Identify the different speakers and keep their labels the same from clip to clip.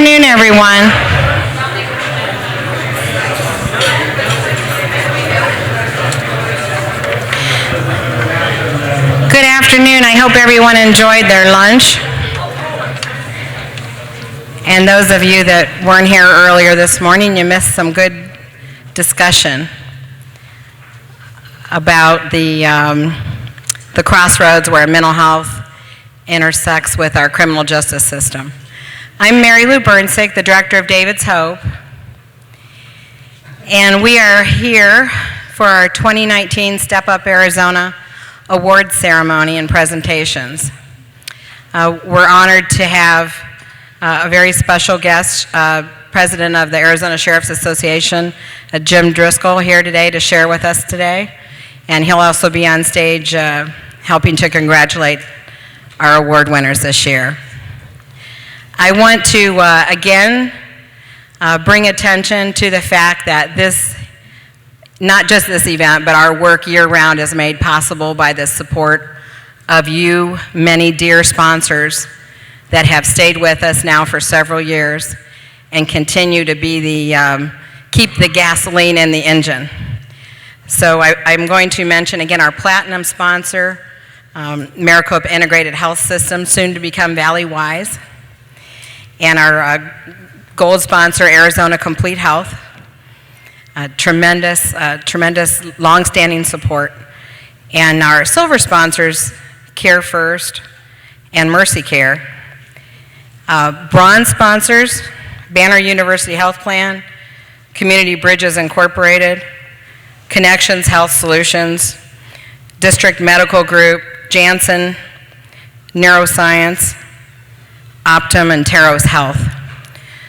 Speaker 1: afternoon, everyone. Good afternoon. I hope everyone enjoyed their lunch. And those of you that weren't here earlier this morning, you missed some good discussion about the crossroads where mental health intersects with our criminal justice system. I'm Mary Lou Burnsick, the director of David's Hope, and we are here for our 2019 Step Up Arizona Award Ceremony and presentations. We're honored to have a very special guest, President of the Arizona Sheriff's Association, Jim Driscoll, here today to share with us today, and he'll also be on stage helping to congratulate our award winners this year. I want to, again, bring attention to the fact that this, not just this event, but our work year-round is made possible by the support of you, many dear sponsors that have stayed with us now for several years and continue to be the, keep the gasoline in the engine. So I'm going to mention again our platinum sponsor, Maricopa Integrated Health System, soon to become Valley Wise, and our gold sponsor, Arizona Complete Health. Tremendous long-standing support. And our silver sponsors, Care First and Mercy Care. Bronze sponsors, Banner University Health Plan, Community Bridges Incorporated, Connections Health Solutions, District Medical Group, Janssen, Neuroscience, Optum, and Taros Health.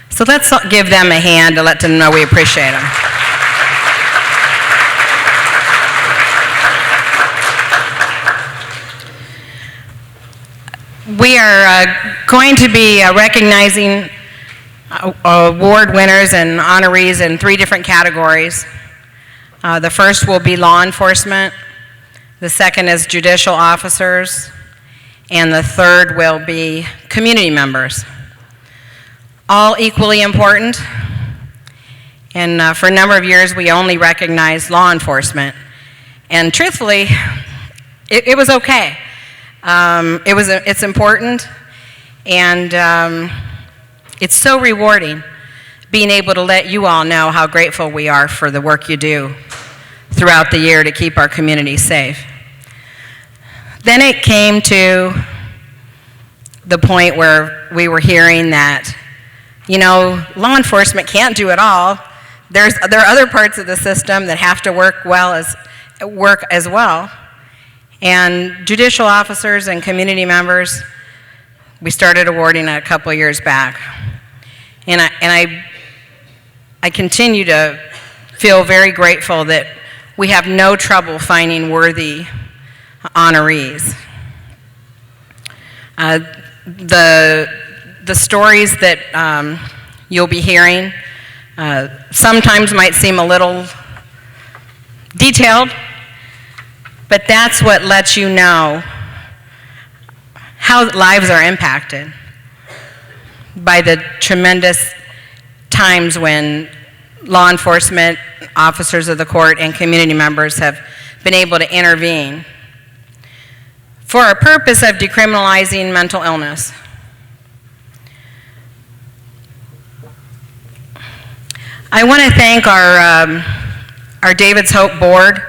Speaker 1: So let's give them a hand to let them know we appreciate them. We are going to be recognizing award winners and honorees in 3 different categories. The first will be law enforcement, the second is judicial officers, and the third will be community members. All equally important, and for a number of years we only recognized law enforcement, and truthfully, it was okay. It's important, and it's so rewarding being able to let you all know how grateful we are for the work you do throughout the year to keep our community safe. Then it came to the point where we were hearing that, you know, law enforcement can't do it all. There are other parts of the system that have to work as well. And judicial officers and community members, we started awarding a couple of years back. And I continue to feel very grateful that we have no trouble finding worthy honorees. The stories that you'll be hearing sometimes might seem a little detailed, but that's what lets you know how lives are impacted by the tremendous times when law enforcement, officers of the court, and community members have been able to intervene for a purpose of decriminalizing mental illness. I want to thank our David's Hope board,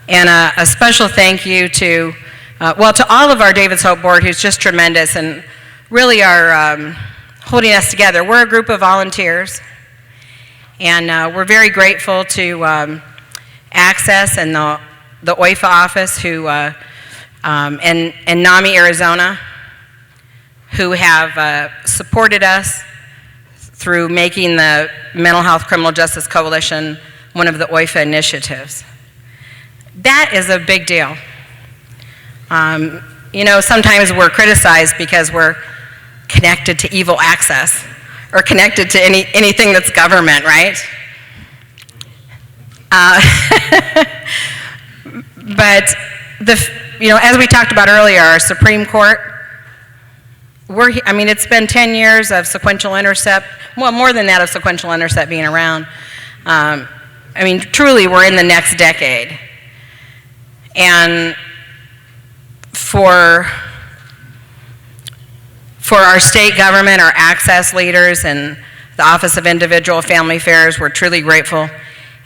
Speaker 1: and a special thank you to all of our David's Hope board, who's just tremendous and really are holding us together. We're a group of volunteers, and we're very grateful to Access and the OIFA office and NAMI Arizona, who have supported us through making the Mental Health Criminal Justice Coalition one of the OIFA initiatives. That is a big deal. You know, sometimes we're criticized because we're connected to evil access or connected to anything that's government, right? But as we talked about earlier, our Supreme Court I mean, it's been 10 years of Sequential Intercept, well, more than that of Sequential Intercept being around. I mean, truly, we're in the next decade. And for our state government, our access leaders, and the Office of Individual Family Affairs, we're truly grateful,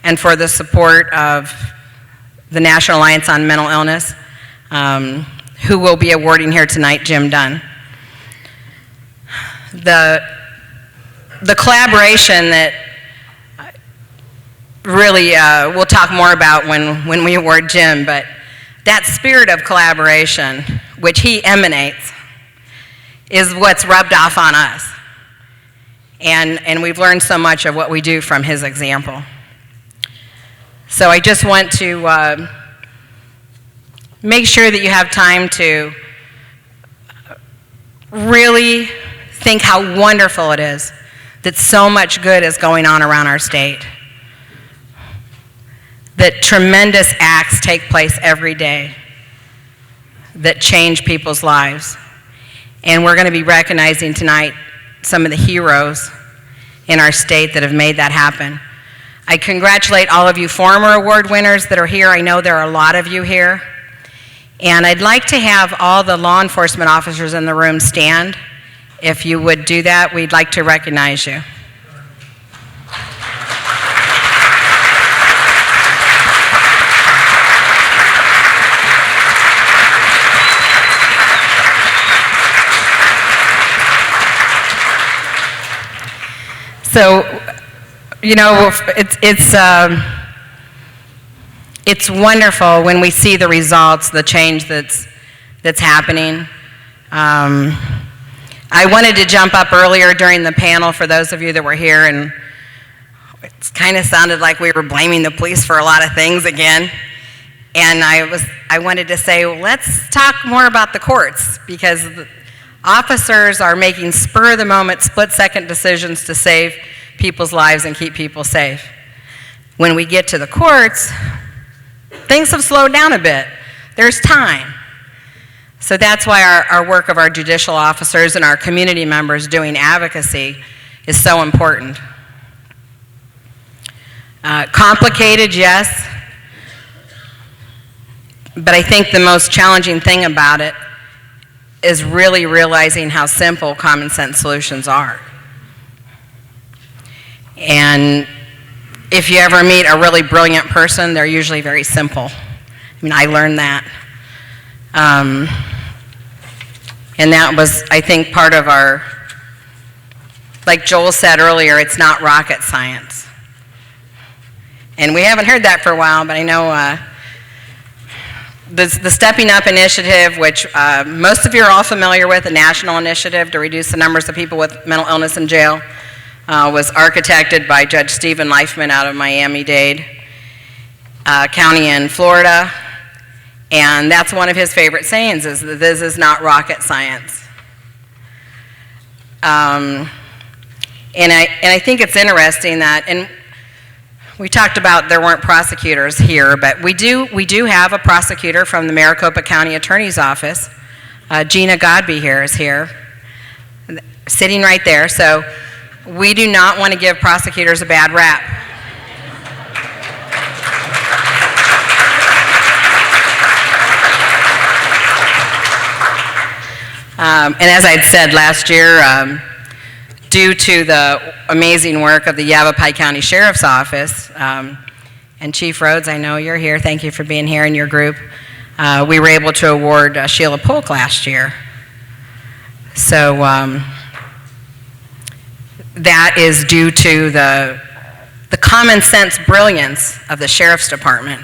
Speaker 1: and for the support of the National Alliance on Mental Illness, who will be awarding here tonight, Jim Dunn. The collaboration that really we'll talk more about when we award Jim, but that spirit of collaboration, which he emanates, is what's rubbed off on us. And we've learned so much of what we do from his example. So I just want to make sure that you have time to really think how wonderful it is that so much good is going on around our state. That tremendous acts take place every day that change people's lives. And we're going to be recognizing tonight some of the heroes in our state that have made that happen. I congratulate all of you former award winners that are here. I know there are a lot of you here. And I'd like to have all the law enforcement officers in the room stand. If you would do that, we'd like to recognize you. So, you know, it's wonderful when we see the results, the change that's happening. I wanted to jump up earlier during the panel for those of you that were here, and it kind of sounded like we were blaming the police for a lot of things again. And I wanted to say, well, let's talk more about the courts, because the officers are making spur-of-the-moment, split-second decisions to save people's lives and keep people safe. When we get to the courts, things have slowed down a bit. There's time. So that's why our work of our judicial officers and our community members doing advocacy is so important. Complicated, yes, but I think the most challenging thing about it is really realizing how simple common sense solutions are. And if you ever meet a really brilliant person, they're usually very simple. I mean, I learned that. And that was, I think, part of our, like Joel said earlier, it's not rocket science. And we haven't heard that for a while, but I know the Stepping Up Initiative, which most of you are all familiar with, a national initiative to reduce the numbers of people with mental illness in jail, was architected by Judge Stephen Leifman out of Miami-Dade County in Florida. And that's one of his favorite sayings, is that this is not rocket science. And I think it's interesting that, and we talked about there weren't prosecutors here, but we do have a prosecutor from the Maricopa County Attorney's Office. Gina Godby here is here, sitting right there. So we do not want to give prosecutors a bad rap. And as I'd said last year, due to the amazing work of the Yavapai County Sheriff's Office, and Chief Rhodes, I know you're here, thank you for being here in your group, we were able to award Sheila Polk last year. So that is due to the common sense brilliance of the Sheriff's Department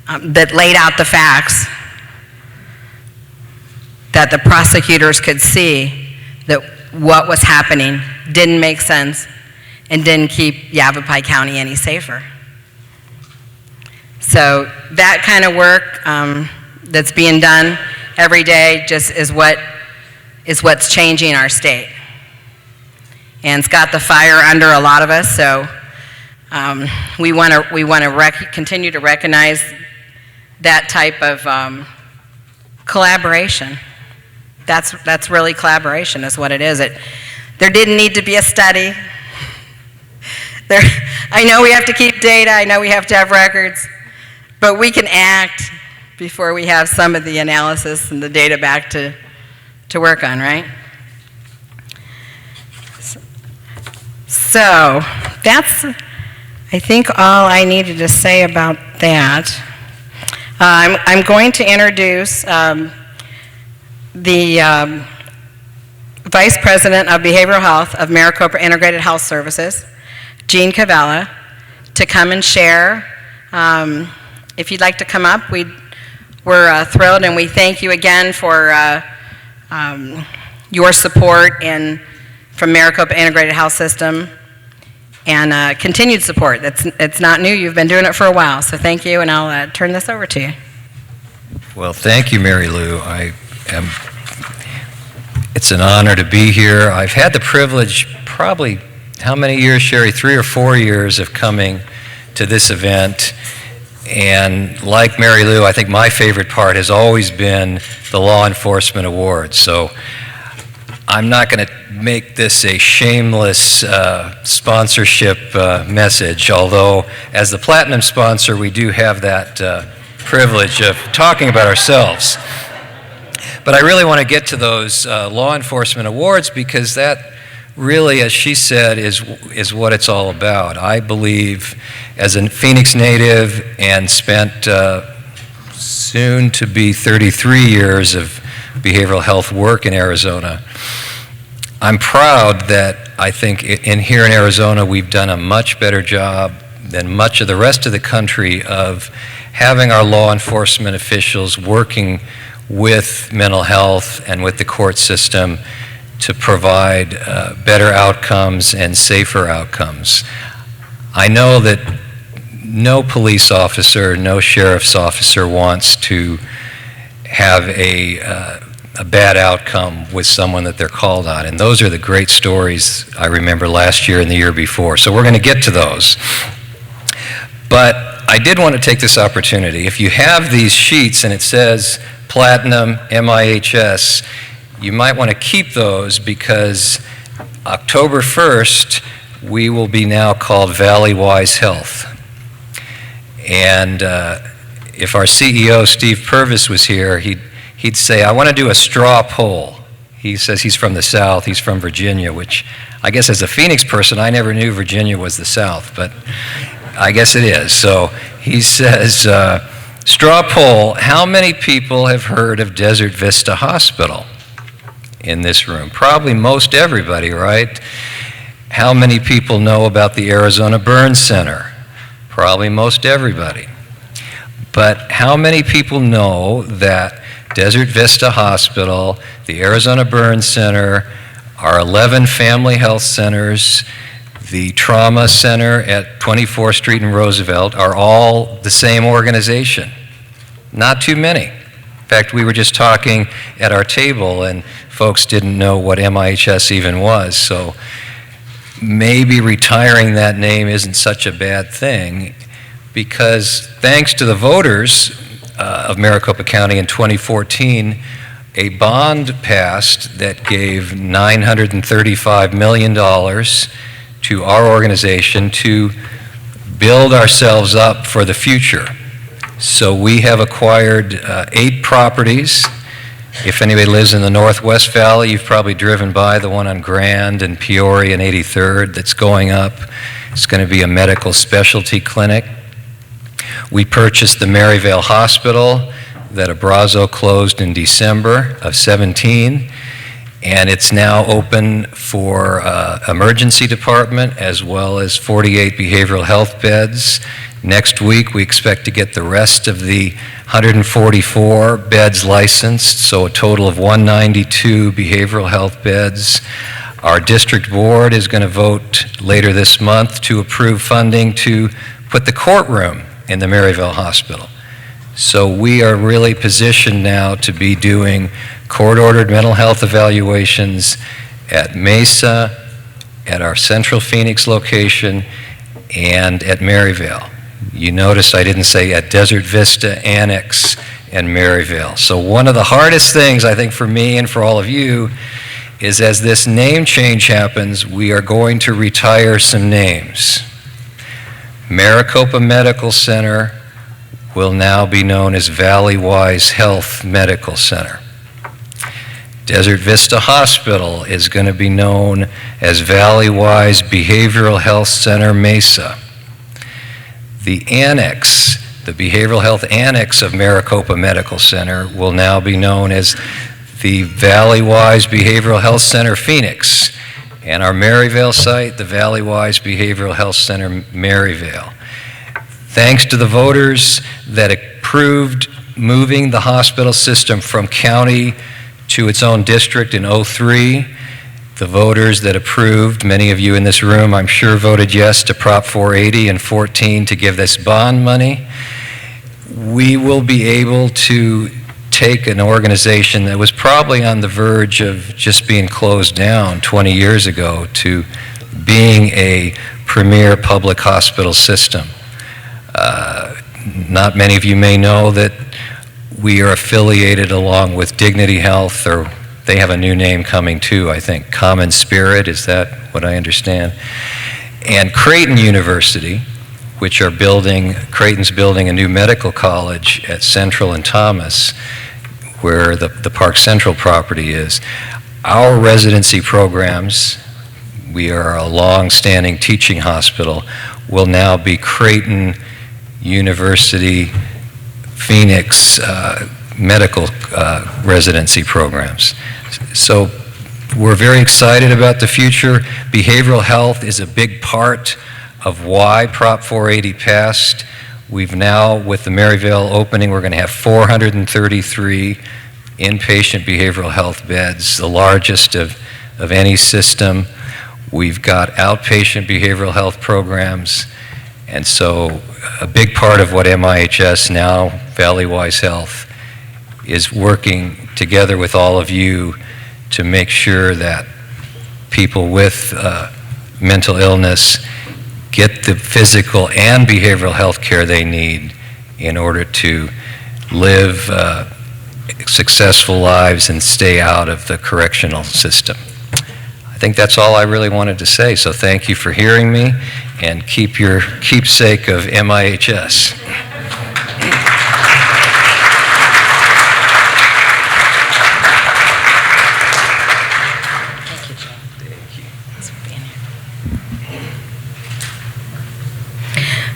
Speaker 1: that laid out the facts that the prosecutors could see that what was happening didn't make sense and didn't keep Yavapai County any safer. So that kind of work that's being done every day just is what's changing our state. And it's got the fire under a lot of us, so we want to continue to recognize that type of collaboration. That's really collaboration is what it is. There didn't need to be a study. I know we have to keep data, I know we have to have records, but we can act before we have some of the analysis and the data back to work on, right? So that's, I think, all I needed to say about that. I'm going to introduce the Vice President of Behavioral Health of Maricopa Integrated Health Services, Jean Cavella, to come and share. If you'd like to come up, we're thrilled, and we thank you again for your support from Maricopa Integrated Health System and continued support. It's not new. You've been doing it for a while, so thank you, and I'll turn this over to you.
Speaker 2: Well, thank you, Mary Lou. It's an honor to be here. I've had the privilege, probably, how many years, Sherry? 3 or 4 years of coming to this event. And like Mary Lou, I think my favorite part has always been the Law Enforcement Awards. So I'm not going to make this a shameless sponsorship message, although as the Platinum sponsor, we do have that privilege of talking about ourselves. But I really want to get to those Law Enforcement Awards because that really, as she said, is what it's all about. I believe, as a Phoenix native and spent soon to be 33 years of behavioral health work in Arizona, I'm proud that I think here in Arizona we've done a much better job than much of the rest of the country of having our law enforcement officials working with mental health and with the court system to provide better outcomes and safer outcomes. I know that no police officer, no sheriff's officer wants to have a bad outcome with someone that they're called on, and those are the great stories I remember last year and the year before. So we're going to get to those. But I did want to take this opportunity. If you have these sheets and it says Platinum, MIHS, you might want to keep those because October 1st, we will be now called Valleywise Health. And if our CEO, Steve Purvis, was here, he'd say, I want to do a straw poll. He says he's from the South, he's from Virginia, which I guess as a Phoenix person, I never knew Virginia was the South, but I guess it is. So he says, straw poll, how many people have heard of Desert Vista Hospital in this room? Probably most everybody, right? How many people know about the Arizona Burn Center? Probably most everybody. But how many people know that Desert Vista Hospital, the Arizona Burn Center, our 11 family health centers, the trauma center at 24th Street and Roosevelt are all the same organization? Not too many. In fact, we were just talking at our table and folks didn't know what MIHS even was, so maybe retiring that name isn't such a bad thing because thanks to the voters of Maricopa County in 2014, a bond passed that gave $935 million to our organization to build ourselves up for the future. So we have acquired 8 properties. If anybody lives in the Northwest Valley, you've probably driven by the one on Grand and Peoria and 83rd that's going up. It's going to be a medical specialty clinic. We purchased the Maryvale Hospital that Abrazo closed in December of 17, and it's now open for emergency department as well as 48 behavioral health beds. Next week, we expect to get the rest of the 144 beds licensed, so a total of 192 behavioral health beds. Our district board is going to vote later this month to approve funding to put the courtroom in the Maryvale Hospital. So we are really positioned now to be doing court-ordered mental health evaluations at Mesa, at our Central Phoenix location, and at Maryvale. You notice I didn't say at Desert Vista Annex and Maryvale. So one of the hardest things, I think, for me and for all of you is as this name change happens, we are going to retire some names. Maricopa Medical Center will now be known as Valleywise Health Medical Center. Desert Vista Hospital is going to be known as Valleywise Behavioral Health Center Mesa. The annex, the behavioral health annex of Maricopa Medical Center will now be known as the Valleywise Behavioral Health Center Phoenix, and our Maryvale site, the Valleywise Behavioral Health Center Maryvale. Thanks to the voters that approved moving the hospital system from county to its own district in '03, the voters that approved, many of you in this room, I'm sure, voted yes to Prop 480 in '14 to give this bond money. We will be able to take an organization that was probably on the verge of just being closed down 20 years ago to being a premier public hospital system. Not many of you may know that we are affiliated along with Dignity Health, or they have a new name coming too, I think, Common Spirit, is that what I understand? And Creighton University, which are Creighton's building a new medical college at Central and Thomas, where the Park Central property is. Our residency programs, we are a long-standing teaching hospital, will now be Creighton University Phoenix medical residency programs. So we're very excited about the future. Behavioral health is a big part of why Prop 480 passed. We've now, with the Maryvale opening, we're going to have 433 inpatient behavioral health beds, the largest of any system. We've got outpatient behavioral health programs, and so a big part of what MIHS, now Valleywise Health, is working together with all of you to make sure that people with mental illness get the physical and behavioral health care they need in order to live successful lives and stay out of the correctional system. I think that's all I really wanted to say, so thank you for hearing me, and keep your keepsake of MIHS.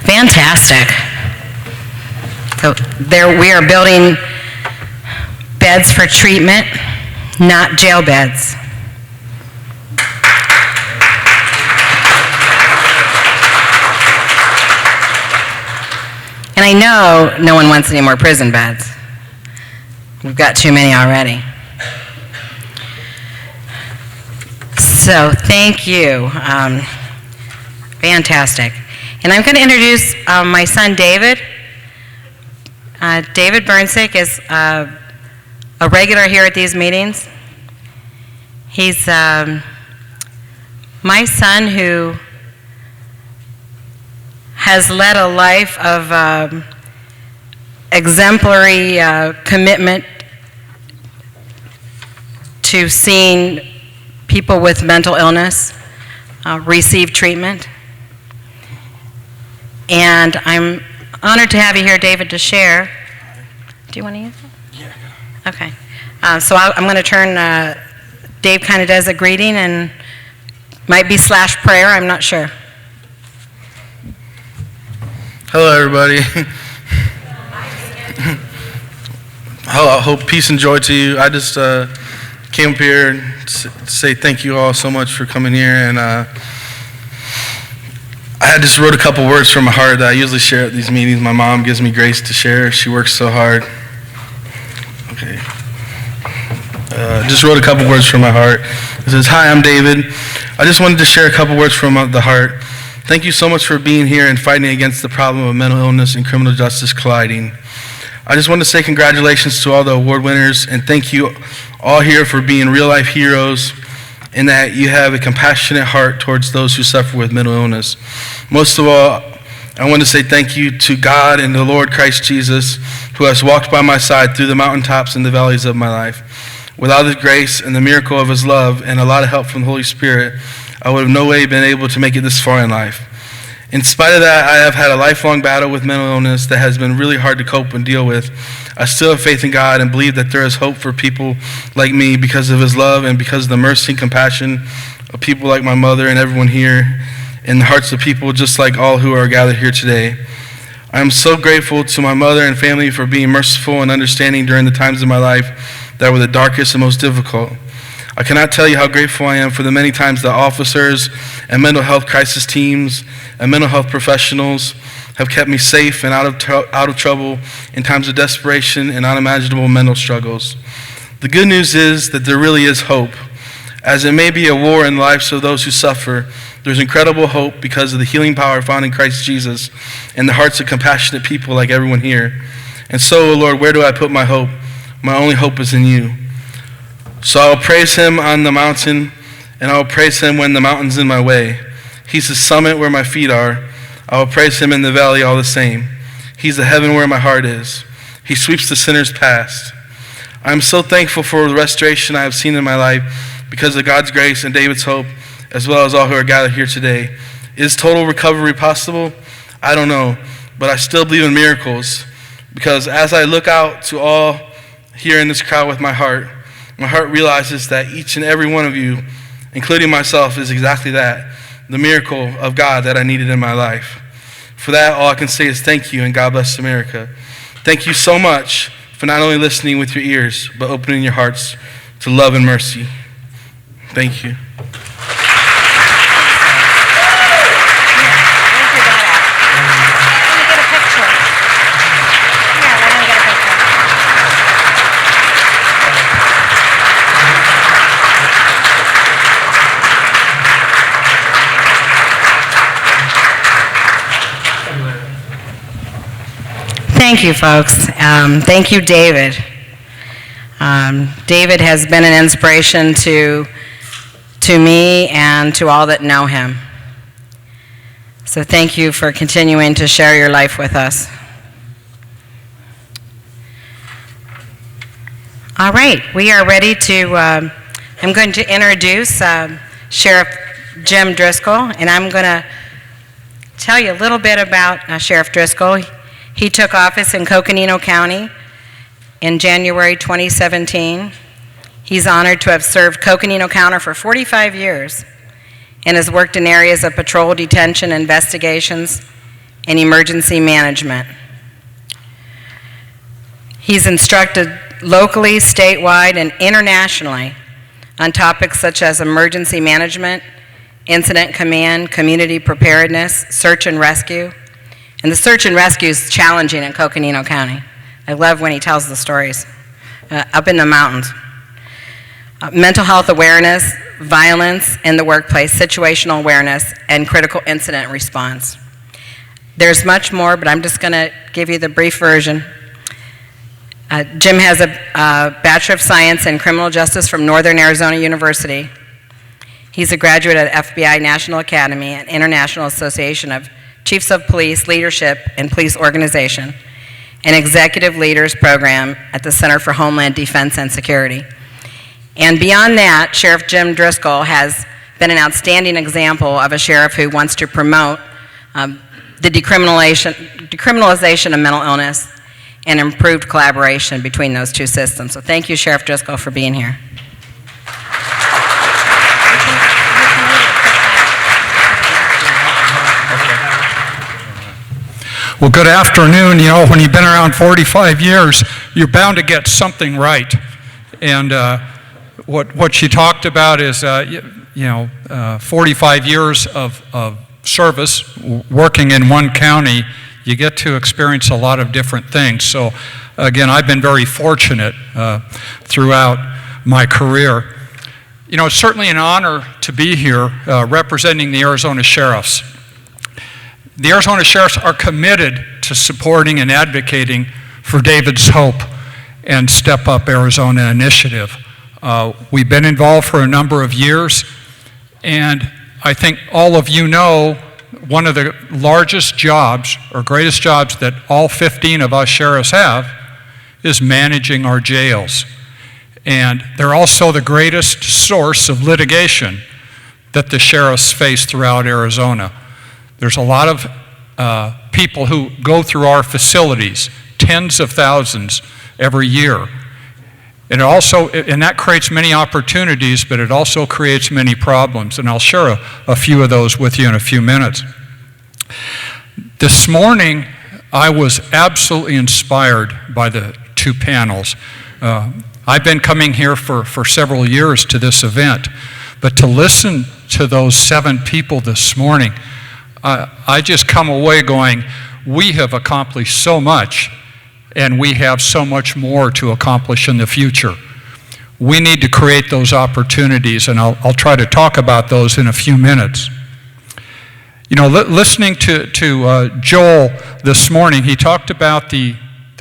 Speaker 1: Fantastic. So there, we are building beds for treatment, not jail beds. And I know no one wants any more prison beds. We've got too many already. So thank you. Fantastic. And I'm going to introduce my son, David. David Burnsick is a regular here at these meetings. He's my son who has led a life of exemplary commitment to seeing people with mental illness receive treatment. And I'm honored to have you here, David, to share. Do you want to use it? Yeah. Okay. So I'm going to turn, Dave kind of does a greeting and might be / prayer, I'm not sure.
Speaker 3: Hello, everybody. Hello, hope peace and joy to you. I just came up here and say thank you all so much for coming here, and I just wrote a couple words from my heart that I usually share at these meetings. My mom gives me grace to share. She works so hard. Okay. Just wrote a couple words from my heart. It says, "Hi, I'm David. I just wanted to share a couple words from the heart. Thank you so much for being here and fighting against the problem of mental illness and criminal justice colliding. I just want to say congratulations to all the award winners, and thank you all here for being real-life heroes, and that you have a compassionate heart towards those who suffer with mental illness. Most of all, I want to say thank you to God and the Lord Christ Jesus, who has walked by my side through the mountaintops and the valleys of my life. Without his grace and the miracle of his love and a lot of help from the Holy Spirit, I would have no way been able to make it this far in life. In spite of that, I have had a lifelong battle with mental illness that has been really hard to cope and deal with. I still have faith in God and believe that there is hope for people like me because of his love and because of the mercy and compassion of people like my mother and everyone here, in the hearts of people just like all who are gathered here today. I am so grateful to my mother and family for being merciful and understanding during the times of my life that were the darkest and most difficult. I cannot tell you how grateful I am for the many times that officers and mental health crisis teams and mental health professionals have kept me safe and out of trouble in times of desperation and unimaginable mental struggles. The good news is that there really is hope. As it may be a war in the lives of those who suffer, there's incredible hope because of the healing power found in Christ Jesus and the hearts of compassionate people like everyone here. And so, Lord, where do I put my hope? My only hope is in you. So I'll praise him on the mountain, and I'll praise him when the mountain's in my way. He's the summit where my feet are. I will praise him in the valley all the same. He's the heaven where my heart is. He sweeps the sinners past. I am so thankful for the restoration I have seen in my life because of God's grace and David's hope, as well as all who are gathered here today. Is total recovery possible? I don't know, but I still believe in miracles, because as I look out to all here in this crowd with my heart realizes that each and every one of you, including myself, is exactly that, the miracle of God that I needed in my life. For that, all I can say is thank you, and God bless America. Thank you so much for not only listening with your ears, but opening your hearts to love and mercy. Thank you.
Speaker 1: Thank you, folks. Thank you, David. David has been an inspiration to me and to all that know him. So thank you for continuing to share your life with us. All right, we are ready to, I'm going to introduce Sheriff Jim Driscoll, and I'm going to tell you a little bit about Sheriff Driscoll. He took office in Coconino County in January 2017. He's honored to have served Coconino County for 45 years and has worked in areas of patrol, detention, investigations, and emergency management. He's instructed locally, statewide, and internationally on topics such as emergency management, incident command, community preparedness, search and rescue. And the search and rescue is challenging in Coconino County. I love when he tells the stories up in the mountains. Mental health awareness, violence in the workplace, situational awareness, and critical incident response. There's much more, but I'm just going to give you the brief version. Jim has a Bachelor of Science in Criminal Justice from Northern Arizona University. He's a graduate at FBI National Academy and International Association of Chiefs of Police Leadership and Police Organization, an Executive Leaders Program at the Center for Homeland Defense and Security. And beyond that, Sheriff Jim Driscoll has been an outstanding example of a sheriff who wants to promote the decriminalization of mental illness and improved collaboration between those two systems. So thank you, Sheriff Driscoll, for being here.
Speaker 4: Well, good afternoon. You know, when you've been around 45 years, you're bound to get something right. And what she talked about is, 45 years of service working in one county. You get to experience a lot of different things. So, again, I've been very fortunate throughout my career. You know, it's certainly an honor to be here representing the Arizona Sheriffs. The Arizona Sheriffs are committed to supporting and advocating for David's Hope and Step Up Arizona initiative. We've been involved for a number of years, and I think all of you know one of the largest jobs or greatest jobs that all 15 of us sheriffs have is managing our jails. And they're also the greatest source of litigation that the sheriffs face throughout Arizona. There's a lot of people who go through our facilities, tens of thousands every year. And that creates many opportunities, but it also creates many problems. And I'll share a few of those with you in a few minutes. This morning, I was absolutely inspired by the two panels. I've been coming here for several years to this event, but to listen to those 7 people this morning, I just come away going, we have accomplished so much, and we have so much more to accomplish in the future. We need to create those opportunities, and I'll try to talk about those in a few minutes. You know, listening to Joel this morning, he talked about the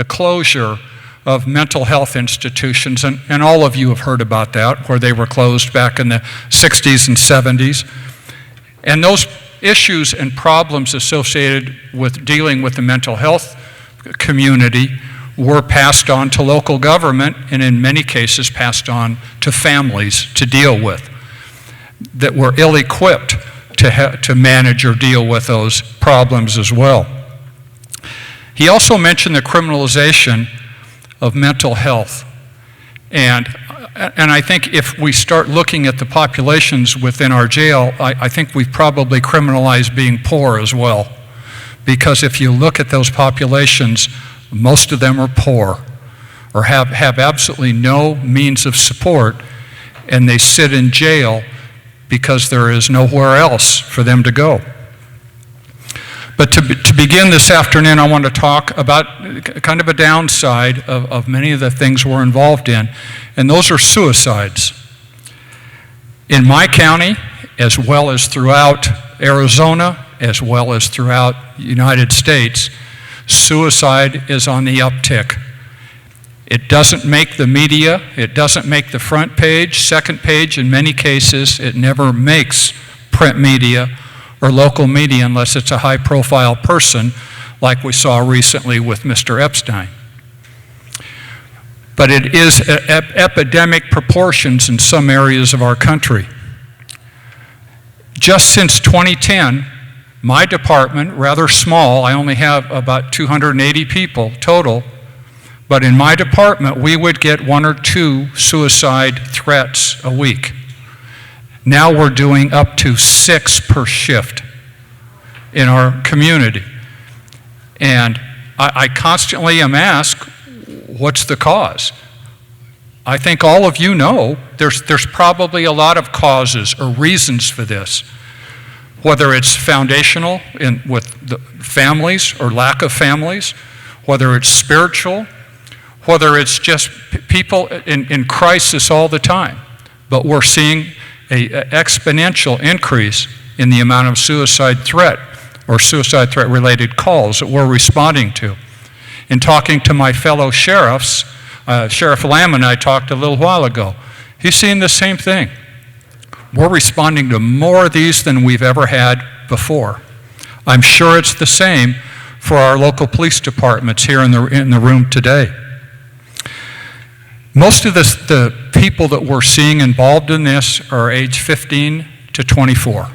Speaker 4: closure of mental health institutions, and all of you have heard about that, where they were closed back in the 60s and 70s. And those issues and problems associated with dealing with the mental health community were passed on to local government, and in many cases passed on to families to deal with, that were ill-equipped to manage or deal with those problems as well. He also mentioned the criminalization of mental health. And I think if we start looking at the populations within our jail, I think we've probably criminalized being poor as well. Because if you look at those populations, most of them are poor or have absolutely no means of support, and they sit in jail because there is nowhere else for them to go. But to begin this afternoon, I want to talk about kind of a downside of many of the things we're involved in, and those are suicides. In my county, as well as throughout Arizona, as well as throughout the United States, suicide is on the uptick. It doesn't make the media, it doesn't make the front page, second page. In many cases, it never makes print media or local media unless it's a high-profile person, like we saw recently with Mr. Epstein. But it is epidemic proportions in some areas of our country. Just since 2010, my department, rather small, I only have about 280 people total, but in my department, we would get 1 or 2 suicide threats a week. Now we're doing up to 6 per shift in our community. And I constantly am asked, what's the cause? I think all of you know there's probably a lot of causes or reasons for this, whether it's foundational with the families or lack of families, whether it's spiritual, whether it's just people in crisis all the time. But we're seeing an exponential increase in the amount of suicide threat or suicide threat related calls that we're responding to. In talking to my fellow sheriffs, Sheriff Lamb and I talked a little while ago, he's seeing the same thing. We're responding to more of these than we've ever had before. I'm sure it's the same for our local police departments here in the room today. Most of the people that we're seeing involved in this are age 15 to 24,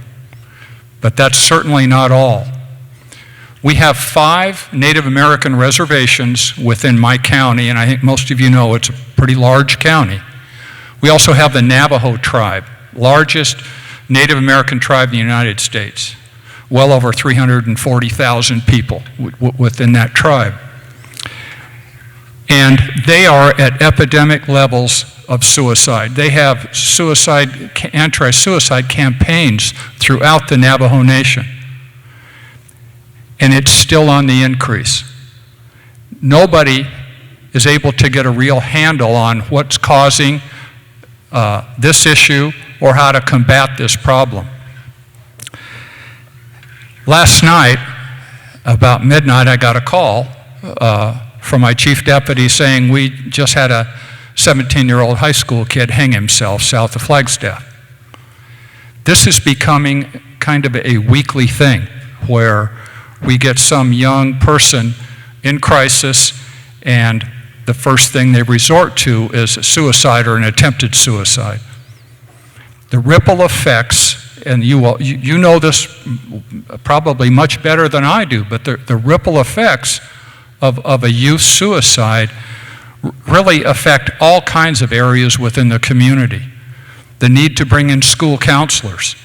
Speaker 4: but that's certainly not all. We have 5 Native American reservations within my county, and I think most of you know it's a pretty large county. We also have the Navajo tribe, largest Native American tribe in the United States, well over 340,000 people within that tribe. And they are at epidemic levels of suicide. They have anti-suicide campaigns throughout the Navajo Nation. And it's still on the increase. Nobody is able to get a real handle on what's causing this issue or how to combat this problem. Last night, about midnight, I got a call from my chief deputy saying we just had a 17-year-old high school kid hang himself south of Flagstaff. This is becoming kind of a weekly thing where we get some young person in crisis and the first thing they resort to is suicide or an attempted suicide. The ripple effects, and you know this probably much better than I do, but the ripple effects of a youth suicide really affect all kinds of areas within the community. The need to bring in school counselors,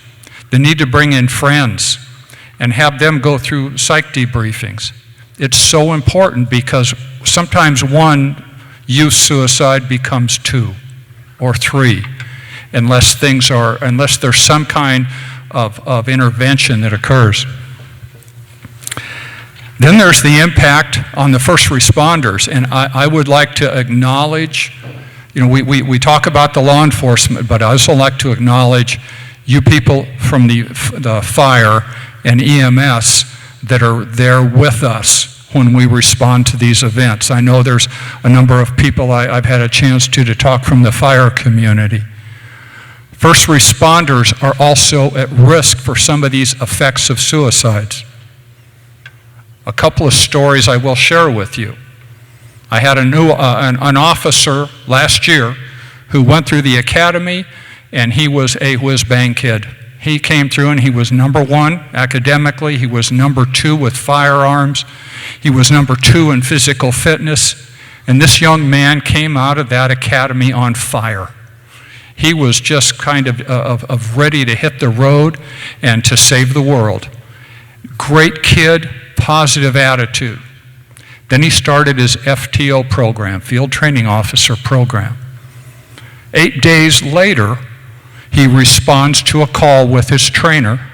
Speaker 4: the need to bring in friends and have them go through psych debriefings. It's so important because sometimes one youth suicide becomes 2 or 3 unless there's some kind of intervention that occurs. Then there's the impact on the first responders, and I would like to acknowledge, we talk about the law enforcement, but I also like to acknowledge you people from the fire and EMS that are there with us when we respond to these events. I know there's a number of people I've had a chance to talk from the fire community. First responders are also at risk for some of these effects of suicides. A couple of stories I will share with you. I had an officer last year who went through the academy, and he was a whiz-bang kid. He came through and he was number 1 academically, he was number 2 with firearms, he was number 2 in physical fitness, and this young man came out of that academy on fire. He was just kind of ready to hit the road and to save the world. Great kid, positive attitude. Then he started his FTO program, Field Training Officer program. 8 days later, he responds to a call with his trainer,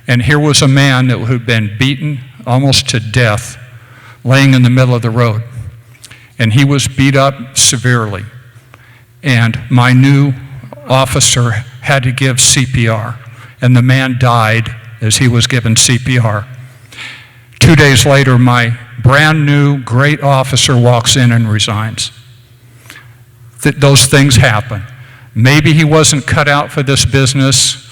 Speaker 4: and here was a man that had been beaten almost to death, laying in the middle of the road. And he was beat up severely. And my new officer had to give CPR, and the man died as he was given CPR. 2 days later, my brand new great officer walks in and resigns. Those things happen. Maybe he wasn't cut out for this business.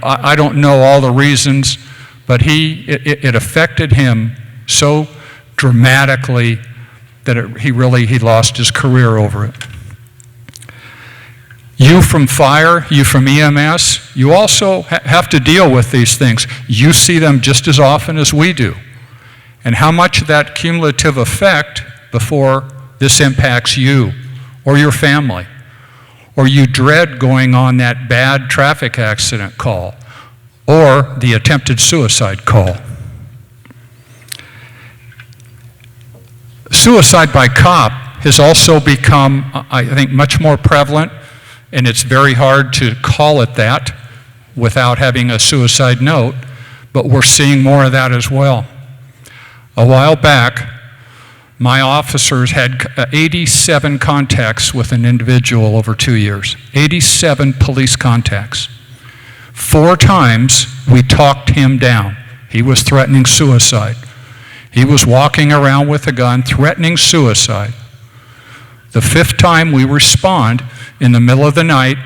Speaker 4: I don't know all the reasons, but it affected him so dramatically that he lost his career over it. You from fire, you from EMS, you also have to deal with these things. You see them just as often as we do. And how much of that cumulative effect before this impacts you or your family, or you dread going on that bad traffic accident call or the attempted suicide call. Suicide by cop has also become, I think, much more prevalent, and it's very hard to call it that without having a suicide note, but we're seeing more of that as well. A while back, my officers had 87 contacts with an individual over 2 years, 87 police contacts. 4 times we talked him down. He was threatening suicide. He was walking around with a gun threatening suicide. The 5th time we respond, in the middle of the night,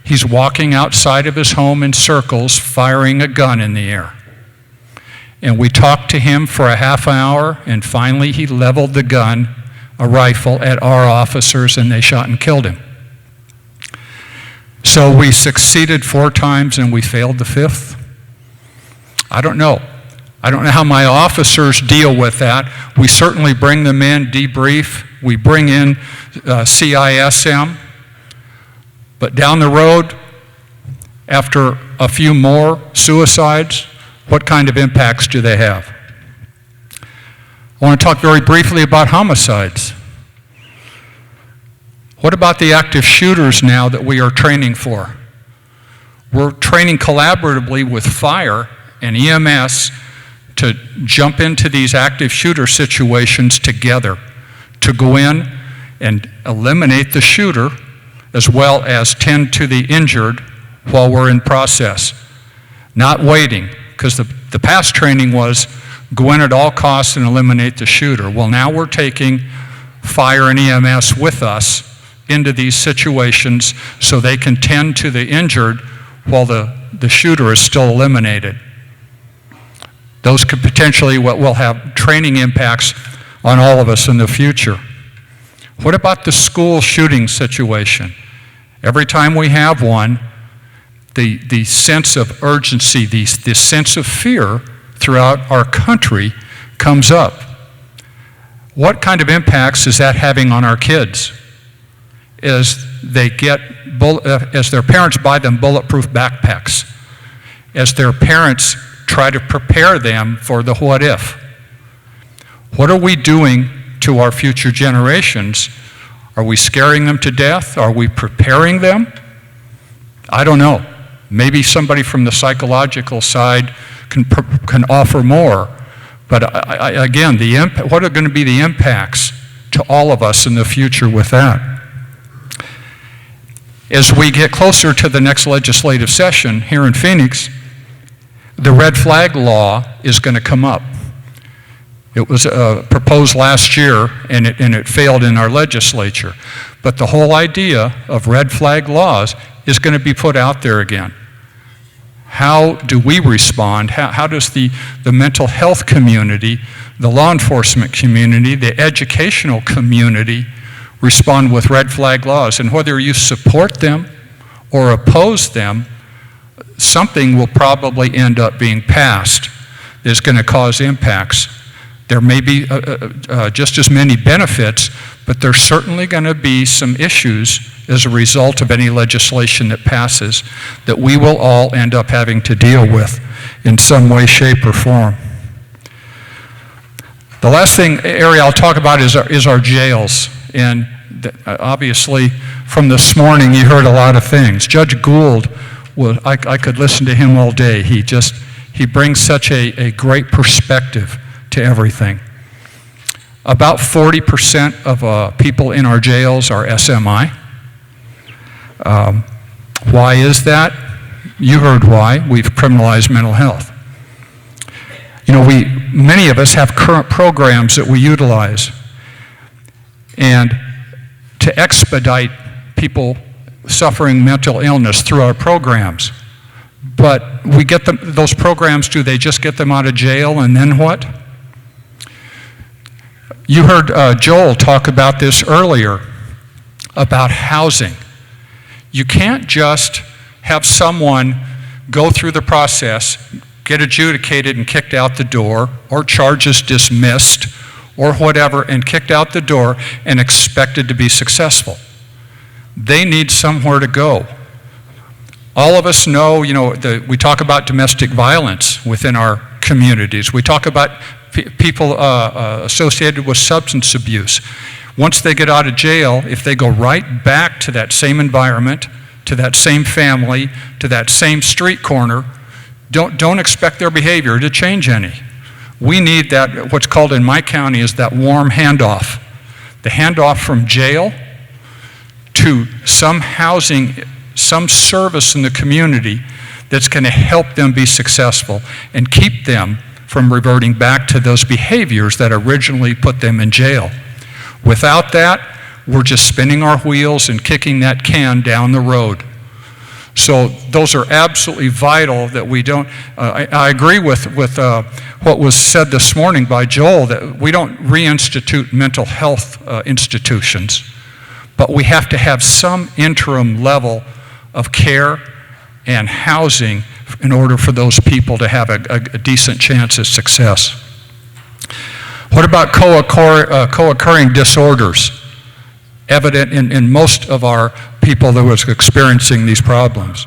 Speaker 4: he's walking outside of his home in circles, firing a gun in the air. And we talked to him for a half hour, and finally he leveled the gun, a rifle, at our officers, and they shot and killed him. So we succeeded 4 times and we failed the 5th? I don't know. I don't know how my officers deal with that. We certainly bring them in, debrief. We bring in CISM. But down the road, after a few more suicides, what kind of impacts do they have? I want to talk very briefly about homicides. What about the active shooters now that we are training for? We're training collaboratively with fire and EMS to jump into these active shooter situations together, to go in and eliminate the shooter as well as tend to the injured while we're in process. Not waiting, because the past training was go in at all costs and eliminate the shooter. Well, now we're taking fire and EMS with us into these situations so they can tend to the injured while the shooter is still eliminated. Those could potentially will have training impacts on all of us in the future. What about the school shooting situation? Every time we have one, the sense of urgency, the sense of fear throughout our country comes up. What kind of impacts is that having on our kids as they as their parents buy them bulletproof backpacks, as their parents try to prepare them for the what if? What are we doing to our future generations? Are we scaring them to death? Are we preparing them? I don't know. Maybe somebody from the psychological side can offer more. But again, what are going to be the impacts to all of us in the future with that? As we get closer to the next legislative session here in Phoenix, the red flag law is going to come up. It was proposed last year, and it failed in our legislature. But the whole idea of red flag laws is going to be put out there again. How do we respond? How does the mental health community, the law enforcement community, the educational community respond with red flag laws? And whether you support them or oppose them, something will probably end up being passed that's going to cause impacts. There may be just as many benefits, but there's certainly going to be some issues as a result of any legislation that passes that we will all end up having to deal with in some way, shape, or form. The last area I'll talk about is our jails. And obviously, from this morning, you heard a lot of things. Judge Gould, I could listen to him all day. He brings such a great perspective to everything. About 40% of people in our jails are SMI. Why is that? You heard why. We've criminalized mental health. You know, many of us have current programs that we utilize. And to expedite people suffering mental illness through our programs. But we get them, those programs, do they just get them out of jail and then what? You heard Joel talk about this earlier, about housing. You can't just have someone go through the process, get adjudicated and kicked out the door, or charges dismissed, or whatever, and kicked out the door and expected to be successful. They need somewhere to go. All of us know, we talk about domestic violence within our communities. We talk about people associated with substance abuse. Once they get out of jail, if they go right back to that same environment, to that same family, to that same street corner, don't expect their behavior to change any. We need that, what's called in my county is that warm handoff. The handoff from jail to some housing, some service in the community that's going to help them be successful and keep them from reverting back to those behaviors that originally put them in jail. Without that, we're just spinning our wheels and kicking that can down the road. So those are absolutely vital that we don't, I agree with what was said this morning by Joel, that we don't reinstitute mental health institutions, but we have to have some interim level of care and housing in order for those people to have a decent chance at success. What about co-occurring disorders evident in most of our people that was experiencing these problems?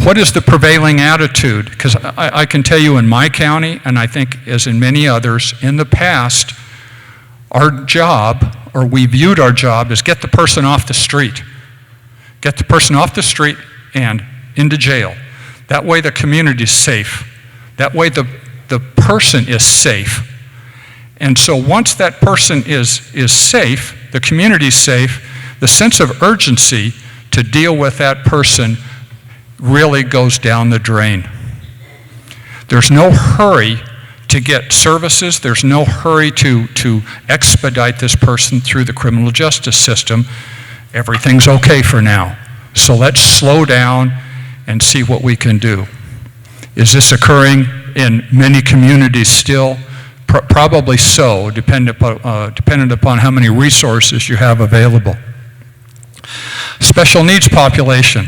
Speaker 4: What is the prevailing attitude? Because I can tell you in my county, and I think as in many others, in the past, our job, or we viewed our job as get the person off the street. Get the person off the street and into jail. That way the community is safe. That way the person is safe. And so once that person is safe, the community is safe, the sense of urgency to deal with that person really goes down the drain. There's no hurry to get services. There's no hurry to expedite this person through the criminal justice system. Everything's okay for now. So let's slow down and see what we can do. Is this occurring in many communities still? Probably so, dependent upon how many resources you have available. Special needs population,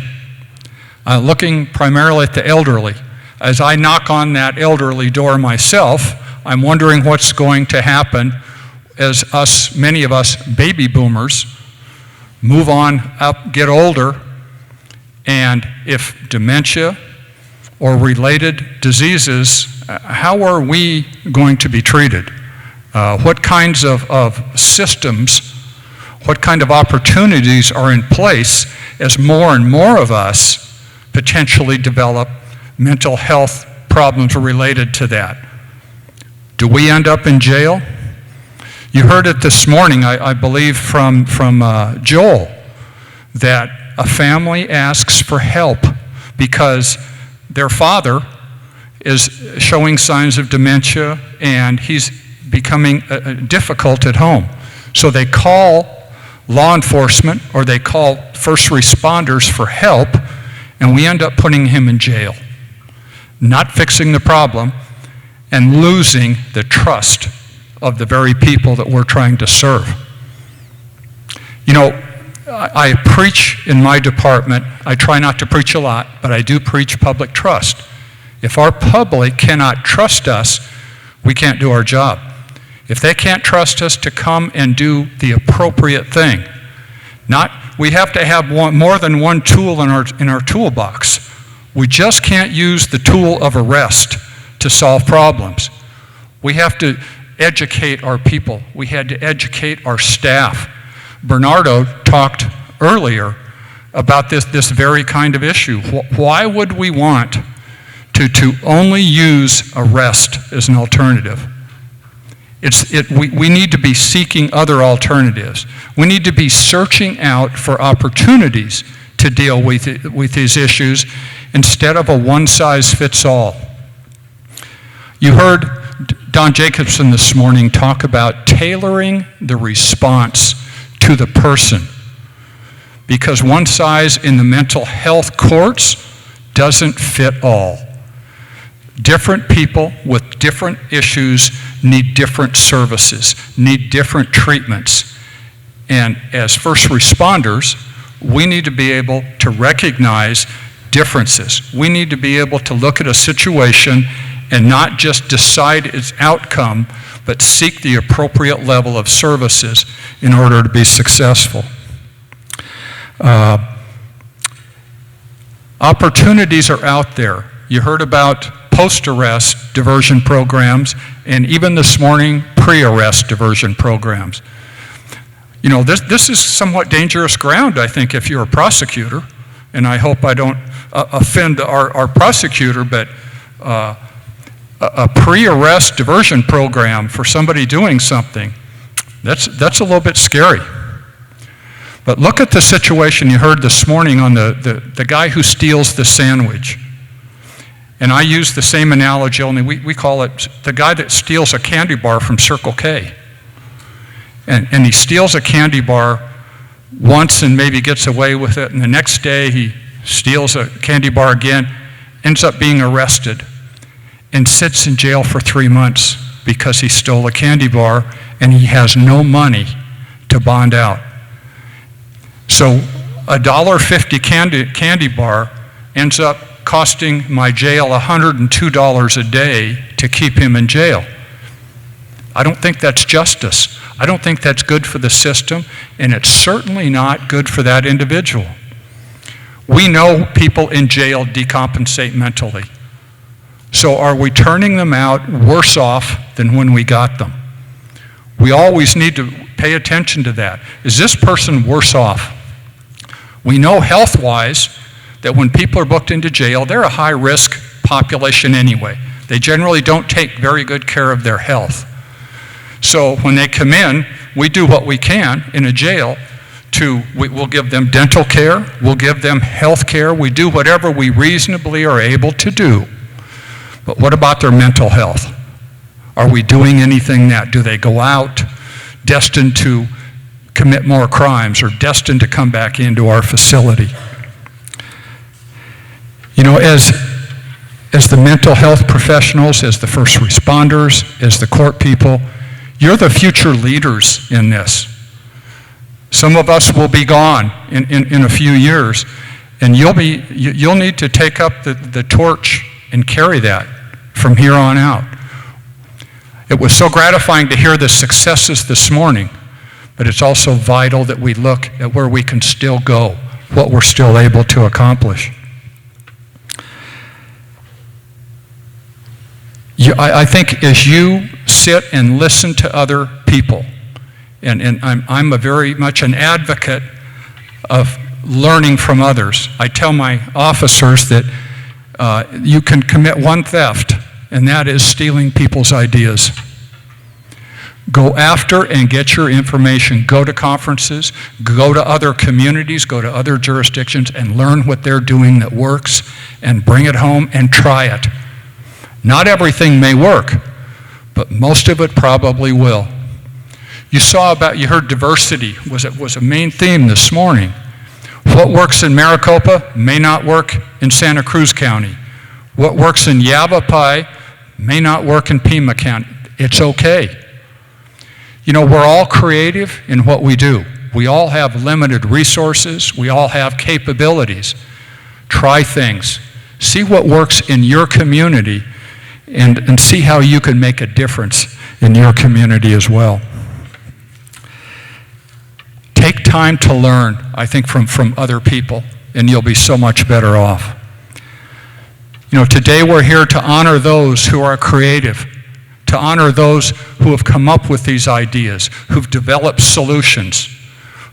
Speaker 4: looking primarily at the elderly. As I knock on that elderly door myself, I'm wondering what's going to happen as many of us baby boomers move on up, get older, and if dementia or related diseases, how are we going to be treated? What kinds of systems, what kind of opportunities are in place as more and more of us potentially develop mental health problems related to that? Do we end up in jail? You heard it this morning, I believe, from Joel, that a family asks for help because their father is showing signs of dementia and he's becoming difficult at home. So they call law enforcement or they call first responders for help, and we end up putting him in jail, not fixing the problem and losing the trust of the very people that we're trying to serve. You know, I preach in my department. I try not to preach a lot, but I do preach public trust. If our public cannot trust us, we can't do our job. If they can't trust us to come and do the appropriate thing, we have to have more than one tool in our toolbox. We just can't use the tool of arrest to solve problems. We have to educate our people. We had to educate our staff. Bernardo talked earlier about this very kind of issue. Why would we want to only use arrest as an alternative? We need to be seeking other alternatives. We need to be searching out for opportunities to deal with these issues instead of a one-size-fits-all. You heard Don Jacobson this morning talk about tailoring the response to the person, because one size in the mental health courts doesn't fit all. Different people with different issues need different services, need different treatments. And as first responders, we need to be able to recognize differences. We need to be able to look at a situation and not just decide its outcome, but seek the appropriate level of services in order to be successful. Opportunities are out there. You heard about post-arrest diversion programs, and even this morning, pre-arrest diversion programs. You know, this is somewhat dangerous ground, I think, if you're a prosecutor, and I hope I don't offend our prosecutor, but a pre-arrest diversion program for somebody doing something, that's a little bit scary. But look at the situation you heard this morning on the guy who steals the sandwich. And I use the same analogy, only we call it the guy that steals a candy bar from Circle K. And he steals a candy bar once and maybe gets away with it, and the next day he steals a candy bar again, ends up being arrested, and sits in jail for 3 months because he stole a candy bar and he has no money to bond out. So a $1.50 candy bar ends up costing my jail $102 a day to keep him in jail. I don't think that's justice. I don't think that's good for the system, and it's certainly not good for that individual. We know people in jail decompensate mentally. So are we turning them out worse off than when we got them? We always need to pay attention to that. Is this person worse off? We know health-wise that when people are booked into jail, they're a high-risk population anyway. They generally don't take very good care of their health. So when they come in, we do what we can in a jail we'll give them dental care, we'll give them health care, we do whatever we reasonably are able to do. But what about their mental health? Are we doing anything that? Do they go out destined to commit more crimes or destined to come back into our facility? You know, as as the mental health professionals, as the first responders, as the court people, you're the future leaders in this. Some of us will be gone in a few years, and you'll need to take up the torch and carry that from here on out. It was so gratifying to hear the successes this morning, but it's also vital that we look at where we can still go, what we're still able to accomplish. I think as you sit and listen to other people, and I'm a very much an advocate of learning from others. I tell my officers that you can commit one theft, and that is stealing people's ideas. Go after and get your information. Go to conferences, go to other communities, go to other jurisdictions, and learn what they're doing that works, and bring it home and try it. Not everything may work, but most of it probably will. You heard diversity was a main theme this morning. What works in Maricopa may not work in Santa Cruz County. What works in Yavapai may not work in Pima County. It's okay. You know, we're all creative in what we do. We all have limited resources. We all have capabilities. Try things. See what works in your community and see how you can make a difference in your community as well. Take time to learn, I think, from other people, and you'll be so much better off. You know, today we're here to honor those who are creative, to honor those who have come up with these ideas, who've developed solutions,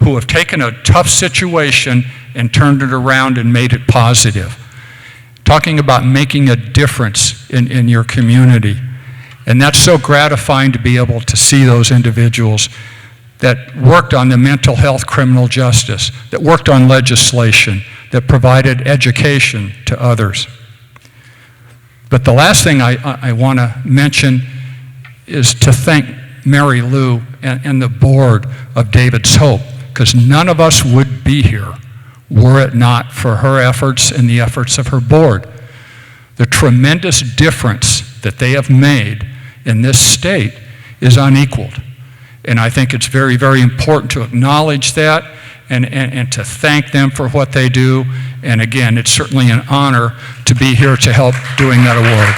Speaker 4: who have taken a tough situation and turned it around and made it positive. Talking about making a difference in your community. And that's so gratifying to be able to see those individuals that worked on the mental health criminal justice, that worked on legislation, that provided education to others. But the last thing I want to mention is to thank Mary Lou and the board of David's Hope, because none of us would be here were it not for her efforts and the efforts of her board. The tremendous difference that they have made in this state is unequaled. And I think it's very, very important to acknowledge that and to thank them for what they do. And again, it's certainly an honor to be here to help doing that award.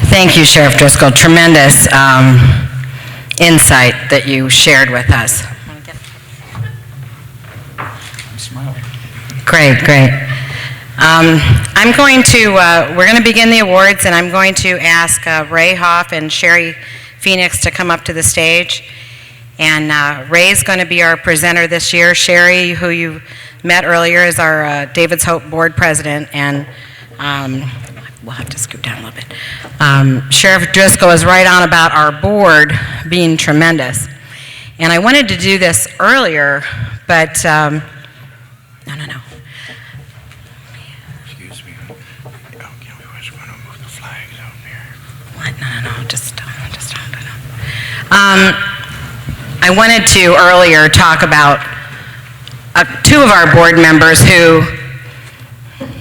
Speaker 1: Thank you, Sheriff Driscoll. Tremendous insight that you shared with us.
Speaker 4: I'm smiling.
Speaker 1: Great, great. We're going to begin the awards, and I'm going to ask Ray Hoff and Sherry Phoenix to come up to the stage. And Ray's going to be our presenter this year. Sherry, who you met earlier, is our David's Hope Board President, and we'll have to scoot down a little bit. Sheriff Driscoll is right on about our board being tremendous. And I wanted to do this earlier, but no.
Speaker 5: Excuse me. Oh, can we just want to move the flags up here?
Speaker 1: What? No, just hold it up. I wanted to earlier talk about two of our board members who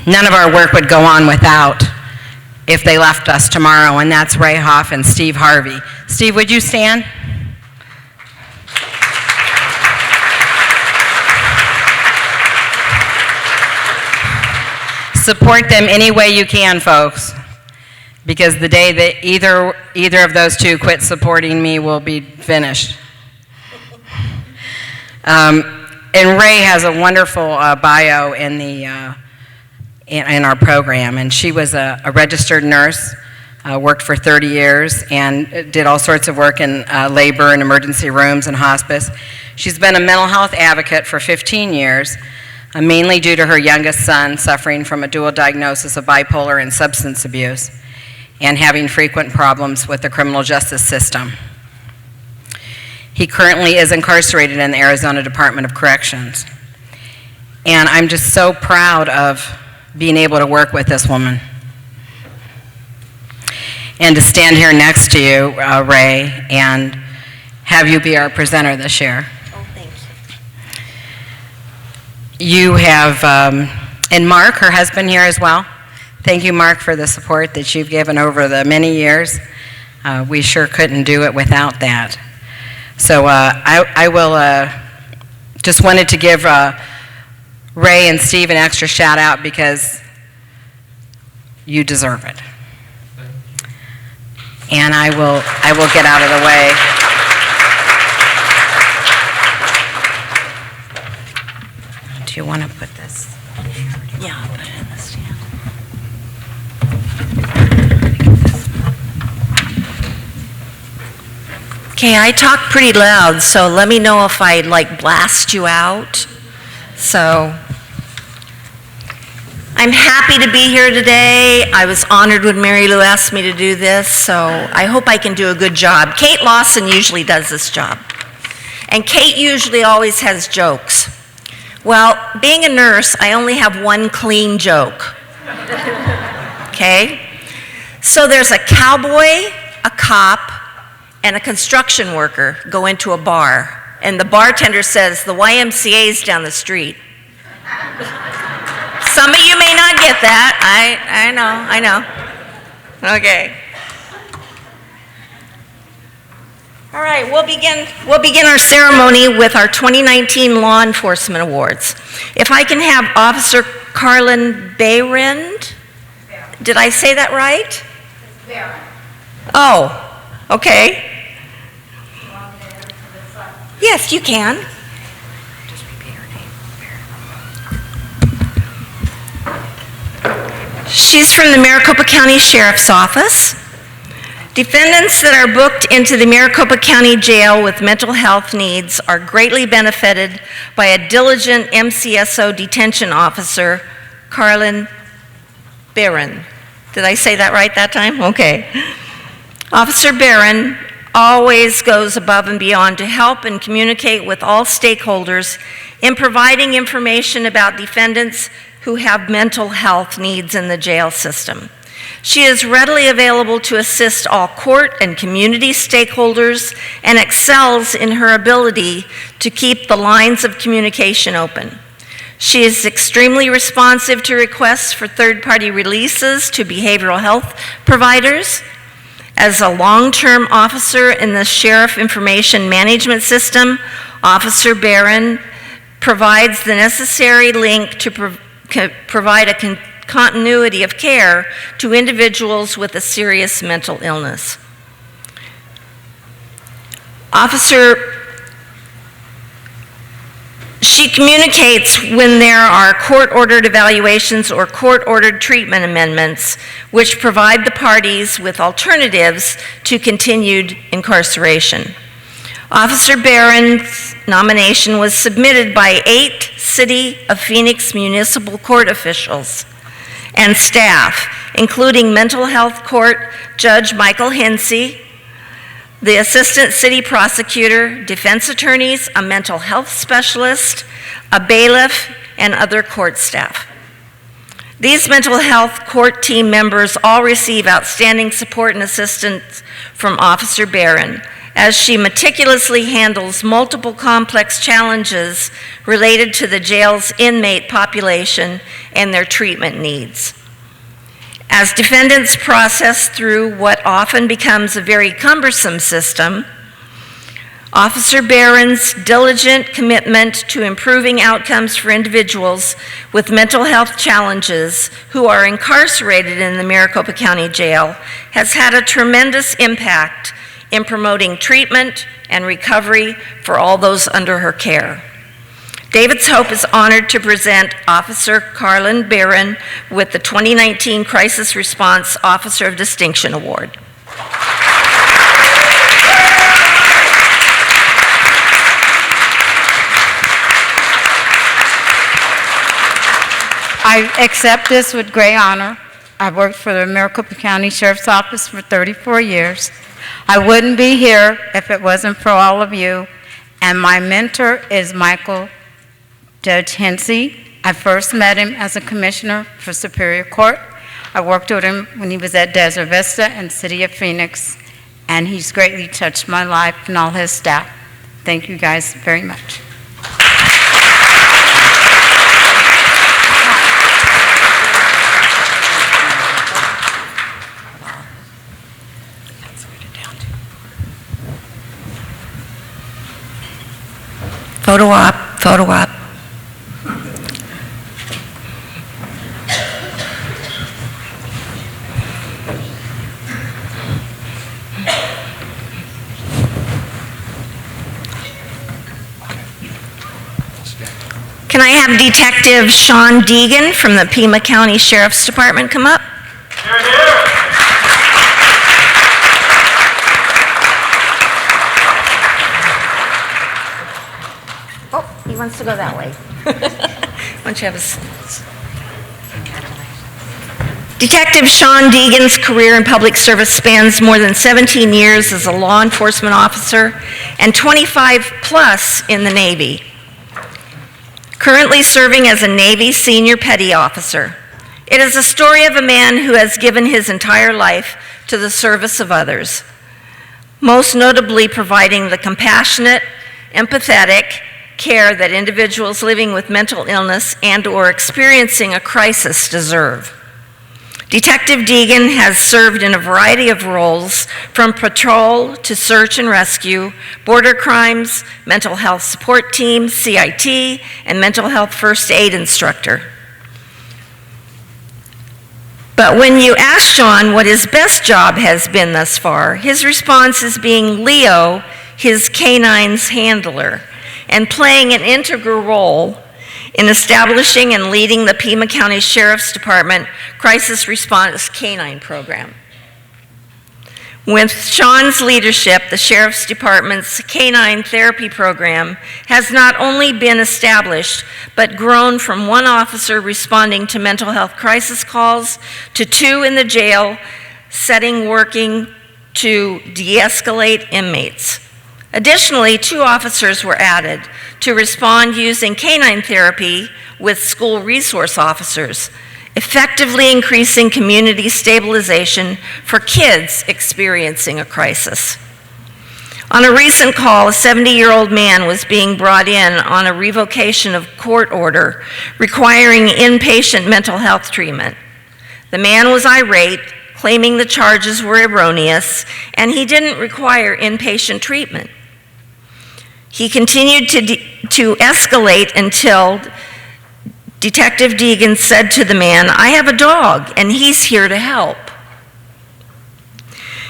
Speaker 1: none of our work would go on without if they left us tomorrow, and that's Ray Hoff and Steve Harvey. Steve, would you stand? Support them any way you can, folks, because the day that either of those two quit supporting me will be finished. And Ray has a wonderful bio in our program, and she was a registered nurse, worked for 30 years, and did all sorts of work in labor and emergency rooms and hospice. She's been a mental health advocate for 15 years, mainly due to her youngest son suffering from a dual diagnosis of bipolar and substance abuse, and having frequent problems with the criminal justice system. He currently is incarcerated in the Arizona Department of Corrections. And I'm just so proud of being able to work with this woman. and to stand here next to you, Ray, and have you be our presenter this year.
Speaker 6: Oh, thank you.
Speaker 1: You have, and Mark, her husband, here as well. Thank you, Mark, for the support that you've given over the many years. We sure couldn't do it without that. So I will, just wanted to give Ray and Steve an extra shout out because you deserve it. And I will get out of the way. Do you want to put this?
Speaker 6: Yeah, I'll put it in the stand. Okay, I talk pretty loud, so let me know if I blast you out. So, I'm happy to be here today. I was honored when Mary Lou asked me to do this, so I hope I can do a good job. Kate Lawson usually does this job. And Kate usually always has jokes. Well, being a nurse, I only have one clean joke. Okay? So there's a cowboy, a cop, and a construction worker go into a bar, and the bartender says, "The YMCA's down the street." Some of you may not get that. I know. Okay. All right, we'll begin our ceremony with our 2019 Law Enforcement Awards. If I can have Officer Carlin Behrend. Did I say that right? Behrend. Oh, okay. Yes, you can. Just repeat her name. She's from the Maricopa County Sheriff's Office. Defendants that are booked into the Maricopa County Jail with mental health needs are greatly benefited by a diligent MCSO detention officer, Carlin Behrend. Did I say that right that time? Okay. Officer Behrend always goes above and beyond to help and communicate with all stakeholders in providing information about defendants who have mental health needs in the jail system. She is readily available to assist all court and community stakeholders and excels in her ability to keep the lines of communication open. She is extremely responsive to requests for third-party releases to behavioral health providers. As a long-term officer in the Sheriff Information Management System, Officer Behrend provides the necessary link to provide a continuity of care to individuals with a serious mental illness. She communicates when there are court-ordered evaluations or court-ordered treatment amendments, which provide the parties with alternatives to continued incarceration. Officer Behrend's nomination was submitted by 8 City of Phoenix Municipal Court officials and staff, including Mental Health Court Judge Michael Hensey, the Assistant City Prosecutor, defense attorneys, a mental health specialist, a bailiff, and other court staff. These mental health court team members all receive outstanding support and assistance from Officer Behrend as she meticulously handles multiple complex challenges related to the jail's inmate population and their treatment needs. As defendants process through what often becomes a very cumbersome system, Officer Behrend's diligent commitment to improving outcomes for individuals with mental health challenges who are incarcerated in the Maricopa County Jail has had a tremendous impact in promoting treatment and recovery for all those under her care. David's Hope is honored to present Officer Carlin Behrend with the 2019 Crisis Response Officer of Distinction Award.
Speaker 7: I accept this with great honor. I've worked for the Maricopa County Sheriff's Office for 34 years. I wouldn't be here if it wasn't for all of you. And my mentor is Michael Judge Hensey. I first met him as a commissioner for Superior Court. I worked with him when he was at Desert Vista and City of Phoenix, and he's greatly touched my life and all his staff. Thank you guys very much.
Speaker 6: Photo op, photo op. Can I have Detective Sean Deegan from the Pima County Sheriff's Department come up? Oh, he wants to go that way. Why don't you have a... Detective Sean Deegan's career in public service spans more than 17 years as a law enforcement officer and 25 plus in the Navy. Currently serving as a Navy senior petty officer. It is a story of a man who has given his entire life to the service of others, most notably providing the compassionate, empathetic care that individuals living with mental illness and/or experiencing a crisis deserve. Detective Deegan has served in a variety of roles, from patrol to search and rescue, border crimes, mental health support team, CIT, and mental health first aid instructor. But when you ask Sean what his best job has been thus far, his response is being Leo, his canine's handler, and playing an integral role in establishing and leading the Pima County Sheriff's Department Crisis Response Canine Program. With Sean's leadership, the Sheriff's Department's Canine Therapy Program has not only been established, but grown from one officer responding to mental health crisis calls to two in the jail setting working to de-escalate inmates. Additionally, 2 officers were added to respond using canine therapy with school resource officers, effectively increasing community stabilization for kids experiencing a crisis. On a recent call, a 70-year-old man was being brought in on a revocation of court order requiring inpatient mental health treatment. The man was irate, claiming the charges were erroneous, and he didn't require inpatient treatment. He continued to escalate until Detective Deegan said to the man, "I have a dog, and he's here to help."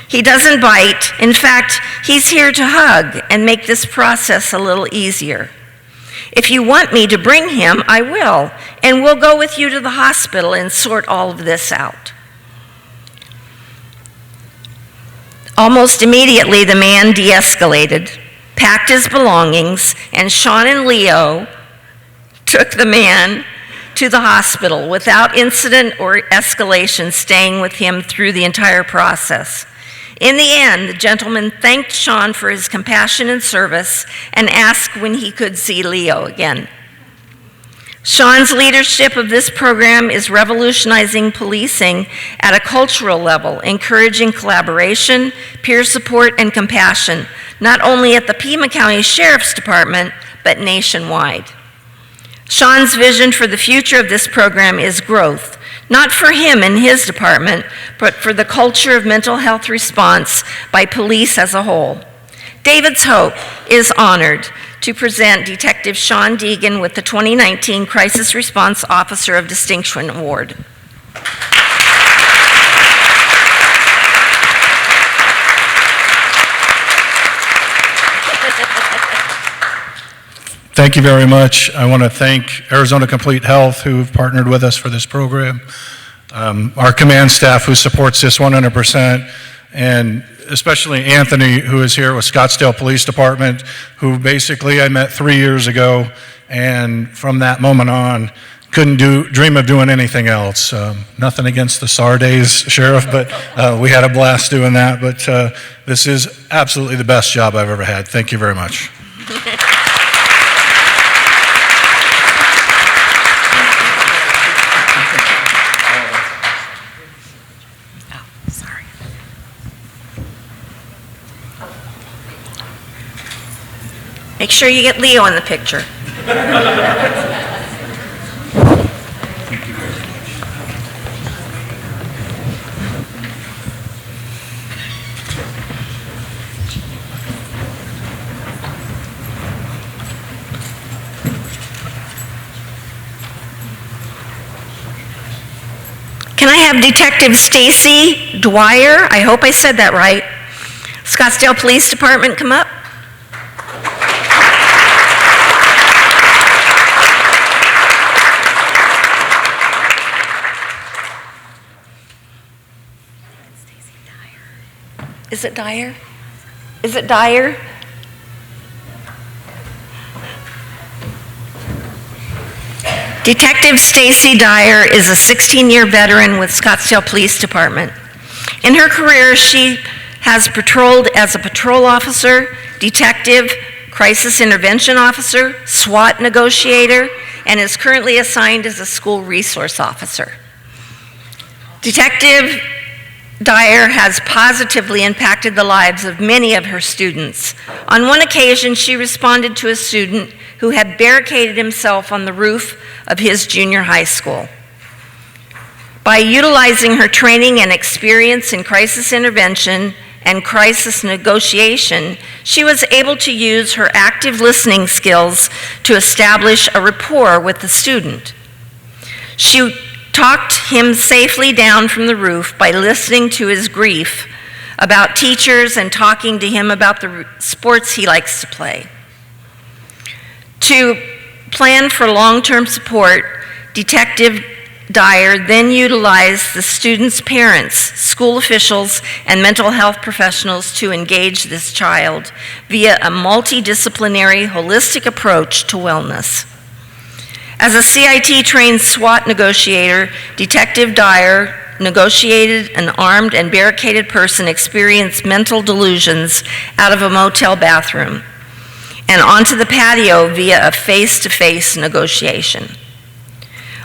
Speaker 6: He doesn't bite. In fact, he's here to hug and make this process a little easier. If you want me to bring him, I will, and we'll go with you to the hospital and sort all of this out. Almost immediately, the man de-escalated, packed his belongings, and Sean and Leo took the man to the hospital without incident or escalation, staying with him through the entire process. In the end, the gentleman thanked Sean for his compassion and service and asked when he could see Leo again. Sean's leadership of this program is revolutionizing policing at a cultural level, encouraging collaboration, peer support, and compassion, not only at the Pima County Sheriff's Department, but nationwide. Sean's vision for the future of this program is growth, not for him and his department, but for the culture of mental health response by police as a whole. David's Hope is honored to present Detective Sean Deegan with the 2019 Crisis Response Officer of Distinction Award.
Speaker 8: Thank you very much. I want to thank Arizona Complete Health, who've partnered with us for this program, our command staff who supports this 100%, and especially Anthony, who is here with Scottsdale Police Department, who basically I met 3 years ago, and from that moment on, couldn't dream of doing anything else. Nothing against the SAR days, Sheriff, but we had a blast doing that. But this is absolutely the best job I've ever had. Thank you very much.
Speaker 6: Make sure you get Leo in the picture. Can I have Detective Stacy Dwyer, I hope I said that right, Scottsdale Police Department, come up? Is it Dyer? Is it Dyer? Detective Stacy Dyer is a 16-year veteran with Scottsdale Police Department. In her career, she has patrolled as a patrol officer, detective, crisis intervention officer, SWAT negotiator, and is currently assigned as a school resource officer. Detective Dyer has positively impacted the lives of many of her students. On one occasion, she responded to a student who had barricaded himself on the roof of his junior high school. By utilizing her training and experience in crisis intervention and crisis negotiation, she was able to use her active listening skills to establish a rapport with the student. She talked him safely down from the roof by listening to his grief about teachers and talking to him about the sports he likes to play. To plan for long-term support, Detective Dyer then utilized the student's parents, school officials, and mental health professionals to engage this child via a multidisciplinary, holistic approach to wellness. As a CIT-trained SWAT negotiator, Detective Dyer negotiated an armed and barricaded person experienced mental delusions out of a motel bathroom and onto the patio via a face-to-face negotiation.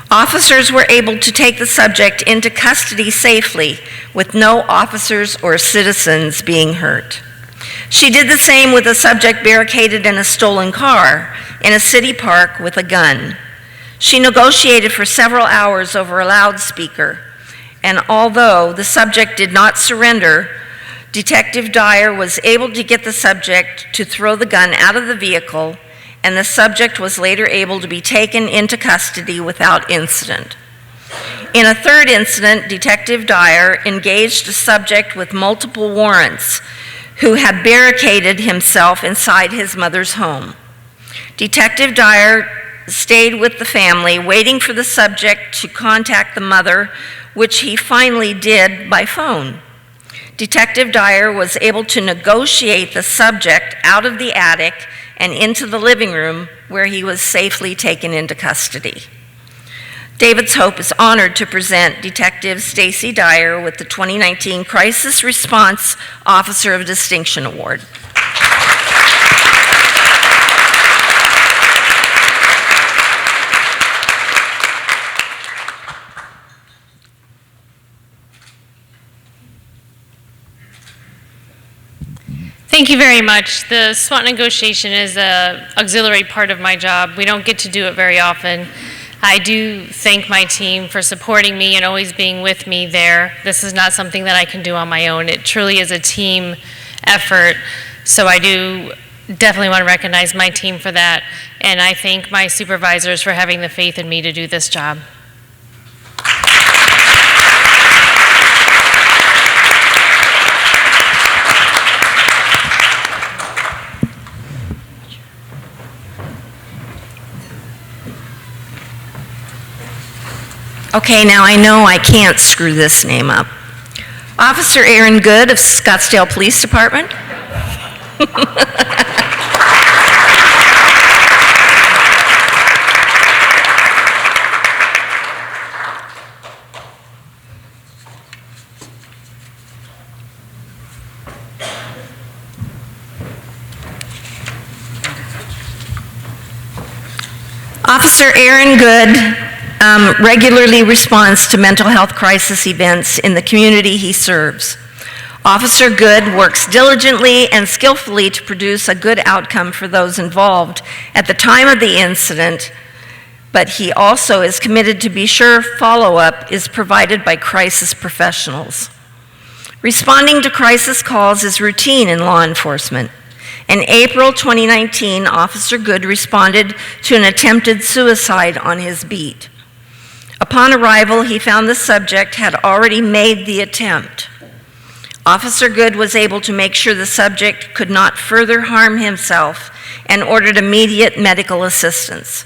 Speaker 6: Officers were able to take the subject into custody safely with no officers or citizens being hurt. She did the same with a subject barricaded in a stolen car in a city park with a gun. She negotiated for several hours over a loudspeaker, and although the subject did not surrender, Detective Dyer was able to get the subject to throw the gun out of the vehicle, and the subject was later able to be taken into custody without incident. In a third incident, Detective Dyer engaged a subject with multiple warrants who had barricaded himself inside his mother's home. Detective Dyer stayed with the family, waiting for the subject to contact the mother, which he finally did by phone. Detective Dyer was able to negotiate the subject out of the attic and into the living room, where he was safely taken into custody. David's Hope is honored to present Detective Stacy Dyer with the 2019 Crisis Response Officer of Distinction Award.
Speaker 9: Thank you very much. The SWAT negotiation is an auxiliary part of my job. We don't get to do it very often. I do thank my team for supporting me and always being with me there. This is not something that I can do on my own. It truly is a team effort. So I do definitely want to recognize my team for that. And I thank my supervisors for having the faith in me to do this job.
Speaker 6: Okay, now I know I can't screw this name up. Officer Aaron Good of Scottsdale Police Department. Officer Aaron Good regularly responds to mental health crisis events in the community he serves. Officer Good works diligently and skillfully to produce a good outcome for those involved at the time of the incident, but he also is committed to be sure follow-up is provided by crisis professionals. Responding to crisis calls is routine in law enforcement. In April 2019, Officer Good responded to an attempted suicide on his beat. Upon arrival, he found the subject had already made the attempt. Officer Good was able to make sure the subject could not further harm himself and ordered immediate medical assistance.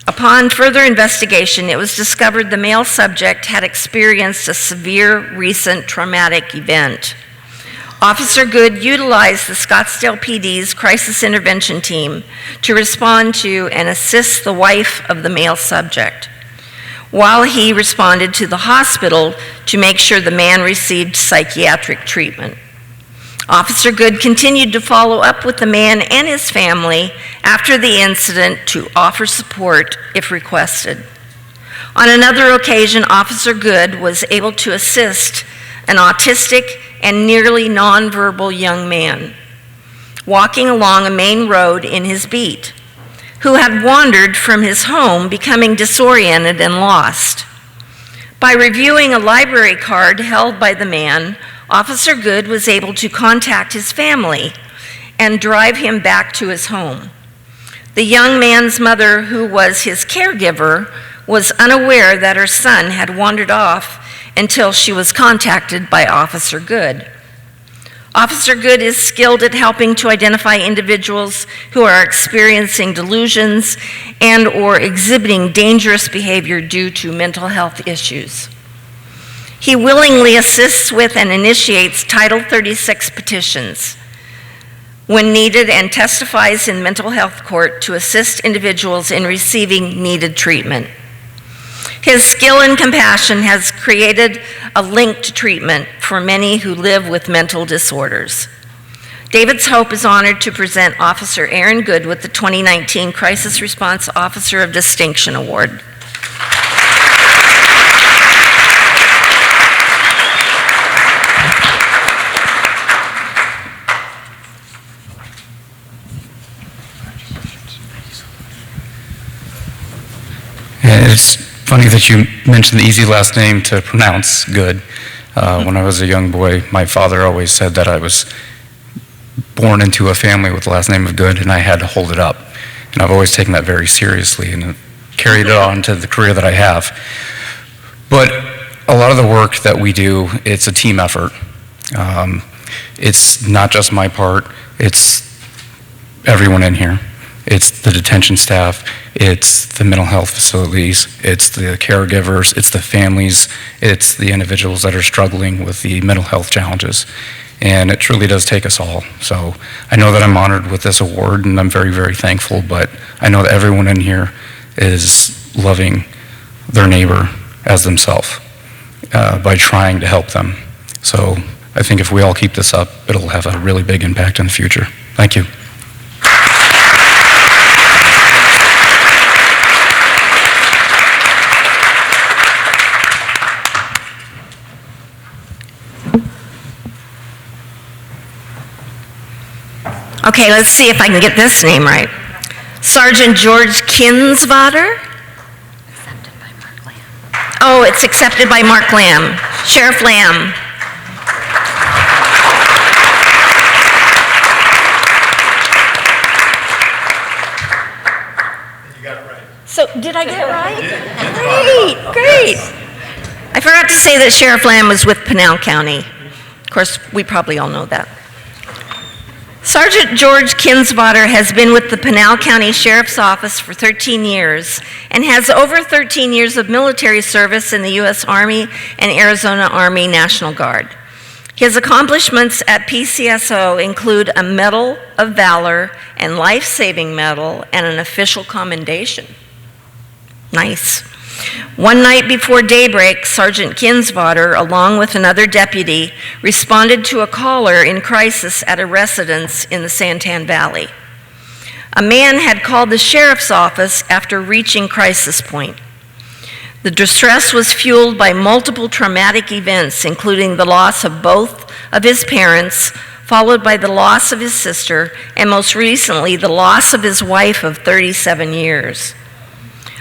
Speaker 6: Upon further investigation, it was discovered the male subject had experienced a severe recent traumatic event. Officer Good utilized the Scottsdale PD's crisis intervention team to respond to and assist the wife of the male subject, while he responded to the hospital to make sure the man received psychiatric treatment. Officer Good continued to follow up with the man and his family after the incident to offer support if requested. On another occasion, Officer Good was able to assist an autistic and nearly nonverbal young man walking along a main road in his beat, who had wandered from his home, becoming disoriented and lost. By reviewing a library card held by the man, Officer Good was able to contact his family and drive him back to his home. The young man's mother, who was his caregiver, was unaware that her son had wandered off until she was contacted by Officer Good. Officer Good is skilled at helping to identify individuals who are experiencing delusions and or exhibiting dangerous behavior due to mental health issues. He willingly assists with and initiates Title 36 petitions when needed and testifies in mental health court to assist individuals in receiving needed treatment. His skill and compassion has created a link to treatment for many who live with mental disorders. David's Hope is honored to present Officer Aaron Good with the 2019 Crisis Response Officer of Distinction Award.
Speaker 10: It's funny that you mentioned the easy last name to pronounce, Good. When I was a young boy, my father always said that I was born into a family with the last name of Good, and I had to hold it up. And I've always taken that very seriously and carried it on to the career that I have. But a lot of the work that we do, it's a team effort. It's not just my part, it's everyone in here. It's the detention staff, it's the mental health facilities, it's the caregivers, it's the families, it's the individuals that are struggling with the mental health challenges. And it truly does take us all. So I know that I'm honored with this award, and I'm very, very thankful, but I know that everyone in here is loving their neighbor as themselves by trying to help them. So I think if we all keep this up, it'll have a really big impact in the future. Thank you.
Speaker 6: Okay, let's see if I can get this name right. Sergeant George Kinsvater?
Speaker 11: Accepted by Mark Lamb.
Speaker 6: Oh, it's accepted by Mark Lamb. Sheriff Lamb.
Speaker 5: You got it right.
Speaker 6: So, did I get it right? Great, great. I forgot to say that Sheriff Lamb was with Pinal County. Of course, we probably all know that. Sergeant George Kinsvater has been with the Pinal County Sheriff's Office for 13 years and has over 13 years of military service in the U.S. Army and Arizona Army National Guard. His accomplishments at PCSO include a Medal of Valor and Life-Saving Medal and an official commendation. Nice. One night before daybreak, Sergeant Kinsvater, along with another deputy, responded to a caller in crisis at a residence in the Santan Valley. A man had called the sheriff's office after reaching crisis point. The distress was fueled by multiple traumatic events, including the loss of both of his parents, followed by the loss of his sister, and most recently, the loss of his wife of 37 years.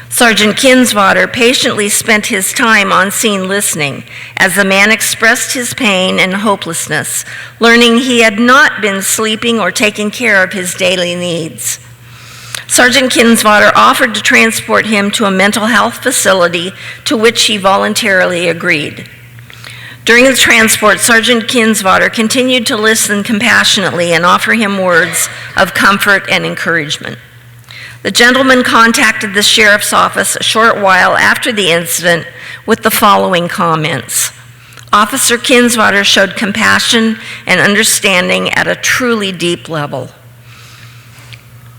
Speaker 6: Sergeant Kinsvater patiently spent his time on scene listening as the man expressed his pain and hopelessness, learning he had not been sleeping or taking care of his daily needs. Sergeant Kinsvater offered to transport him to a mental health facility, to which he voluntarily agreed. During the transport, Sergeant Kinsvater continued to listen compassionately and offer him words of comfort and encouragement. The gentleman contacted the sheriff's office a short while after the incident with the following comments. Officer Kinsvater showed compassion and understanding at a truly deep level.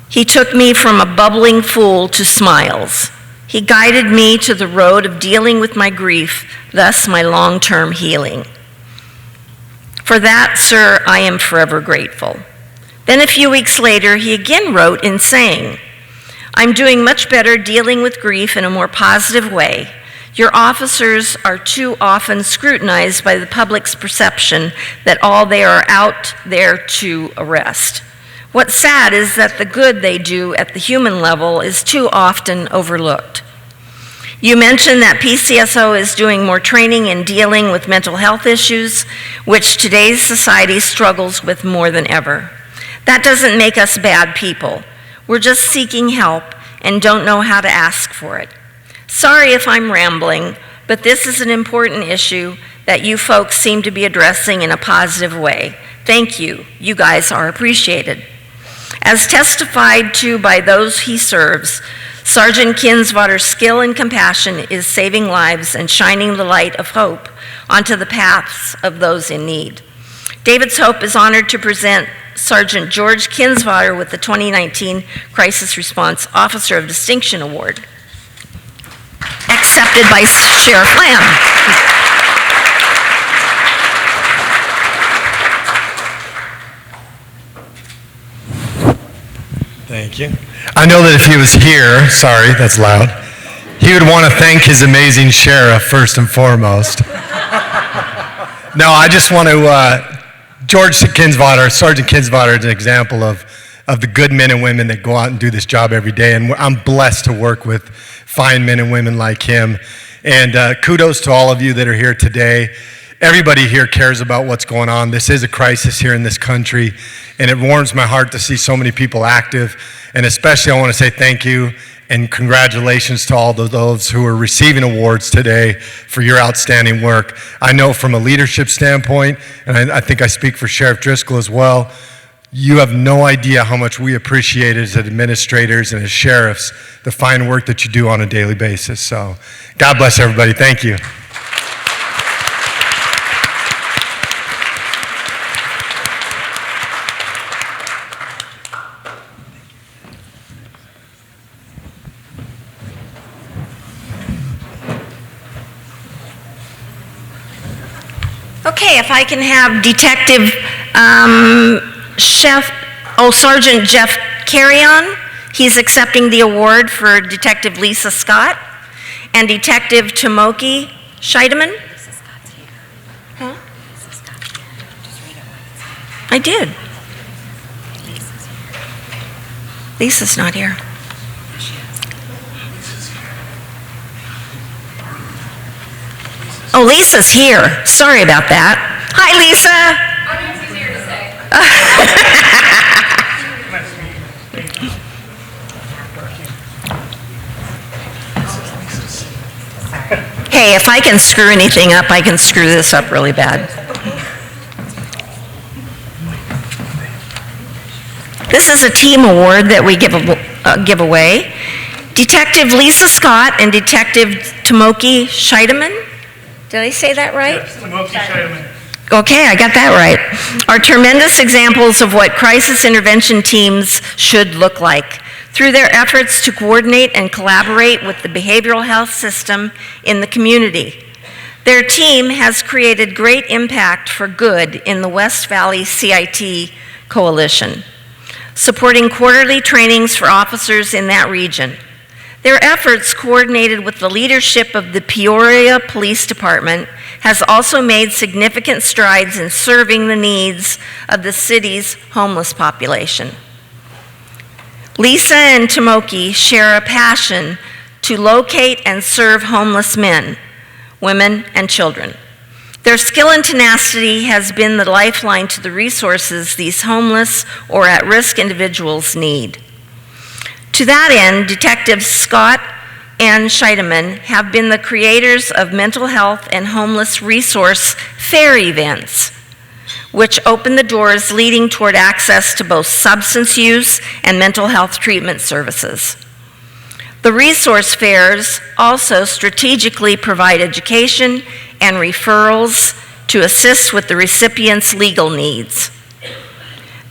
Speaker 6: He took me from a bubbling fool to smiles. He guided me to the road of dealing with my grief, thus my long-term healing. For that, sir, I am forever grateful. Then a few weeks later, he again wrote in saying, I'm doing much better dealing with grief in a more positive way. Your officers are too often scrutinized by the public's perception that all they are out there to arrest. What's sad is that the good they do at the human level is too often overlooked. You mentioned that PCSO is doing more training in dealing with mental health issues, which today's society struggles with more than ever. That doesn't make us bad people. We're just seeking help and don't know how to ask for it. Sorry if I'm rambling, but this is an important issue that you folks seem to be addressing in a positive way. Thank you. You guys are appreciated. As testified to by those he serves, Sergeant Kinsvater's skill and compassion is saving lives and shining the light of hope onto the paths of those in need. David's Hope is honored to present Sergeant George Kinsvater with the 2019 Crisis Response Officer of Distinction Award, accepted by Sheriff Lamb.
Speaker 12: Thank you. I know that if he was here, sorry, that's loud, he would want to thank his amazing sheriff first and foremost. No, I just want to, George Kinsvater, Sergeant Kinsvater is an example of the good men and women that go out and do this job every day, and I'm blessed to work with fine men and women like him. And kudos to all of you that are here today. Everybody here cares about what's going on. This is a crisis here in this country, and it warms my heart to see so many people active. And especially I want to say thank you and congratulations to all of those who are receiving awards today for your outstanding work. I know from a leadership standpoint, and I think I speak for Sheriff Driscoll as well, you have no idea how much we appreciate as administrators and as sheriffs the fine work that you do on a daily basis. So God bless everybody. Thank you.
Speaker 6: Okay, if I can have Sergeant Jeff Carrion. He's accepting the award for Detective Lisa Scott and Detective Tomoki Scheidemann.
Speaker 11: Lisa Scott's here.
Speaker 6: Huh?
Speaker 11: Lisa Scott's here. Just read it what it says.
Speaker 6: I did.
Speaker 11: Lisa's here.
Speaker 6: Lisa's not here. Oh, Lisa's here. Sorry about that. Hi, Lisa. Hey, if I can screw anything up, I can screw this up really bad. This is a team award that we give away. Detective Lisa Scott and Detective Tomoki Scheidemann. Did I say that right?
Speaker 13: Yes, Tomoki Scheidemann.
Speaker 6: Okay, I got that right. Are tremendous examples of what crisis intervention teams should look like through their efforts to coordinate and collaborate with the behavioral health system in the community. Their team has created great impact for good in the West Valley CIT Coalition, supporting quarterly trainings for officers in that region. Their efforts, coordinated with the leadership of the Peoria Police Department, has also made significant strides in serving the needs of the city's homeless population. Lisa and Tomoki share a passion to locate and serve homeless men, women, and children. Their skill and tenacity has been the lifeline to the resources these homeless or at-risk individuals need. To that end, Detectives Scott and Scheidemann have been the creators of mental health and homeless resource fair events, which open the doors leading toward access to both substance use and mental health treatment services. The resource fairs also strategically provide education and referrals to assist with the recipient's legal needs.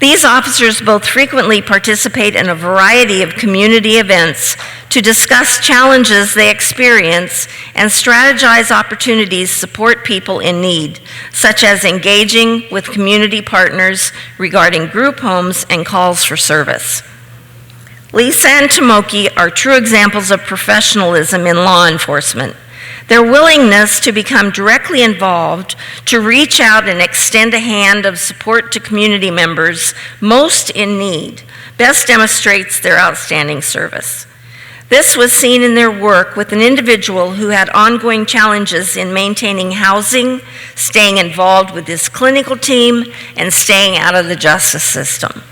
Speaker 6: These officers both frequently participate in a variety of community events to discuss challenges they experience and strategize opportunities to support people in need, such as engaging with community partners regarding group homes and calls for service. Lisa and Tomoki are true examples of professionalism in law enforcement. Their willingness to become directly involved, to reach out and extend a hand of support to community members most in need, best demonstrates their outstanding service. This was seen in their work with an individual who had ongoing challenges in maintaining housing, staying involved with his clinical team, and staying out of the justice system.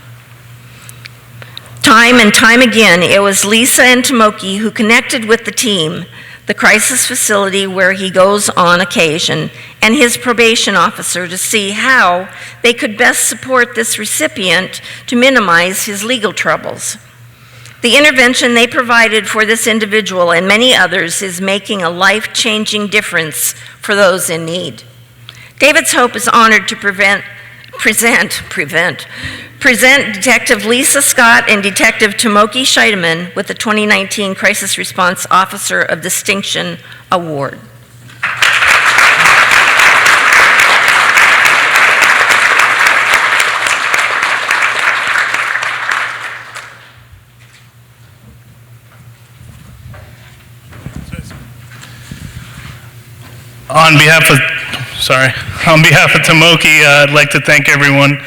Speaker 6: Time and time again, it was Lisa and Tomoki who connected with the team, the crisis facility where he goes on occasion, and his probation officer to see how they could best support this recipient to minimize his legal troubles. The intervention they provided for this individual and many others is making a life-changing difference for those in need. David's Hope is honored to present Detective Lisa Scott and Detective Tomoki Scheidemann with the 2019 Crisis Response Officer of Distinction Award.
Speaker 13: On behalf of Tomoki, I'd like to thank everyone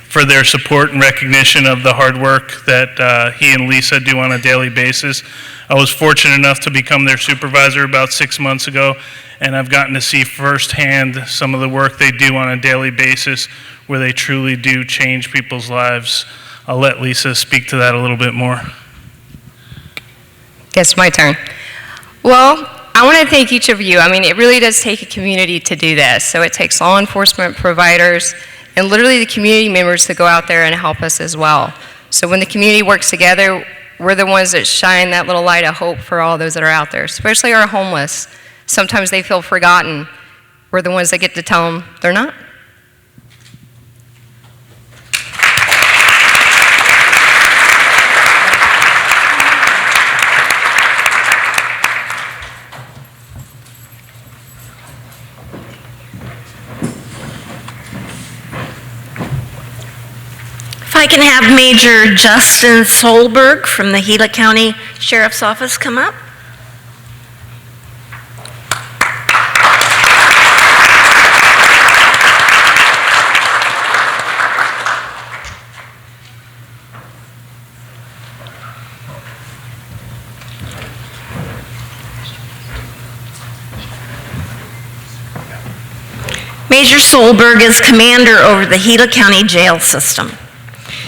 Speaker 13: for their support and recognition of the hard work that he and Lisa do on a daily basis. I was fortunate enough to become their supervisor about 6 months ago, and I've gotten to see firsthand some of the work they do on a daily basis where they truly do change people's lives. I'll let Lisa speak to that a little bit more.
Speaker 14: It's my turn. Well, I want to thank each of you. I mean, it really does take a community to do this. So it takes law enforcement providers and literally the community members to go out there and help us as well. So when the community works together, we're the ones that shine that little light of hope for all those that are out there, especially our homeless. Sometimes they feel forgotten. We're the ones that get to tell them they're not.
Speaker 6: If I can have Major Justin Solberg from the Gila County Sheriff's Office come up. Major Solberg is commander over the Gila County jail system.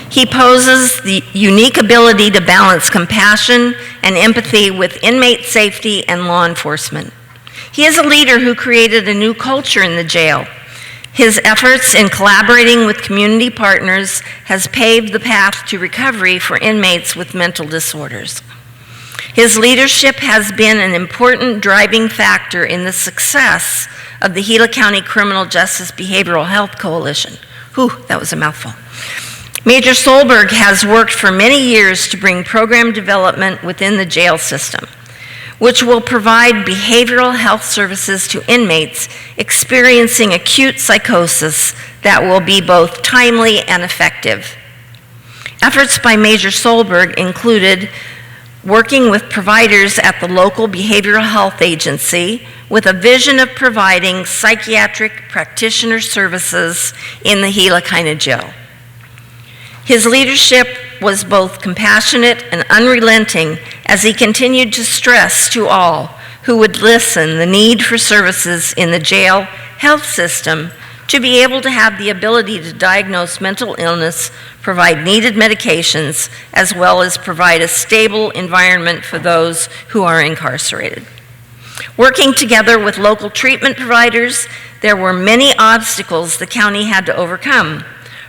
Speaker 6: He possesses the unique ability to balance compassion and empathy with inmate safety and law enforcement. He is a leader who created a new culture in the jail. His efforts in collaborating with community partners has paved the path to recovery for inmates with mental disorders. His leadership has been an important driving factor in the success of the Gila County Criminal Justice Behavioral Health Coalition. Whew, that was a mouthful. Major Solberg has worked for many years to bring program development within the jail system, which will provide behavioral health services to inmates experiencing acute psychosis that will be both timely and effective. Efforts by Major Solberg included working with providers at the local behavioral health agency with a vision of providing psychiatric practitioner services in the Gila County Jail. His leadership was both compassionate and unrelenting as he continued to stress to all who would listen the need for services in the jail health system to be able to have the ability to diagnose mental illness, provide needed medications, as well as provide a stable environment for those who are incarcerated. Working together with local treatment providers, there were many obstacles the county had to overcome.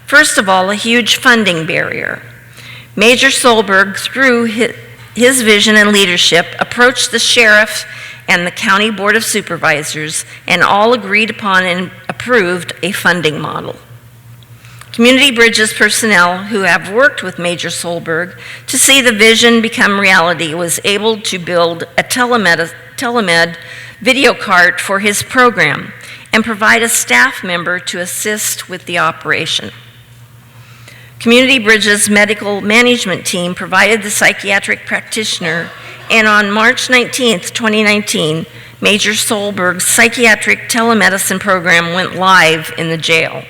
Speaker 6: First of all, a huge funding barrier. Major Solberg, through his vision and leadership, approached the sheriff and the County Board of Supervisors, and all agreed upon and approved a funding model. Community Bridges personnel who have worked with Major Solberg to see the vision become reality was able to build a telemed video cart for his program and provide a staff member to assist with the operation. Community Bridges medical management team provided the psychiatric practitioner, and on March 19th, 2019, Major Solberg's psychiatric telemedicine program went live in the jail.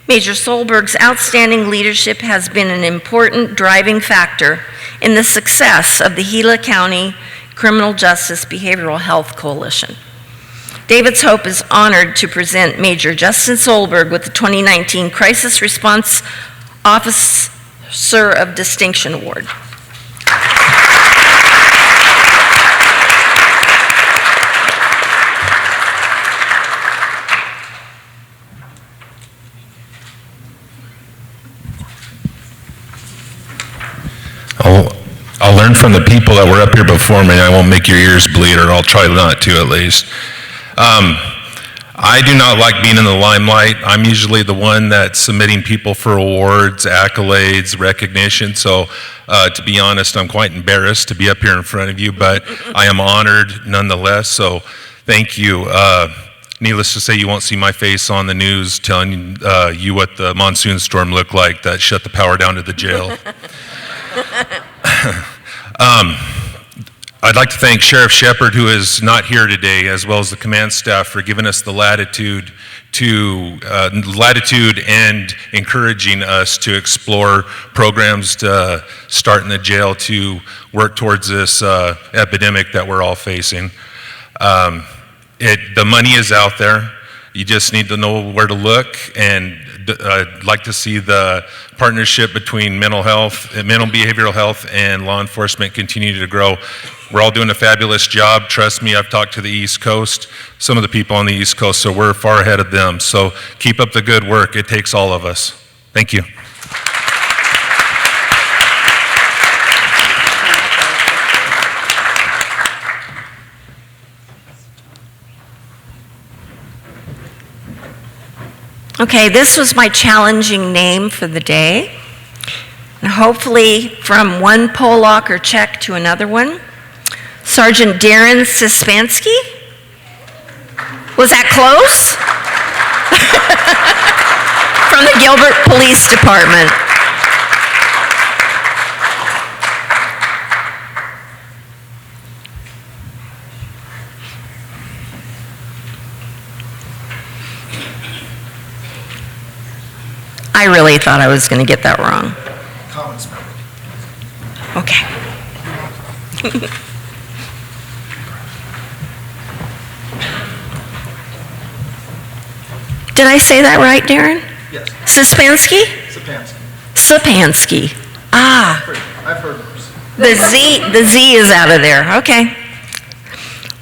Speaker 6: Major Solberg's outstanding leadership has been an important driving factor in the success of the Gila County Criminal Justice Behavioral Health Coalition. David's Hope is honored to present Major Justin Solberg with the 2019 Crisis Response Officer of Distinction Award.
Speaker 15: I'll learn from the people that were up here before me. I won't make your ears bleed, or I'll try not to at least. I do not like being in the limelight. I'm usually the one that's submitting people for awards, accolades, recognition. So to be honest, I'm quite embarrassed to be up here in front of you, but I am honored nonetheless. So thank you. Needless to say, you won't see my face on the news telling you what the monsoon storm looked like that shut the power down to the jail. I'd like to thank Sheriff Shepard, who is not here today, as well as the command staff for giving us the latitude and encouraging us to explore programs to start in the jail to work towards this epidemic that we're all facing. The money is out there. You just need to know where to look, and I'd like to see the partnership between mental behavioral health and law enforcement continue to grow. We're all doing a fabulous job. Trust me, I've talked to the East Coast, some of the people on the East Coast, so we're far ahead of them. So keep up the good work. It takes all of us. Thank you.
Speaker 6: Okay, this was my challenging name for the day. And hopefully from one poll locker check to another one. Sergeant Darren Sispansky? Was that close? From the Gilbert Police Department. I really thought I was going to get that wrong. Okay. Did I say that right, Darren?
Speaker 16: Yes.
Speaker 6: Sispansky?
Speaker 16: Sapansky.
Speaker 6: Sapansky. Ah.
Speaker 16: I've heard
Speaker 6: The Z is out of there. Okay.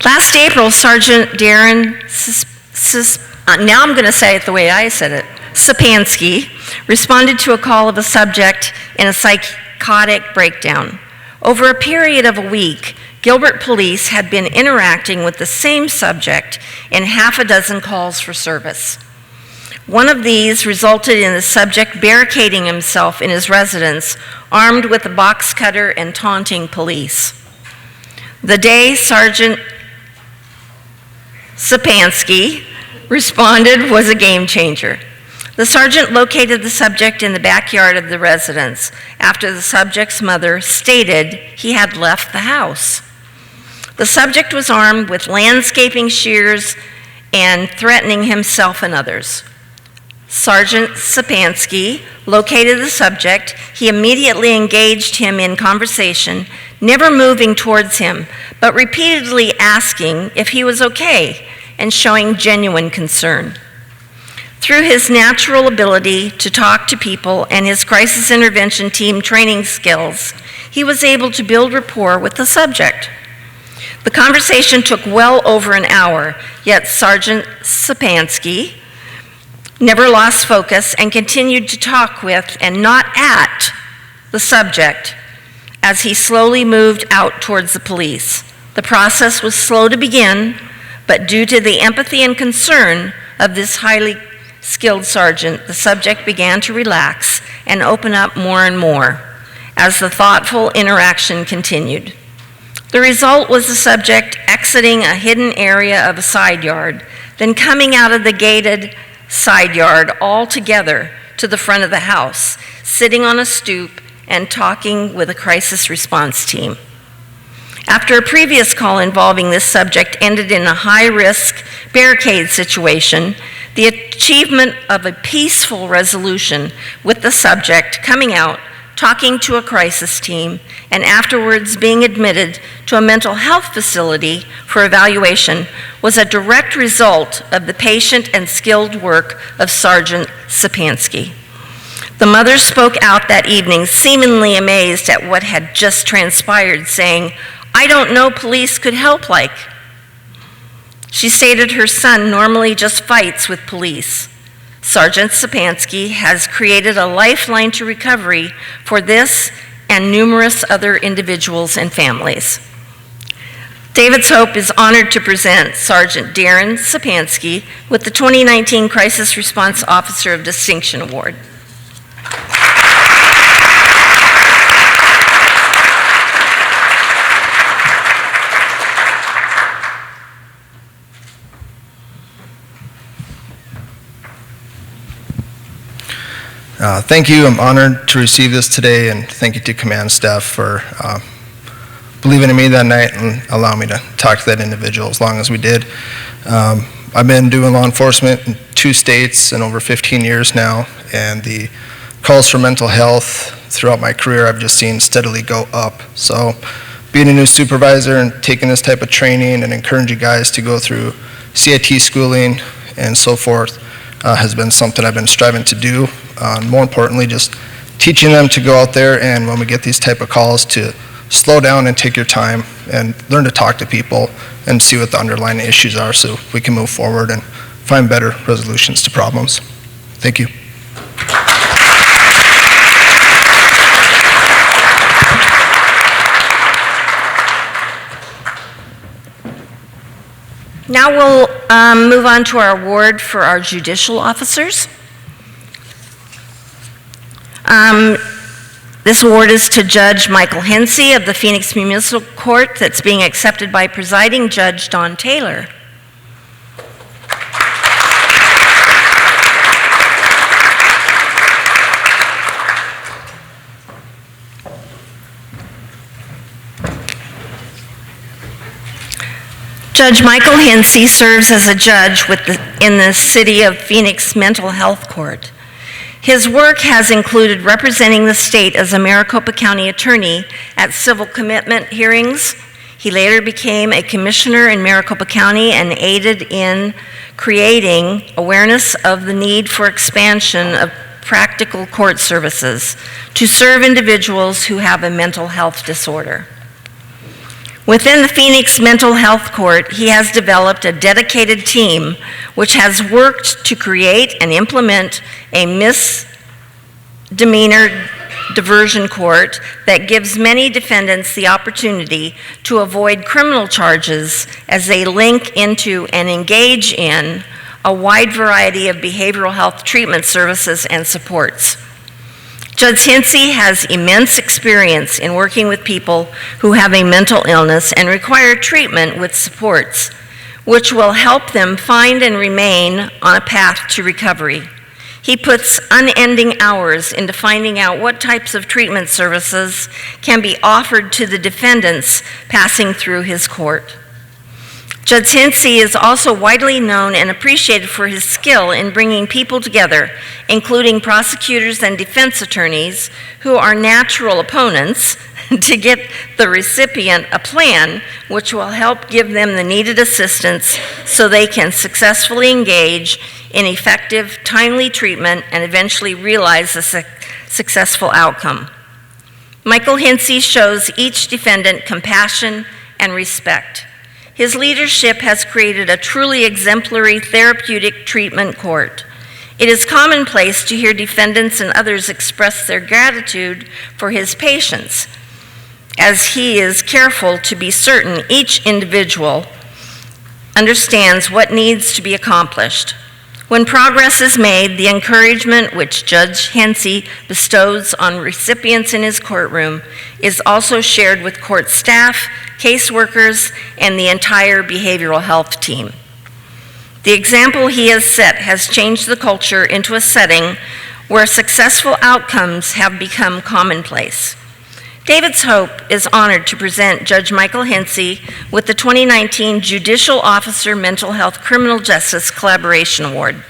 Speaker 6: Last April, Sergeant Darren now I'm going to say it the way I said it. Sapansky responded to a call of a subject in a psychotic breakdown. Over a period of a week, Gilbert Police had been interacting with the same subject in half a dozen calls for service. One of these resulted in the subject barricading himself in his residence, armed with a box cutter and taunting police. The day Sergeant Sapansky responded was a game changer. The sergeant located the subject in the backyard of the residence after the subject's mother stated he had left the house. The subject was armed with landscaping shears and threatening himself and others. Sergeant Sapansky located the subject. He immediately engaged him in conversation, never moving towards him, but repeatedly asking if he was okay and showing genuine concern. Through his natural ability to talk to people and his crisis intervention team training skills, he was able to build rapport with the subject. The conversation took well over an hour, yet Sergeant Sapansky never lost focus and continued to talk with and not at the subject as he slowly moved out towards the police. The process was slow to begin, but due to the empathy and concern of this highly skilled sergeant, the subject began to relax and open up more and more as the thoughtful interaction continued. The result was the subject exiting a hidden area of a side yard, then coming out of the gated side yard all together to the front of the house, sitting on a stoop and talking with a crisis response team. After a previous call involving this subject ended in a high-risk barricade situation, the achievement of a peaceful resolution with the subject coming out, talking to a crisis team, and afterwards being admitted to a mental health facility for evaluation was a direct result of the patient and skilled work of Sergeant Sapansky. The mother spoke out that evening, seemingly amazed at what had just transpired, saying, "I don't know police could help like." She stated her son normally just fights with police. Sergeant Sapansky has created a lifeline to recovery for this and numerous other individuals and families. David's Hope is honored to present Sergeant Darren Sapansky with the 2019 Crisis Response Officer of Distinction Award.
Speaker 16: Thank you. I'm honored to receive this today, and thank you to command staff for believing in me that night and allowing me to talk to that individual as long as we did. I've been doing law enforcement in 2 states in over 15 years now, and the calls for mental health throughout my career I've just seen steadily go up. So being a new supervisor and taking this type of training and encouraging guys to go through CIT schooling and so forth has been something I've been striving to do. More importantly, just teaching them to go out there and when we get these type of calls to slow down and take your time and learn to talk to people and see what the underlying issues are so we can move forward and find better resolutions to problems. Thank you.
Speaker 6: Now we'll move on to our award for our judicial officers. This award is to Judge Michael Hensey of the Phoenix Municipal Court that's being accepted by presiding Judge Don Taylor. Judge Michael Hensey serves as a judge in the City of Phoenix Mental Health Court. His work has included representing the state as a Maricopa County attorney at civil commitment hearings. He later became a commissioner in Maricopa County and aided in creating awareness of the need for expansion of practical court services to serve individuals who have a mental health disorder. Within the Phoenix Mental Health Court, he has developed a dedicated team which has worked to create and implement a misdemeanor diversion court that gives many defendants the opportunity to avoid criminal charges as they link into and engage in a wide variety of behavioral health treatment services and supports. Judge Hensey has immense experience in working with people who have a mental illness and require treatment with supports, which will help them find and remain on a path to recovery. He puts unending hours into finding out what types of treatment services can be offered to the defendants passing through his court. Judge Hensey is also widely known and appreciated for his skill in bringing people together, including prosecutors and defense attorneys who are natural opponents, to get the recipient a plan which will help give them the needed assistance so they can successfully engage in effective, timely treatment and eventually realize a successful outcome. Michael Hensey shows each defendant compassion and respect. His leadership has created a truly exemplary therapeutic treatment court. It is commonplace to hear defendants and others express their gratitude for his patience, as he is careful to be certain each individual understands what needs to be accomplished. When progress is made, the encouragement which Judge Hensey bestows on recipients in his courtroom is also shared with court staff, caseworkers, and the entire behavioral health team. The example he has set has changed the culture into a setting where successful outcomes have become commonplace. David's Hope is honored to present Judge Michael Hensey with the 2019 Judicial Officer Mental Health Criminal Justice Collaboration Award.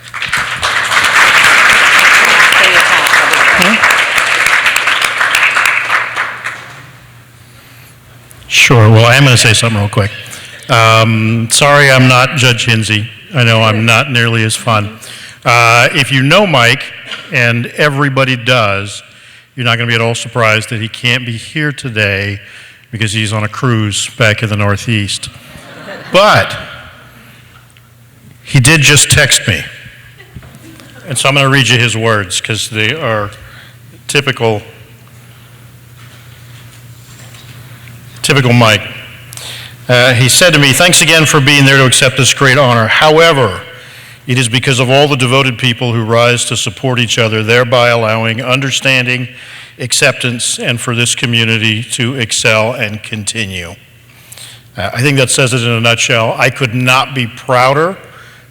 Speaker 17: Sure. Well, I am going to say something real quick. Sorry I'm not Judge Hensey. I know I'm not nearly as fun. If you know Mike, and everybody does, you're not going to be at all surprised that he can't be here today because he's on a cruise back in the Northeast. But he did just text me. And so I'm going to read you his words because they are typical Mike. He said to me, "Thanks again for being there to accept this great honor. However, it is because of all the devoted people who rise to support each other, thereby allowing understanding, acceptance, and for this community to excel and continue." I think that says it in a nutshell. I could not be prouder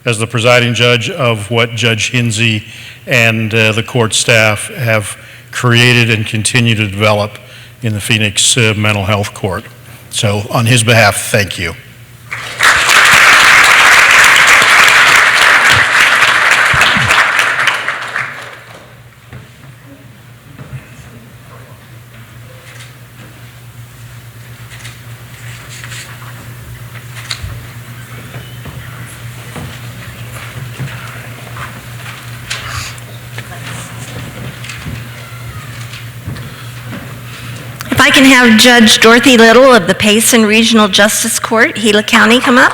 Speaker 17: as the presiding judge of what Judge Hensey and the court staff have created and continue to develop in the Phoenix Mental Health Court. So on his behalf, thank you.
Speaker 6: If I can have Judge Dorothy Little of the Payson Regional Justice Court, Gila County, come up.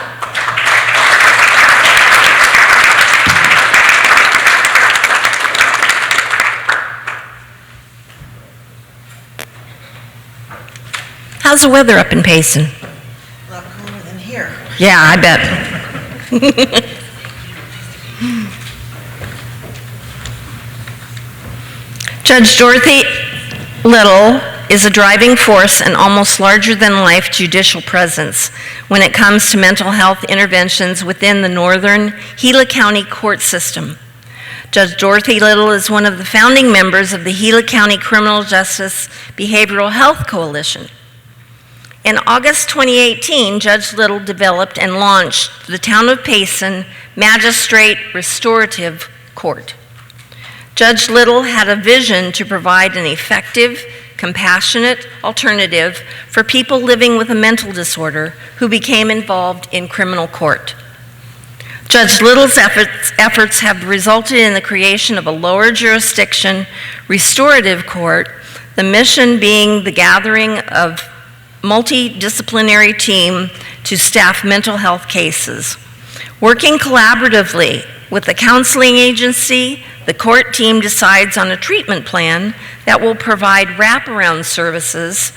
Speaker 6: How's the weather up in Payson?
Speaker 18: A lot cooler than here.
Speaker 6: Yeah, I bet. Judge Dorothy Little is a driving force and almost larger-than-life judicial presence when it comes to mental health interventions within the northern Gila County court system. Judge Dorothy Little is one of the founding members of the Gila County Criminal Justice Behavioral Health Coalition. In August 2018, Judge Little developed and launched the Town of Payson Magistrate Restorative Court. Judge Little had a vision to provide an effective, compassionate alternative for people living with a mental disorder who became involved in criminal court. Judge Little's efforts have resulted in the creation of a lower jurisdiction restorative court, the mission being the gathering of multidisciplinary team to staff mental health cases. Working collaboratively with the counseling agency, the court team decides on a treatment plan that will provide wraparound services,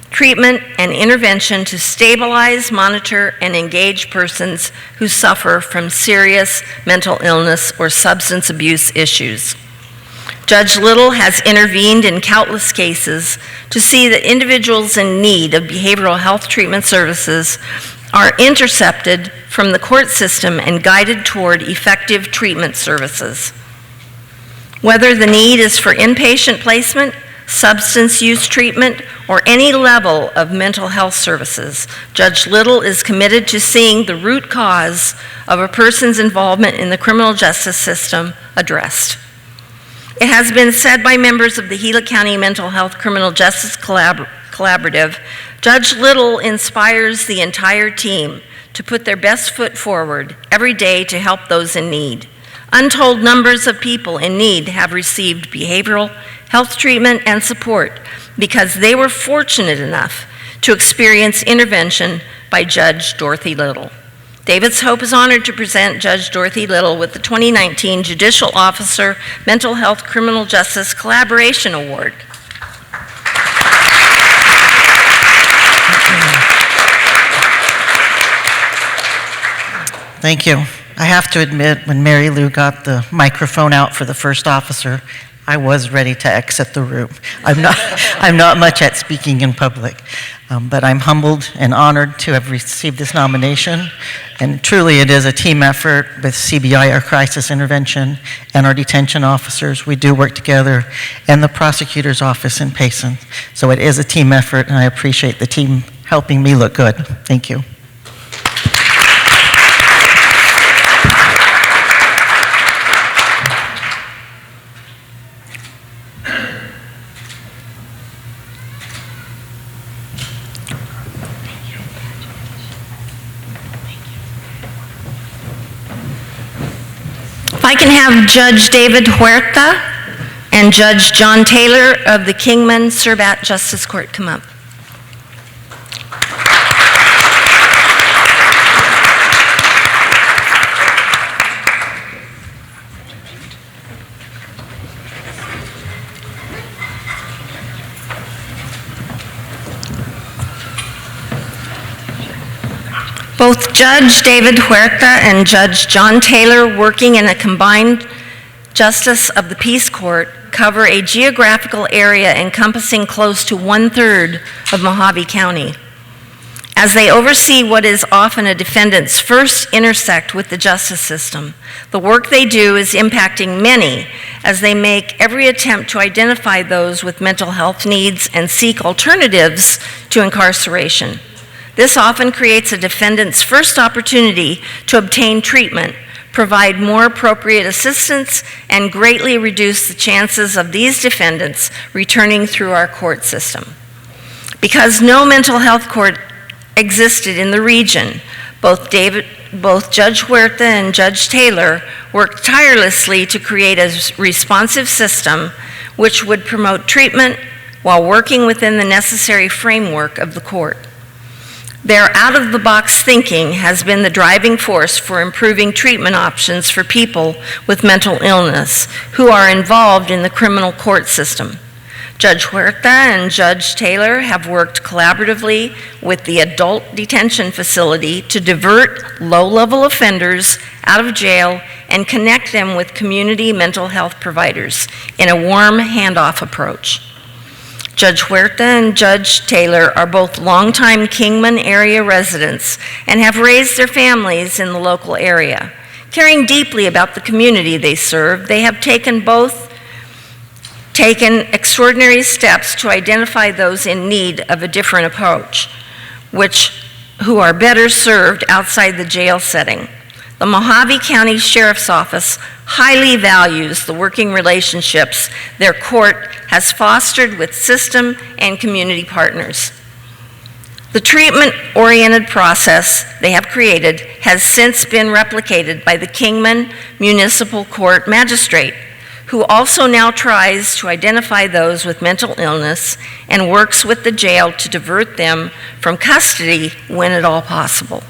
Speaker 6: treatment, and intervention to stabilize, monitor, and engage persons who suffer from serious mental illness or substance abuse issues. Judge Little has intervened in countless cases to see that individuals in need of behavioral health treatment services are intercepted from the court system and guided toward effective treatment services. Whether the need is for inpatient placement, substance use treatment, or any level of mental health services, Judge Little is committed to seeing the root cause of a person's involvement in the criminal justice system addressed. It has been said by members of the Gila County Mental Health Criminal Justice Collaborative, Judge Little inspires the entire team to put their best foot forward every day to help those in need. Untold numbers of people in need have received behavioral health treatment and support because they were fortunate enough to experience intervention by Judge Dorothy Little. David's Hope is honored to present Judge Dorothy Little with the 2019 Judicial Officer Mental Health Criminal Justice Collaboration Award.
Speaker 19: Thank you. I have to admit, when Mary Lou got the microphone out for the first officer, I was ready to exit the room. I'm not much at speaking in public, but I'm humbled and honored to have received this nomination. And truly, it is a team effort with CBI, our crisis intervention, and our detention officers. We do work together, and the prosecutor's office in Payson. So it is a team effort, and I appreciate the team helping me look good. Thank you.
Speaker 6: If I can have Judge David Huerta and Judge John Taylor of the Kingman-Surbat Justice Court come up. Both Judge David Huerta and Judge John Taylor, working in a combined Justice of the Peace Court, cover a geographical area encompassing close to 1/3 of Mojave County. As they oversee what is often a defendant's first intersect with the justice system, the work they do is impacting many as they make every attempt to identify those with mental health needs and seek alternatives to incarceration. This often creates a defendant's first opportunity to obtain treatment, provide more appropriate assistance, and greatly reduce the chances of these defendants returning through our court system. Because no mental health court existed in the region, both Judge Huerta and Judge Taylor worked tirelessly to create a responsive system which would promote treatment while working within the necessary framework of the court. Their out-of-the-box thinking has been the driving force for improving treatment options for people with mental illness who are involved in the criminal court system. Judge Huerta and Judge Taylor have worked collaboratively with the adult detention facility to divert low-level offenders out of jail and connect them with community mental health providers in a warm handoff approach. Judge Huerta and Judge Taylor are both longtime Kingman area residents and have raised their families in the local area. Caring deeply about the community they serve, they have taken extraordinary steps to identify those in need of a different approach, who are better served outside the jail setting. The Mojave County Sheriff's Office highly values the working relationships their court has fostered with system and community partners. The treatment-oriented process they have created has since been replicated by the Kingman Municipal Court Magistrate, who also now tries to identify those with mental illness and works with the jail to divert them from custody when at all possible.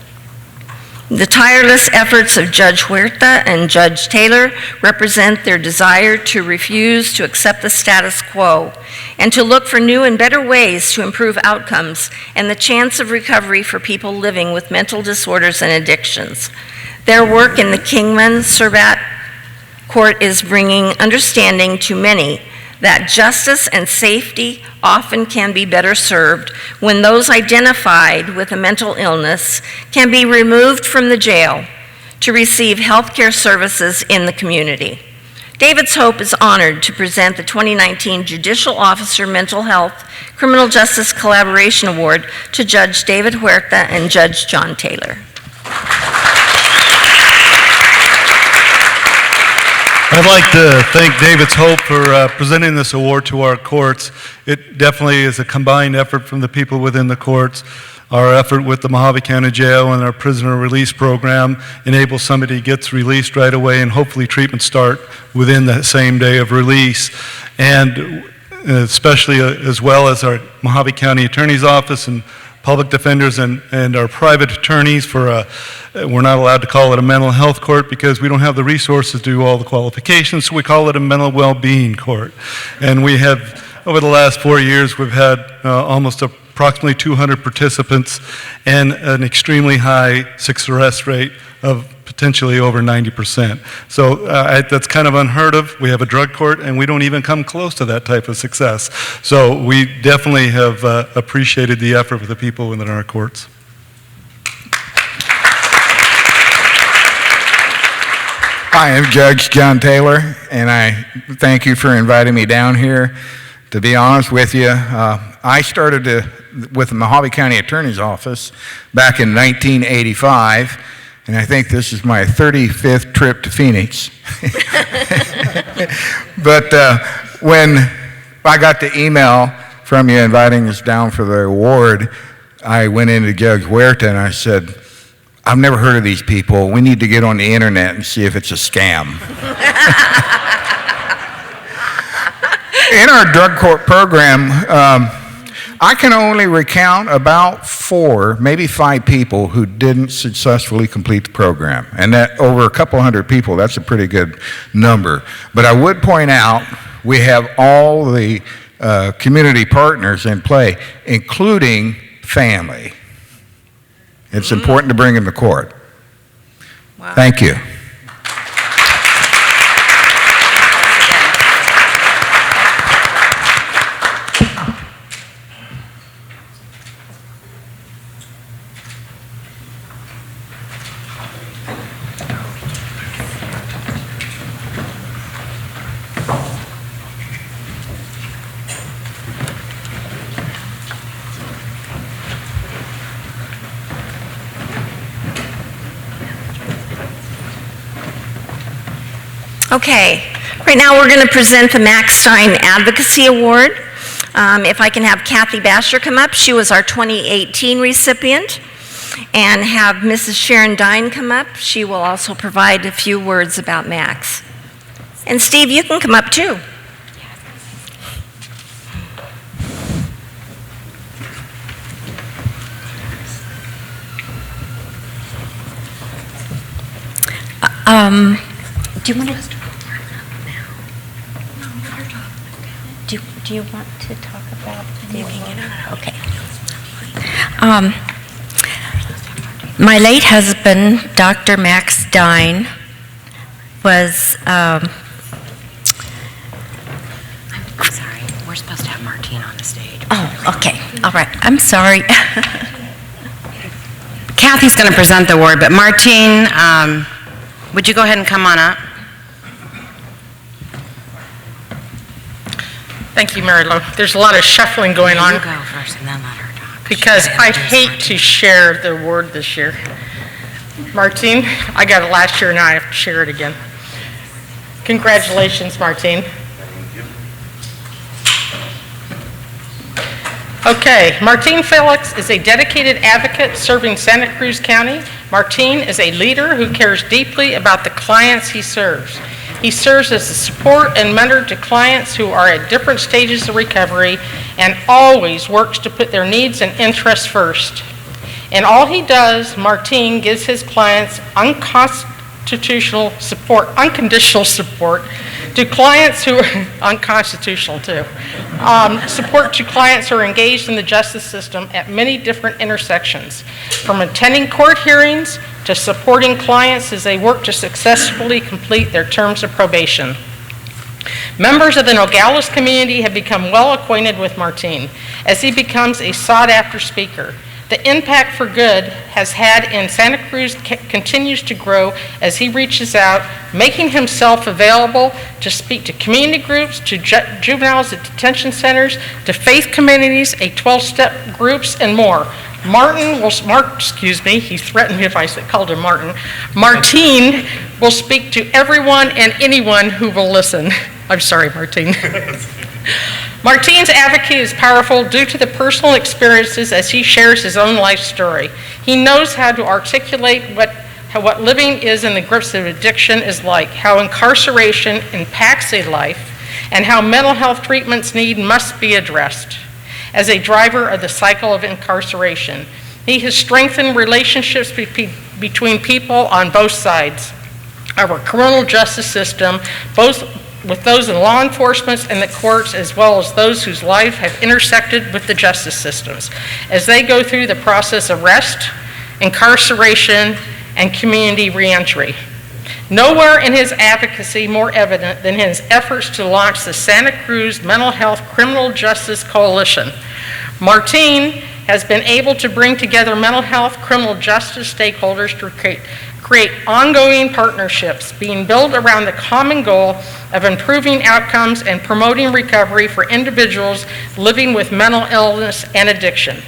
Speaker 6: The tireless efforts of Judge Huerta and Judge Taylor represent their desire to refuse to accept the status quo and to look for new and better ways to improve outcomes and the chance of recovery for people living with mental disorders and addictions. Their work in the Kingman-Surbat Court is bringing understanding to many that justice and safety often can be better served when those identified with a mental illness can be removed from the jail to receive health care services in the community. David's Hope is honored to present the 2019 Judicial Officer Mental Health Criminal Justice Collaboration Award to Judge David Huerta and Judge John Taylor.
Speaker 20: I'd like to thank David's Hope for presenting this award to our courts. It definitely is a combined effort from the people within the courts. Our effort with the Mojave County Jail and our prisoner release program enables somebody gets released right away and hopefully treatment start within the same day of release. And especially as well as our Mojave County Attorney's Office and public defenders and our private attorneys for we're not allowed to call it a mental health court because we don't have the resources to do all the qualifications, so we call it a mental well-being court. And we have, over the last 4 years, we've had almost approximately 200 participants and an extremely high success rate of potentially over 90%. So that's kind of unheard of. We have a drug court and we don't even come close to that type of success. So we definitely have appreciated the effort of the people within our courts.
Speaker 5: Hi, I'm Judge John Taylor, and I thank you for inviting me down here. To be honest with you, I started with the Mojave County Attorney's Office back in 1985, and I think this is my 35th trip to Phoenix. But when I got the email from you inviting us down for the award, I went into Judge Huerta and I said, I've never heard of these people. We need to get on the internet and see if it's a scam. In our drug court program, I can only recount about 4, maybe 5 people who didn't successfully complete the program. And that over a couple hundred people, that's a pretty good number. But I would point out, we have all the community partners in play, including family. It's important to bring them to court.
Speaker 6: Wow.
Speaker 5: Thank you.
Speaker 6: Okay, right now we're going to present the Max Stein Advocacy Award. If I can have Kathy Basher come up, she was our 2018 recipient, and have Mrs. Sharon Dine come up. She will also provide a few words about Max. And Steve, you can come up too.
Speaker 11: Do you want to? Do you want to talk about the award? Okay. My late husband, Dr. Max Dine, was. I'm sorry. We're supposed to have Martine on the stage. Oh, okay. All right. I'm sorry.
Speaker 1: Kathy's going to present the award, but Martine, would you go ahead and come on up?
Speaker 19: Thank you, Mary Lou. There's a lot of shuffling going on.
Speaker 11: You go first and then let her talk.
Speaker 19: Because I hate to share the award this year. Martine, I got it last year, now I have to share it again. Congratulations, Martine. Okay, Martine Felix is a dedicated advocate serving Santa Cruz County. Martine is a leader who cares deeply about the clients he serves. He serves as a support and mentor to clients who are at different stages of recovery and always works to put their needs and interests first. In all he does, Martine gives his clients unconstitutional support, unconditional support to clients who are unconstitutional too. Support to clients who are engaged in the justice system at many different intersections, from attending court hearings to supporting clients as they work to successfully complete their terms of probation. Members of the Nogales community have become well acquainted with Martine as he becomes a sought-after speaker. The impact for good has had in Santa Cruz continues to grow as he reaches out, making himself available to speak to community groups, to juveniles at detention centers, to faith communities, 12-step groups, and more. He threatened me if I called him Martin. Martine will speak to everyone and anyone who will listen. I'm sorry, Martine. Martine's advocacy is powerful due to the personal experiences as he shares his own life story. He knows how to articulate what living is in the grips of addiction is like, how incarceration impacts a life, and how mental health treatments must be addressed. As a driver of the cycle of incarceration, he has strengthened relationships between people on both sides of our criminal justice system, both with those in law enforcement and the courts, as well as those whose lives have intersected with the justice systems, as they go through the process of arrest, incarceration, and community reentry. Nowhere in his advocacy more evident than his efforts to launch the Santa Cruz Mental Health Criminal Justice Coalition. Martine has been able to bring together mental health criminal justice stakeholders to create ongoing partnerships being built around the common goal of improving outcomes and promoting recovery for individuals living with mental illness and addiction.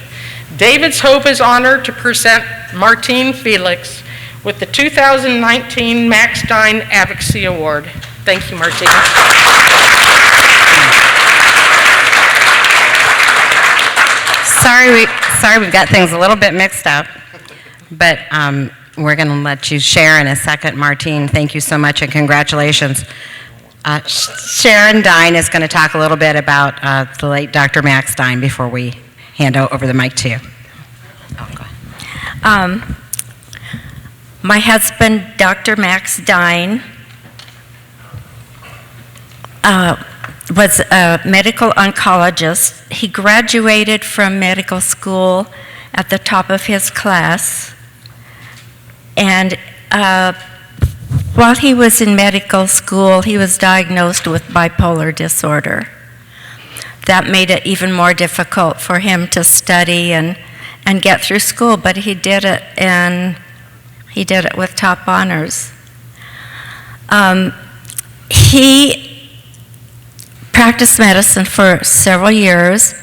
Speaker 19: David's Hope is honored to present Martine Felix with the 2019 Max Stein Advocacy Award. Thank you, Martine.
Speaker 1: Sorry, we've got things a little bit mixed up, but we're going to let you share in a second. Martine, thank you so much and congratulations. Sharon Dine is going to talk a little bit about the late Dr. Max Stein before we hand over the mic to you.
Speaker 6: My husband, Dr. Max Dine, was a medical oncologist. He graduated from medical school at the top of his class. And while he was in medical school, he was diagnosed with bipolar disorder. That made it even more difficult for him to study and get through school, but he did it, and he did it with top honors. He practiced medicine for several years,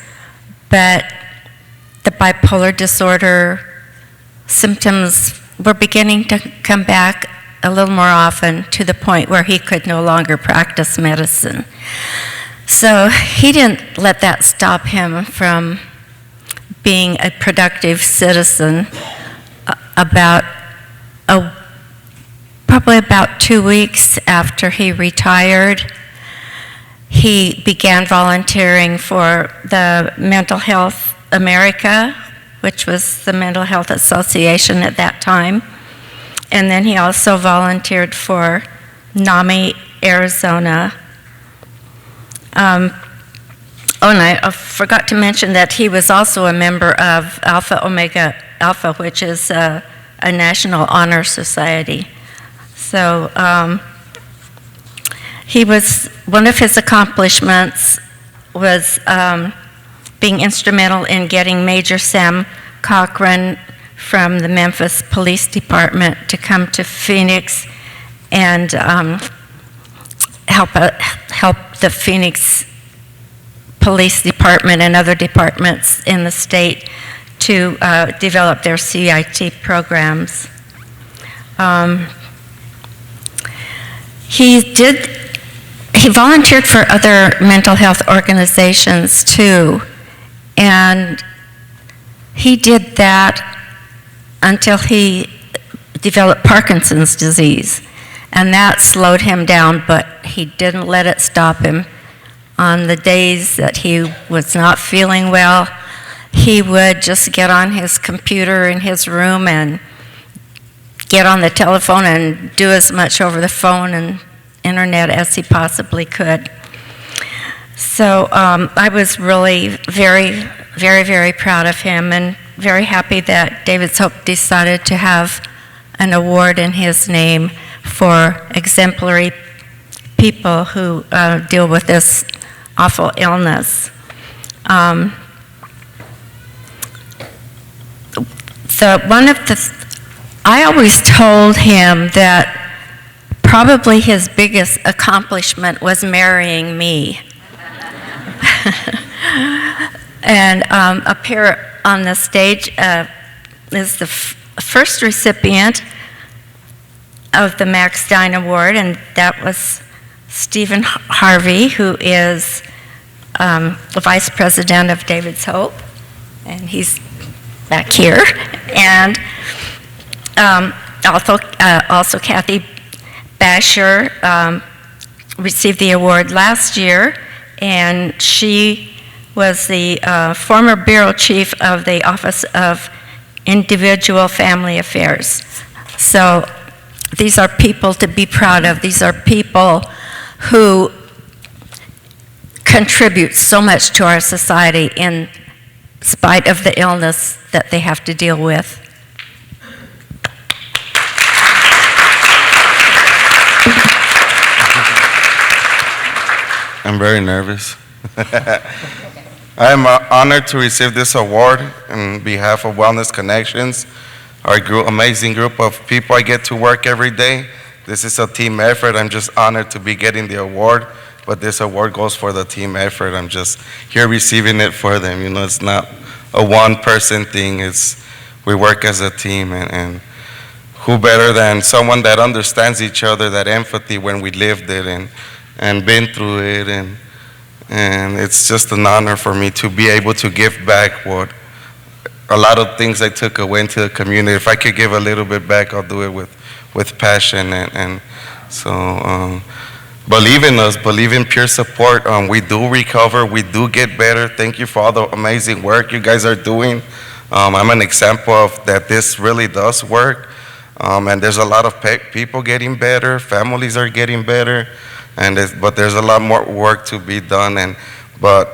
Speaker 6: but the bipolar disorder symptoms were beginning to come back a little more often, to the point where he could no longer practice medicine. So he didn't let that stop him from being a productive citizen. Probably about 2 weeks after he retired, he began volunteering for the Mental Health America, which was the Mental Health Association at that time. And then he also volunteered for NAMI, Arizona. And I forgot to mention that he was also a member of Alpha Omega Alpha, which is a national honor society. So one of his accomplishments was being instrumental in getting Major Sam Cochran from the Memphis Police Department to come to Phoenix and help the Phoenix Police Department and other departments in the state to develop their CIT programs. He volunteered for other mental health organizations too, and he did that until he developed Parkinson's disease, and that slowed him down, but he didn't let it stop him. On the days that he was not feeling well, he would just get on his computer in his room and get on the telephone and do as much over the phone and internet as he possibly could. So I was really very, very, very proud of him, and very happy that David's Hope decided to have an award in his name for exemplary people who deal with this awful illness.
Speaker 19: I always told him that probably his biggest accomplishment was marrying me. And up here on the stage is the first recipient of the Max Stein Award, and that was Stephen Harvey, who is the Vice President of David's Hope, and he's back here. And also Kathy Basher received the award last year, and she was the former Bureau Chief of the Office of Individual Family Affairs. So these are people to be proud of. These are people who contribute so much to our society in spite of the illness that they have to deal with.
Speaker 21: I'm very nervous. I am honored to receive this award on behalf of Wellness Connections, our amazing group of people I get to work every day. This is a team effort. I'm just honored to be getting the award, but this award goes for the team effort. I'm just here receiving it for them. You know, it's not a one-person thing. We work as a team, and who better than someone that understands each other, that empathy when we lived it and been through it, and it's just an honor for me to be able to give back what a lot of things I took away into the community. If I could give a little bit back, I'll do it with passion, and so believe in us, believe in peer support. We do recover, we do get better. Thank you for all the amazing work you guys are doing. I'm an example of that this really does work, and there's a lot of people getting better, families are getting better, but there's a lot more work to be done. But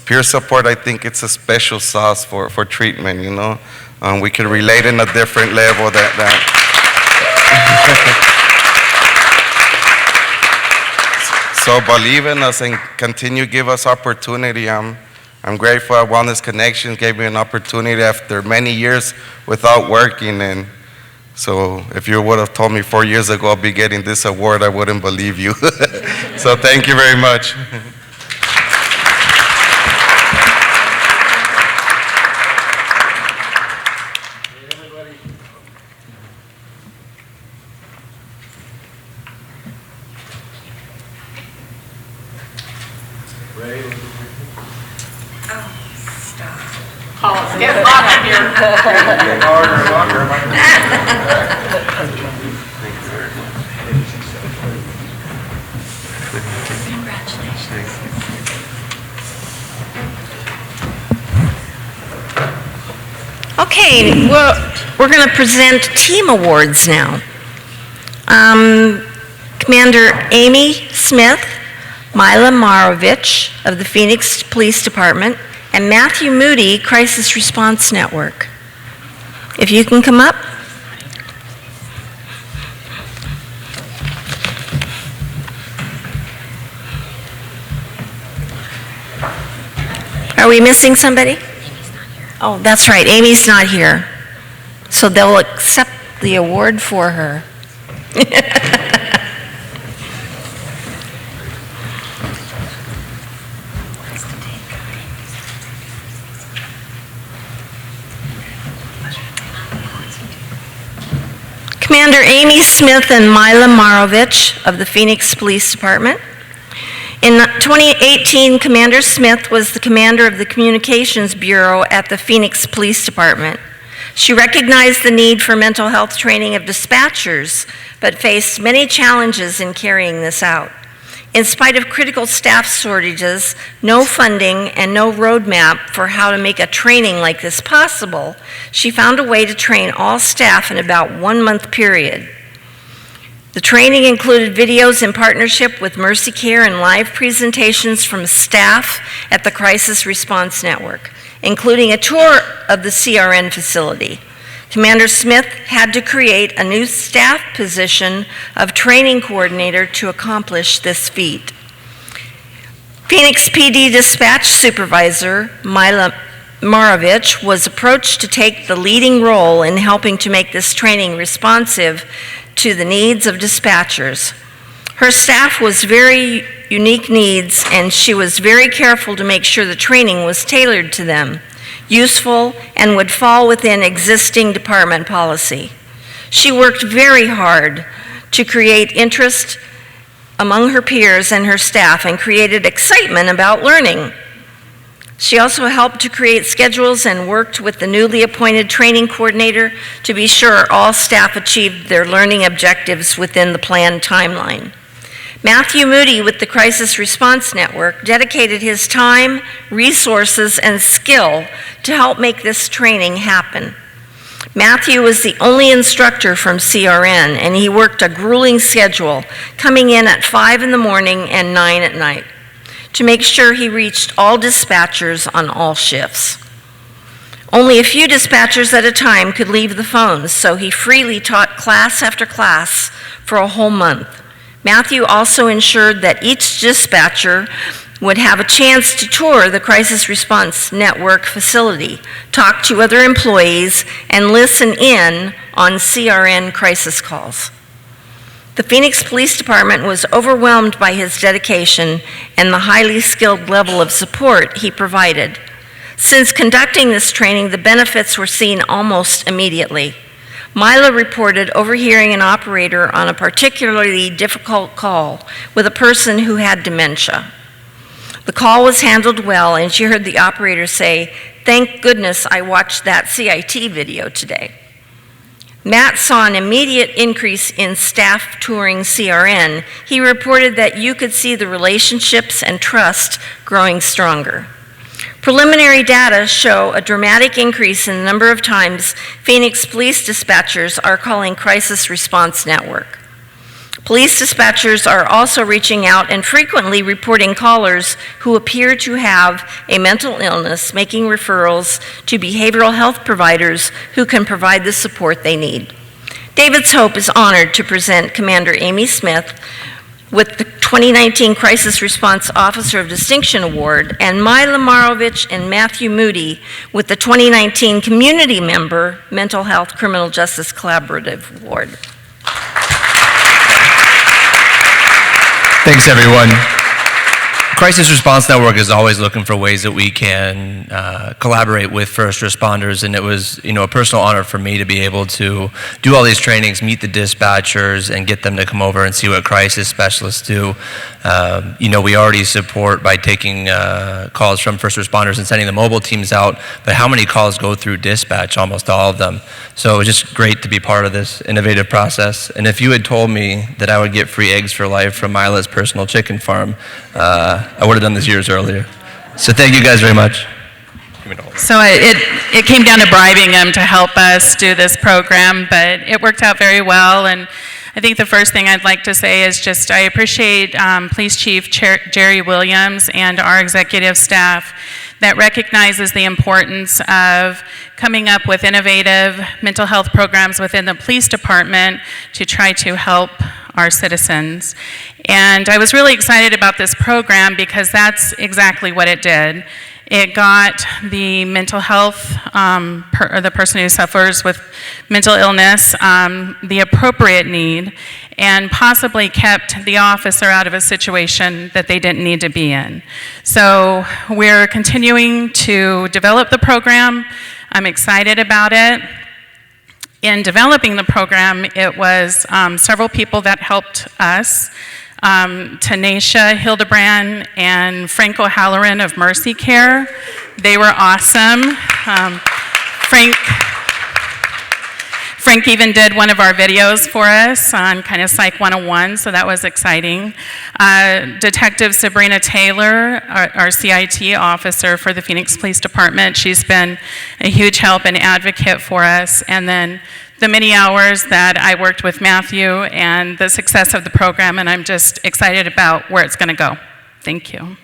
Speaker 21: peer support, I think it's a special sauce for treatment, you know. We can relate in a different level So believe in us and continue to give us opportunity. I'm grateful that Wellness Connections gave me an opportunity after many years without working. And so if you would have told me 4 years ago I'll be getting this award, I wouldn't believe you. So thank you very much.
Speaker 19: Get hot in here.
Speaker 6: Okay, well, we're going to present team awards now. Commander Amy Smith, Mila Marovich of the Phoenix Police Department, and Matthew Moody, Crisis Response Network. If you can come up. Are we missing somebody? Oh, that's right, Amy's not here. So they'll accept the award for her. Commander Amy Smith and Mila Marovich of the Phoenix Police Department. In 2018, Commander Smith was the commander of the Communications Bureau at the Phoenix Police Department. She recognized the need for mental health training of dispatchers, but faced many challenges in carrying this out. In spite of critical staff shortages, no funding, and no roadmap for how to make a training like this possible, she found a way to train all staff in about 1 month period. The training included videos in partnership with Mercy Care and live presentations from staff at the Crisis Response Network, including a tour of the CRN facility. Commander Smith had to create a new staff position of training coordinator to accomplish this feat. Phoenix PD Dispatch Supervisor Mila Marovich was approached to take the leading role in helping to make this training responsive to the needs of dispatchers. Her staff was very unique needs, and she was very careful to make sure the training was tailored to them, useful, and would fall within existing department policy. She worked very hard to create interest among her peers and her staff and created excitement about learning. She also helped to create schedules and worked with the newly appointed training coordinator to be sure all staff achieved their learning objectives within the planned timeline. Matthew Moody with the Crisis Response Network dedicated his time, resources, and skill to help make this training happen. Matthew was the only instructor from CRN, and he worked a grueling schedule, coming in at 5 in the morning and 9 at night, to make sure he reached all dispatchers on all shifts. Only a few dispatchers at a time could leave the phones, so he freely taught class after class for a whole month. Matthew also ensured that each dispatcher would have a chance to tour the Crisis Response Network facility, talk to other employees, and listen in on CRN crisis calls. The Phoenix Police Department was overwhelmed by his dedication and the highly skilled level of support he provided. Since conducting this training, the benefits were seen almost immediately. Mila reported overhearing an operator on a particularly difficult call with a person who had dementia. The call was handled well, and she heard the operator say, "Thank goodness I watched that CIT video today." Matt saw an immediate increase in staff touring CRN. He reported that you could see the relationships and trust growing stronger. Preliminary data show a dramatic increase in the number of times Phoenix police dispatchers are calling Crisis Response Network. Police dispatchers are also reaching out and frequently reporting callers who appear to have a mental illness, making referrals to behavioral health providers who can provide the support they need. David's Hope is honored to present Commander Amy Smith with the 2019 Crisis Response Officer of Distinction Award, and Mila Marovich and Matthew Moody with the 2019 Community Member Mental Health Criminal Justice Collaborative Award.
Speaker 2: Thanks, everyone. Crisis Response Network is always looking for ways that we can collaborate with first responders, and it was, a personal honor for me to be able to do all these trainings, meet the dispatchers, and get them to come over and see what crisis specialists do. We already support by taking calls from first responders and sending the mobile teams out, but how many calls go through dispatch? Almost all of them. So it was just great to be part of this innovative process. And if you had told me that I would get free eggs for life from Mila's personal chicken farm, I would have done this years earlier. So thank you guys very much.
Speaker 22: So it came down to bribing him to help us do this program, but it worked out very well. And I think the first thing I'd like to say is just I appreciate Police Chief Jerry Williams and our executive staff that recognizes the importance of coming up with innovative mental health programs within the police department to try to help our citizens. And I was really excited about this program because that's exactly what it did. It got the mental health, the person who suffers with mental illness, the appropriate need, and possibly kept the officer out of a situation that they didn't need to be in. So we're continuing to develop the program. I'm excited about it. In developing the program, it was several people that helped us. Tanisha Hildebrand and Frank O'Halloran of Mercy Care. They were awesome. Frank even did one of our videos for us on kind of Psych 101, so that was exciting. Detective Sabrina Taylor, our CIT officer for the Phoenix Police Department, she's been a huge help and advocate for us. And then the many hours that I worked with Matthew and the success of the program, and I'm just excited about where it's going to go. Thank you.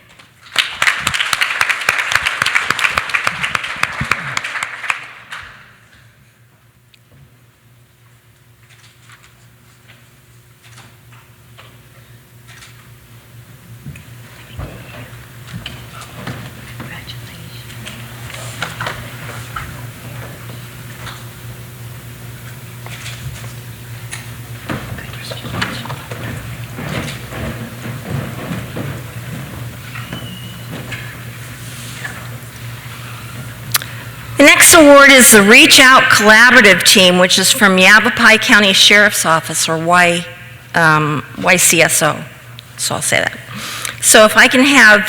Speaker 6: The next award is the Reach Out Collaborative Team, which is from Yavapai County Sheriff's Office, or YCSO. So I'll say that. So if I can have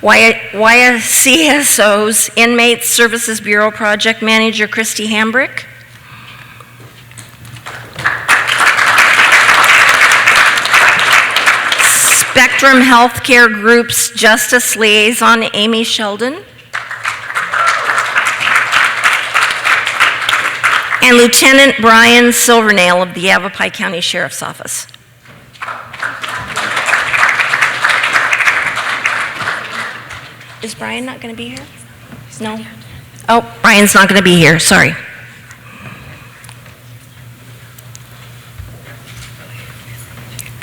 Speaker 6: YCSO's Inmate Services Bureau Project Manager, Christy Hambrick. Spectrum Healthcare Group's Justice Liaison, Amy Sheldon. And Lieutenant Brian Silvernail of the Yavapai County Sheriff's Office. Is Brian not going to be here? No? Oh, Brian's not going to be here, sorry.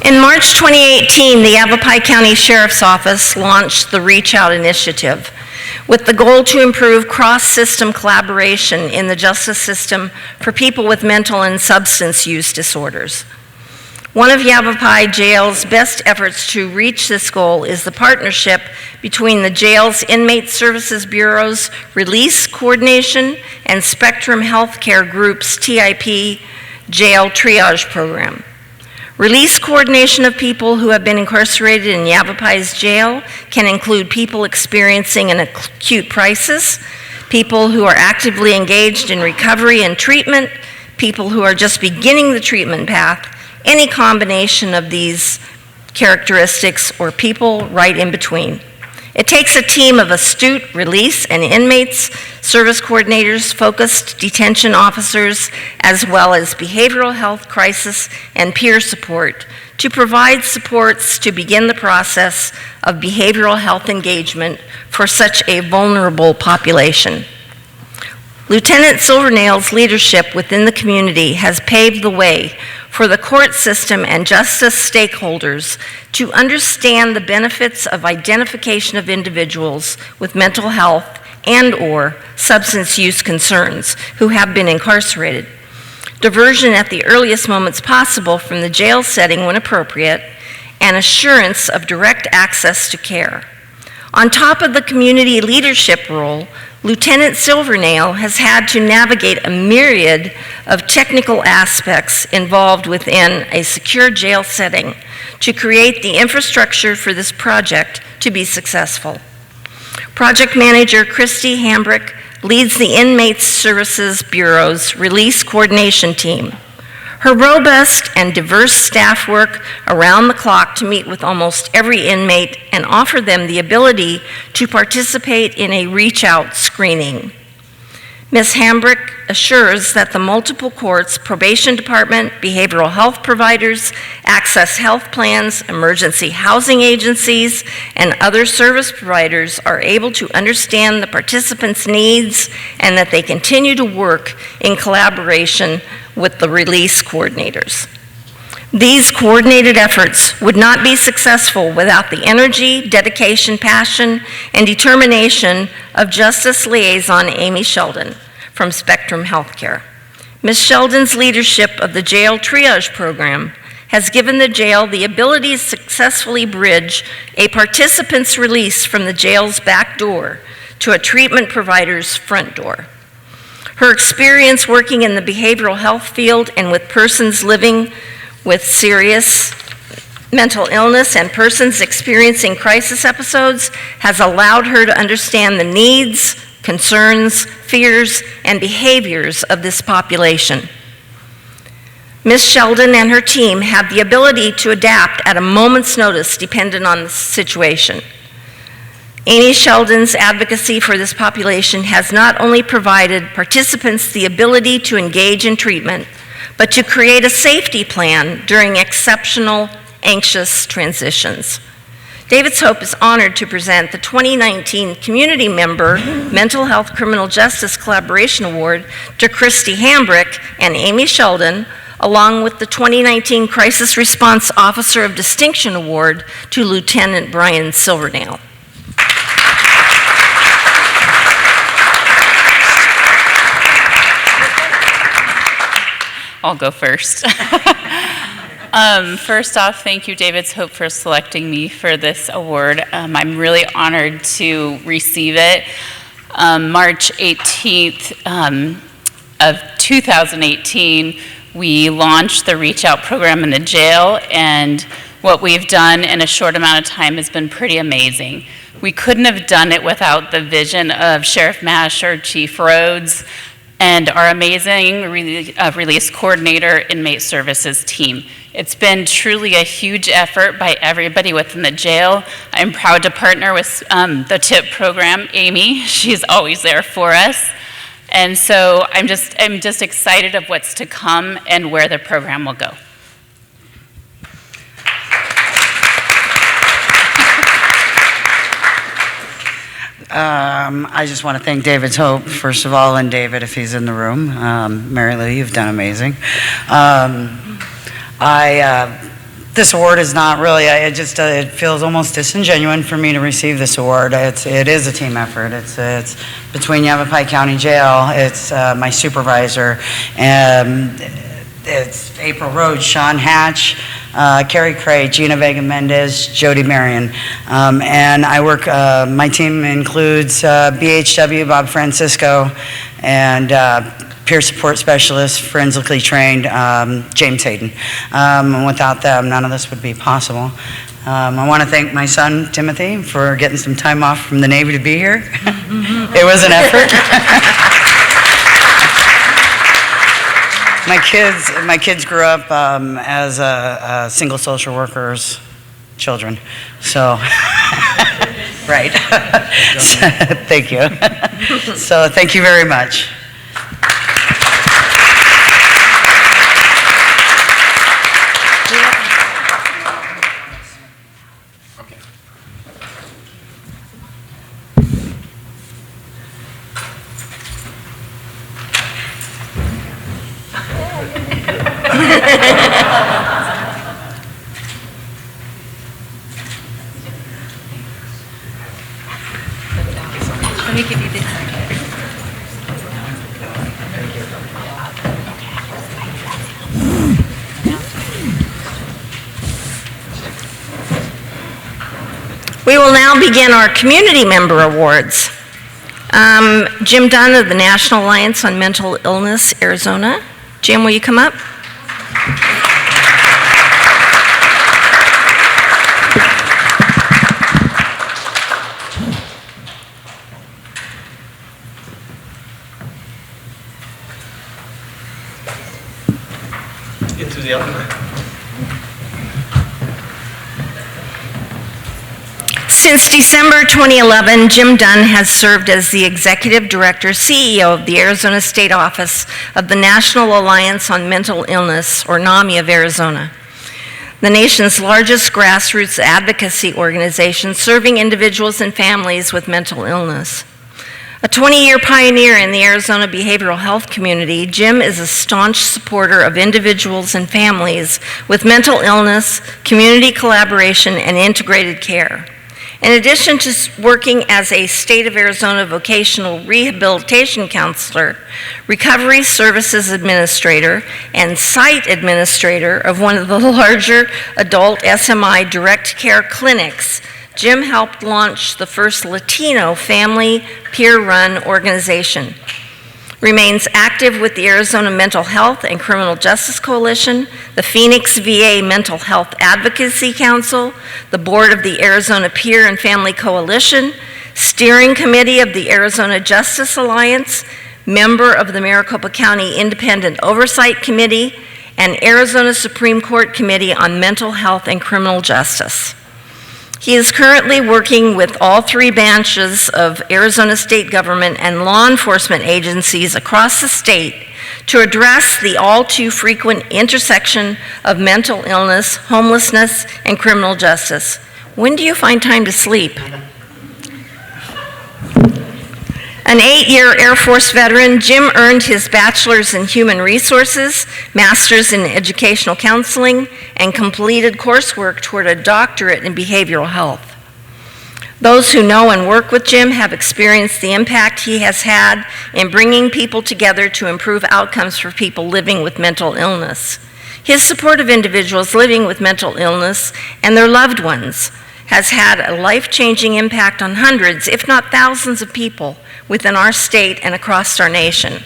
Speaker 6: In March 2018, the Yavapai County Sheriff's Office launched the Reach Out Initiative with the goal to improve cross-system collaboration in the justice system for people with mental and substance use disorders. One of Yavapai Jail's best efforts to reach this goal is the partnership between the jail's Inmate Services Bureau's Release Coordination and Spectrum Healthcare Group's TIP Jail Triage Program. Release coordination of people who have been incarcerated in Yavapai's jail can include people experiencing an acute crisis, people who are actively engaged in recovery and treatment, people who are just beginning the treatment path, any combination of these characteristics, or people right in between. It takes a team of astute release and inmates, service coordinators, focused detention officers, as well as behavioral health crisis and peer support to provide supports to begin the process of behavioral health engagement for such a vulnerable population. Lieutenant Silvernail's leadership within the community has paved the way for the court system and justice stakeholders to understand the benefits of identification of individuals with mental health and/or substance use concerns who have been incarcerated, diversion at the earliest moments possible from the jail setting when appropriate, and assurance of direct access to care. On top of the community leadership role, Lieutenant Silvernail has had to navigate a myriad of technical aspects involved within a secure jail setting to create the infrastructure for this project to be successful. Project Manager Christy Hambrick leads the Inmate Services Bureau's Release Coordination Team. Her robust and diverse staff work around the clock to meet with almost every inmate and offer them the ability to participate in a reach-out screening. Ms. Hambrick assures that the multiple courts, probation department, behavioral health providers, access health plans, emergency housing agencies, and other service providers are able to understand the participants' needs and that they continue to work in collaboration with the release coordinators. These coordinated efforts would not be successful without the energy, dedication, passion, and determination of Justice Liaison Amy Sheldon from Spectrum Healthcare. Ms. Sheldon's leadership of the Jail Triage Program has given the jail the ability to successfully bridge a participant's release from the jail's back door to a treatment provider's front door. Her experience working in the behavioral health field and with persons living with serious mental illness and persons experiencing crisis episodes has allowed her to understand the needs, concerns, fears, and behaviors of this population. Ms. Sheldon and her team have the ability to adapt at a moment's notice dependent on the situation. Amy Sheldon's advocacy for this population has not only provided participants the ability to engage in treatment, but to create a safety plan during exceptional, anxious transitions. David's Hope is honored to present the 2019 Community Member Mental Health Criminal Justice Collaboration Award to Christy Hambrick and Amy Sheldon, along with the 2019 Crisis Response Officer of Distinction Award to Lieutenant Brian Silvernail.
Speaker 22: I'll go first. First off, thank you, David's Hope, for selecting me for this award. I'm really honored to receive it.
Speaker 3: March 18th of 2018, we launched the Reach Out program in the jail, and what we've done in a short amount of time has been pretty amazing. We couldn't have done it without the vision of Sheriff Masher, Chief Rhodes, and our amazing release coordinator, inmate services team. It's been truly a huge effort by everybody within the jail. I'm proud to partner with the TIP program, Amy. She's always there for us. And so I'm just excited of what's to come and where the program will go.
Speaker 4: I just want to thank David's Hope, first of all, and David, if he's in the room. Mary Lou, you've done amazing. This award is not really, it feels almost disingenuous for me to receive this award. It is a team effort. It's between Yavapai County Jail, it's my supervisor, and it's April Rhodes, Sean Hatch, Carrie Cray, Gina Vega Mendez, Jody Marion. And I work, my team includes BHW, Bob Francisco, and peer support specialist, forensically trained, James Hayden. And without them, none of this would be possible. I want to thank my son, Timothy, for getting some time off from the Navy to be here. It was an effort. My kids grew up as single social workers' children, so right. Thank you. So thank you very much.
Speaker 11: Let me give you this.
Speaker 6: We will now begin our community member awards. Jim Dunn of the National Alliance on Mental Illness, Arizona. Jim, will you come up?
Speaker 2: Into the oven.
Speaker 6: Since December 2011, Jim Dunn has served as the Executive Director, CEO of the Arizona State Office of the National Alliance on Mental Illness, or NAMI of Arizona, the nation's largest grassroots advocacy organization serving individuals and families with mental illness. A 20-year pioneer in the Arizona behavioral health community, Jim is a staunch supporter of individuals and families with mental illness, community collaboration, and integrated care. In addition to working as a State of Arizona vocational rehabilitation counselor, recovery services administrator, and site administrator of one of the larger adult SMI direct care clinics, Jim helped launch the first Latino family peer-run organization. Remains active with the Arizona Mental Health and Criminal Justice Coalition, the Phoenix VA Mental Health Advocacy Council, the board of the Arizona Peer and Family Coalition, steering committee of the Arizona Justice Alliance, member of the Maricopa County Independent Oversight Committee, and Arizona Supreme Court Committee on Mental Health and Criminal Justice. He is currently working with all three branches of Arizona state government and law enforcement agencies across the state to address the all too frequent intersection of mental illness, homelessness, and criminal justice. When do you find time to sleep? An 8-year Air Force veteran, Jim earned his bachelor's in human resources, master's in educational counseling, and completed coursework toward a doctorate in behavioral health. Those who know and work with Jim have experienced the impact he has had in bringing people together to improve outcomes for people living with mental illness. His support of individuals living with mental illness and their loved ones has had a life-changing impact on hundreds, if not thousands of people within our state and across our nation.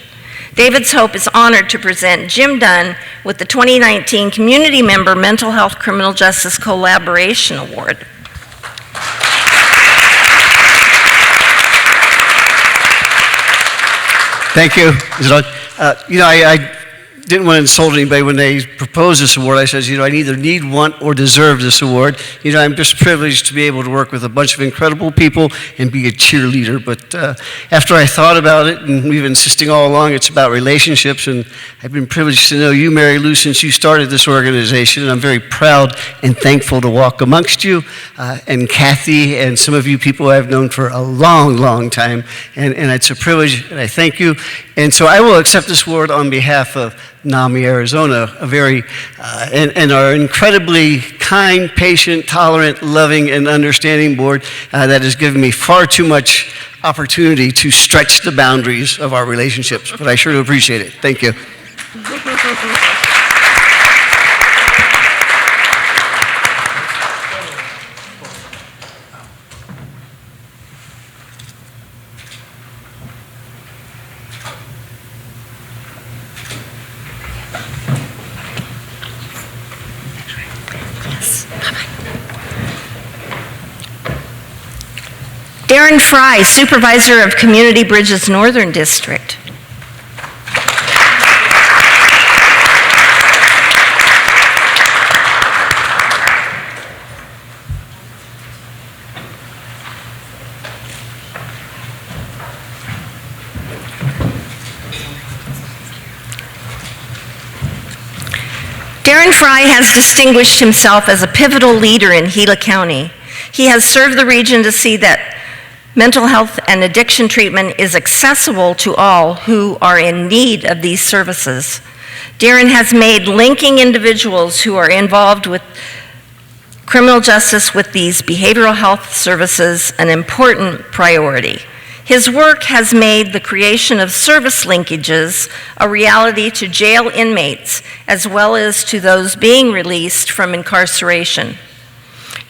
Speaker 6: David's Hope is honored to present Jim Dunn with the 2019 Community Member Mental Health Criminal Justice Collaboration Award.
Speaker 7: Thank you. I didn't want to insult anybody when they proposed this award. I said, I either need, want, or deserve this award. I'm just privileged to be able to work with a bunch of incredible people and be a cheerleader. But after I thought about it, and we've been insisting all along, it's about relationships, and I've been privileged to know you, Mary Lou, since you started this organization, and I'm very proud and thankful to walk amongst you, and Kathy, and some of you people I've known for a long, long time, and it's a privilege, and I thank you. And so I will accept this award on behalf of NAMI Arizona, and our incredibly kind, patient, tolerant, loving, and understanding board that has given me far too much opportunity to stretch the boundaries of our relationships. But I sure do appreciate it. Thank you.
Speaker 6: Darren Fry, Supervisor of Community Bridges Northern District. Darren Fry has distinguished himself as a pivotal leader in Gila County. He has served the region to see that mental health and addiction treatment is accessible to all who are in need of these services. Darren has made linking individuals who are involved with criminal justice with these behavioral health services an important priority. His work has made the creation of service linkages a reality to jail inmates, as well as to those being released from incarceration.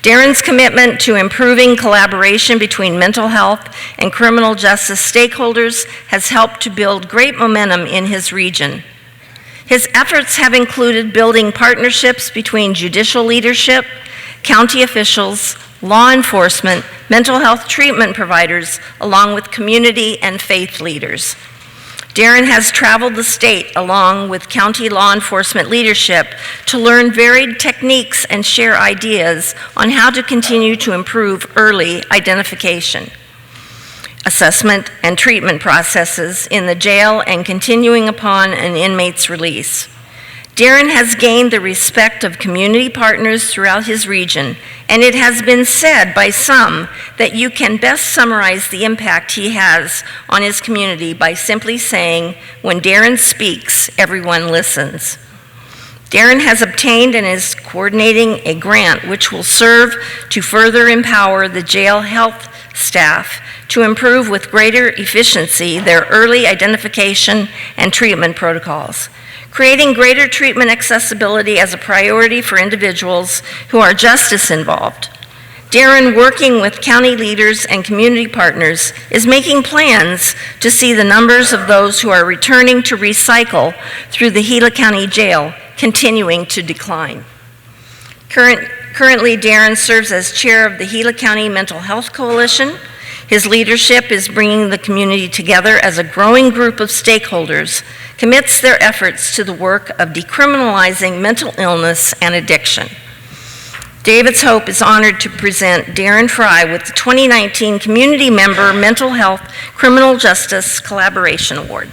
Speaker 6: Darren's commitment to improving collaboration between mental health and criminal justice stakeholders has helped to build great momentum in his region. His efforts have included building partnerships between judicial leadership, county officials, law enforcement, mental health treatment providers, along with community and faith leaders. Darren has traveled the state along with county law enforcement leadership to learn varied techniques and share ideas on how to continue to improve early identification, assessment, and treatment processes in the jail and continuing upon an inmate's release. Darren has gained the respect of community partners throughout his region, and it has been said by some that you can best summarize the impact he has on his community by simply saying, when Darren speaks, everyone listens. Darren has obtained and is coordinating a grant which will serve to further empower the jail health staff to improve with greater efficiency their early identification and treatment protocols, creating greater treatment accessibility as a priority for individuals who are justice involved. Darren, working with county leaders and community partners, is making plans to see the numbers of those who are returning to recycle through the Gila County Jail continuing to decline. Currently, Darren serves as chair of the Gila County Mental Health Coalition. His leadership is bringing the community together as a growing group of stakeholders, commits their efforts to the work of decriminalizing mental illness and addiction. David's Hope is honored to present Darren Fry with the 2019 Community Member Mental Health Criminal Justice Collaboration Award.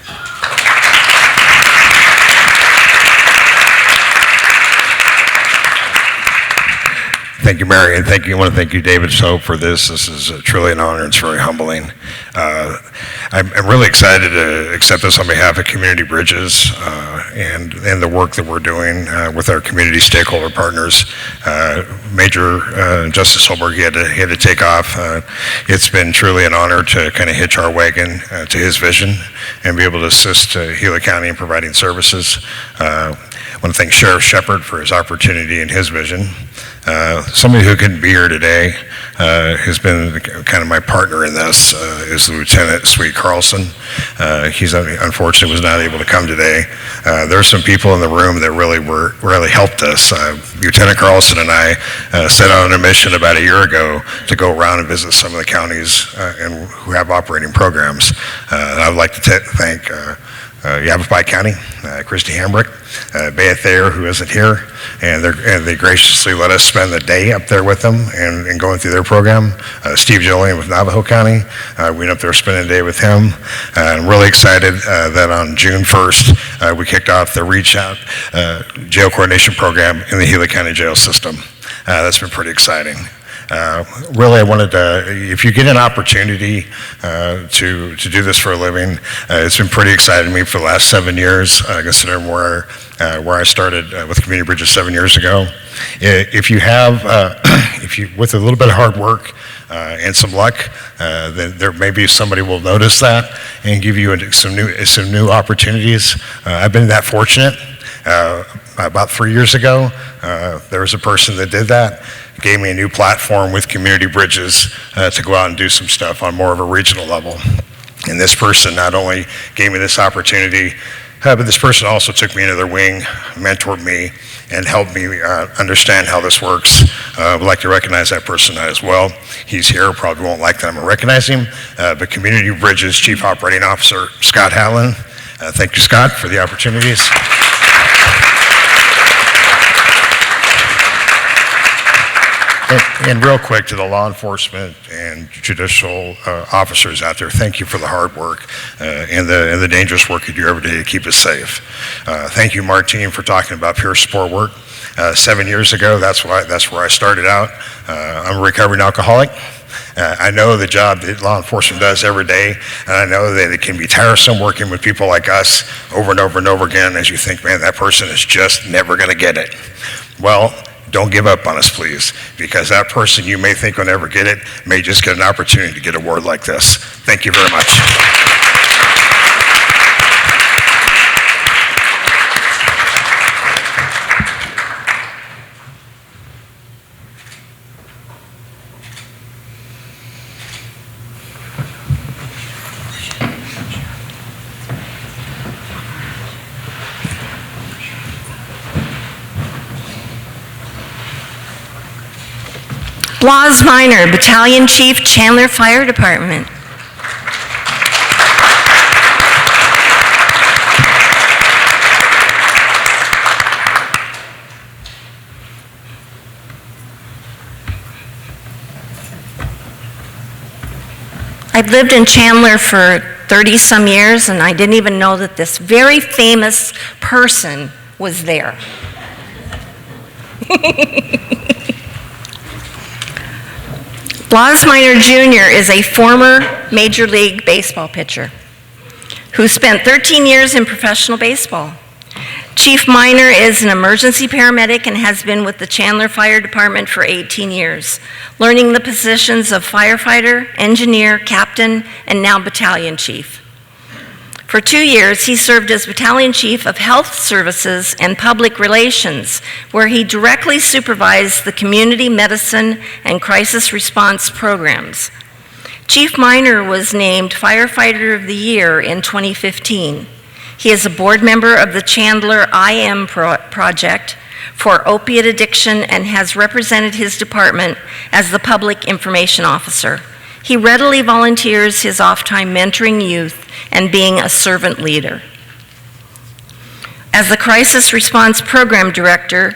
Speaker 8: Thank you, Mary, and I want to thank you, David Soap, for this. This is truly an honor. It's very humbling. I'm really excited to accept this on behalf of Community Bridges and the work that we're doing with our community stakeholder partners. Major Justice Holberg, he had to take off. It's been truly an honor to kind of hitch our wagon to his vision and be able to assist Gila County in providing services. I want to thank Sheriff Shepard for his opportunity and his vision. Somebody who couldn't be here today, has been kind of my partner in this, is Lieutenant Sweet Carlson. He's unfortunately was not able to come today. There's some people in the room that really helped us. Lieutenant Carlson and I set out on a mission about a year ago to go around and visit some of the counties and who have operating programs. And I'd like to thank Yavapai County, Christy Hambrick, Bea Thayer, who isn't here, and they graciously let us spend the day up there with them and going through their program. Steve Julian with Navajo County, we went up there spending a day with him. I'm really excited that on June 1st, we kicked off the Reach Out Jail Coordination Program in the Gila County Jail System. That's been pretty exciting. Really, I wanted to, if you get an opportunity to do this for a living, it's been pretty exciting to me for the last 7 years, considering where I started with Community Bridges 7 years ago. If you have, with a little bit of hard work and some luck, then there may be somebody will notice that and give you some new opportunities. I've been that fortunate. About 3 years ago, there was a person that did that, gave me a new platform with Community Bridges to go out and do some stuff on more of a regional level. And this person not only gave me this opportunity, but this person also took me under their wing, mentored me, and helped me understand how this works. I'd like to recognize that person as well. He's here, probably won't like that I'm going to recognize him, but Community Bridges Chief Operating Officer Scott Hallen. Thank you, Scott, for the opportunities. And real quick to the law enforcement and judicial officers out there, thank you for the hard work and the dangerous work you do every day to keep us safe. Thank you, Martine, for talking about peer support work. 7 years ago, that's where I started out. I'm a recovering alcoholic. I know the job that law enforcement does every day, and I know that it can be tiresome working with people like us over and over and over again as you think, man, that person is just never going to get it. Well, don't give up on us, please, because that person you may think will never get it may just get an opportunity to get a award like this. Thank you very much.
Speaker 6: Blas Minor, Battalion Chief, Chandler Fire Department. I've lived in Chandler for 30-some years, and I didn't even know that this very famous person was there. Blas Minor Jr. is a former Major League Baseball pitcher who spent 13 years in professional baseball. Chief Minor is an emergency paramedic and has been with the Chandler Fire Department for 18 years, learning the positions of firefighter, engineer, captain, and now battalion chief. For 2 years, he served as Battalion Chief of Health Services and Public Relations, where he directly supervised the community medicine and crisis response programs. Chief Minor was named Firefighter of the Year in 2015. He is a board member of the Chandler IM Project for opiate addiction and has represented his department as the Public Information Officer. He readily volunteers his off time mentoring youth and being a servant leader. As the Crisis Response Program Director,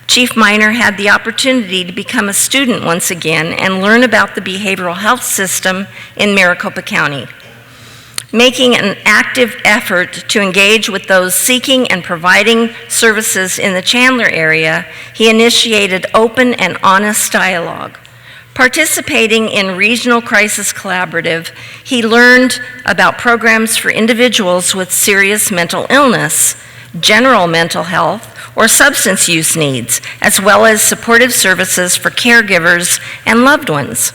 Speaker 6: Chief Minor had the opportunity to become a student once again and learn about the behavioral health system in Maricopa County. Making an active effort to engage with those seeking and providing services in the Chandler area, he initiated open and honest dialogue. Participating in Regional Crisis Collaborative, he learned about programs for individuals with serious mental illness, general mental health, or substance use needs, as well as supportive services for caregivers and loved ones.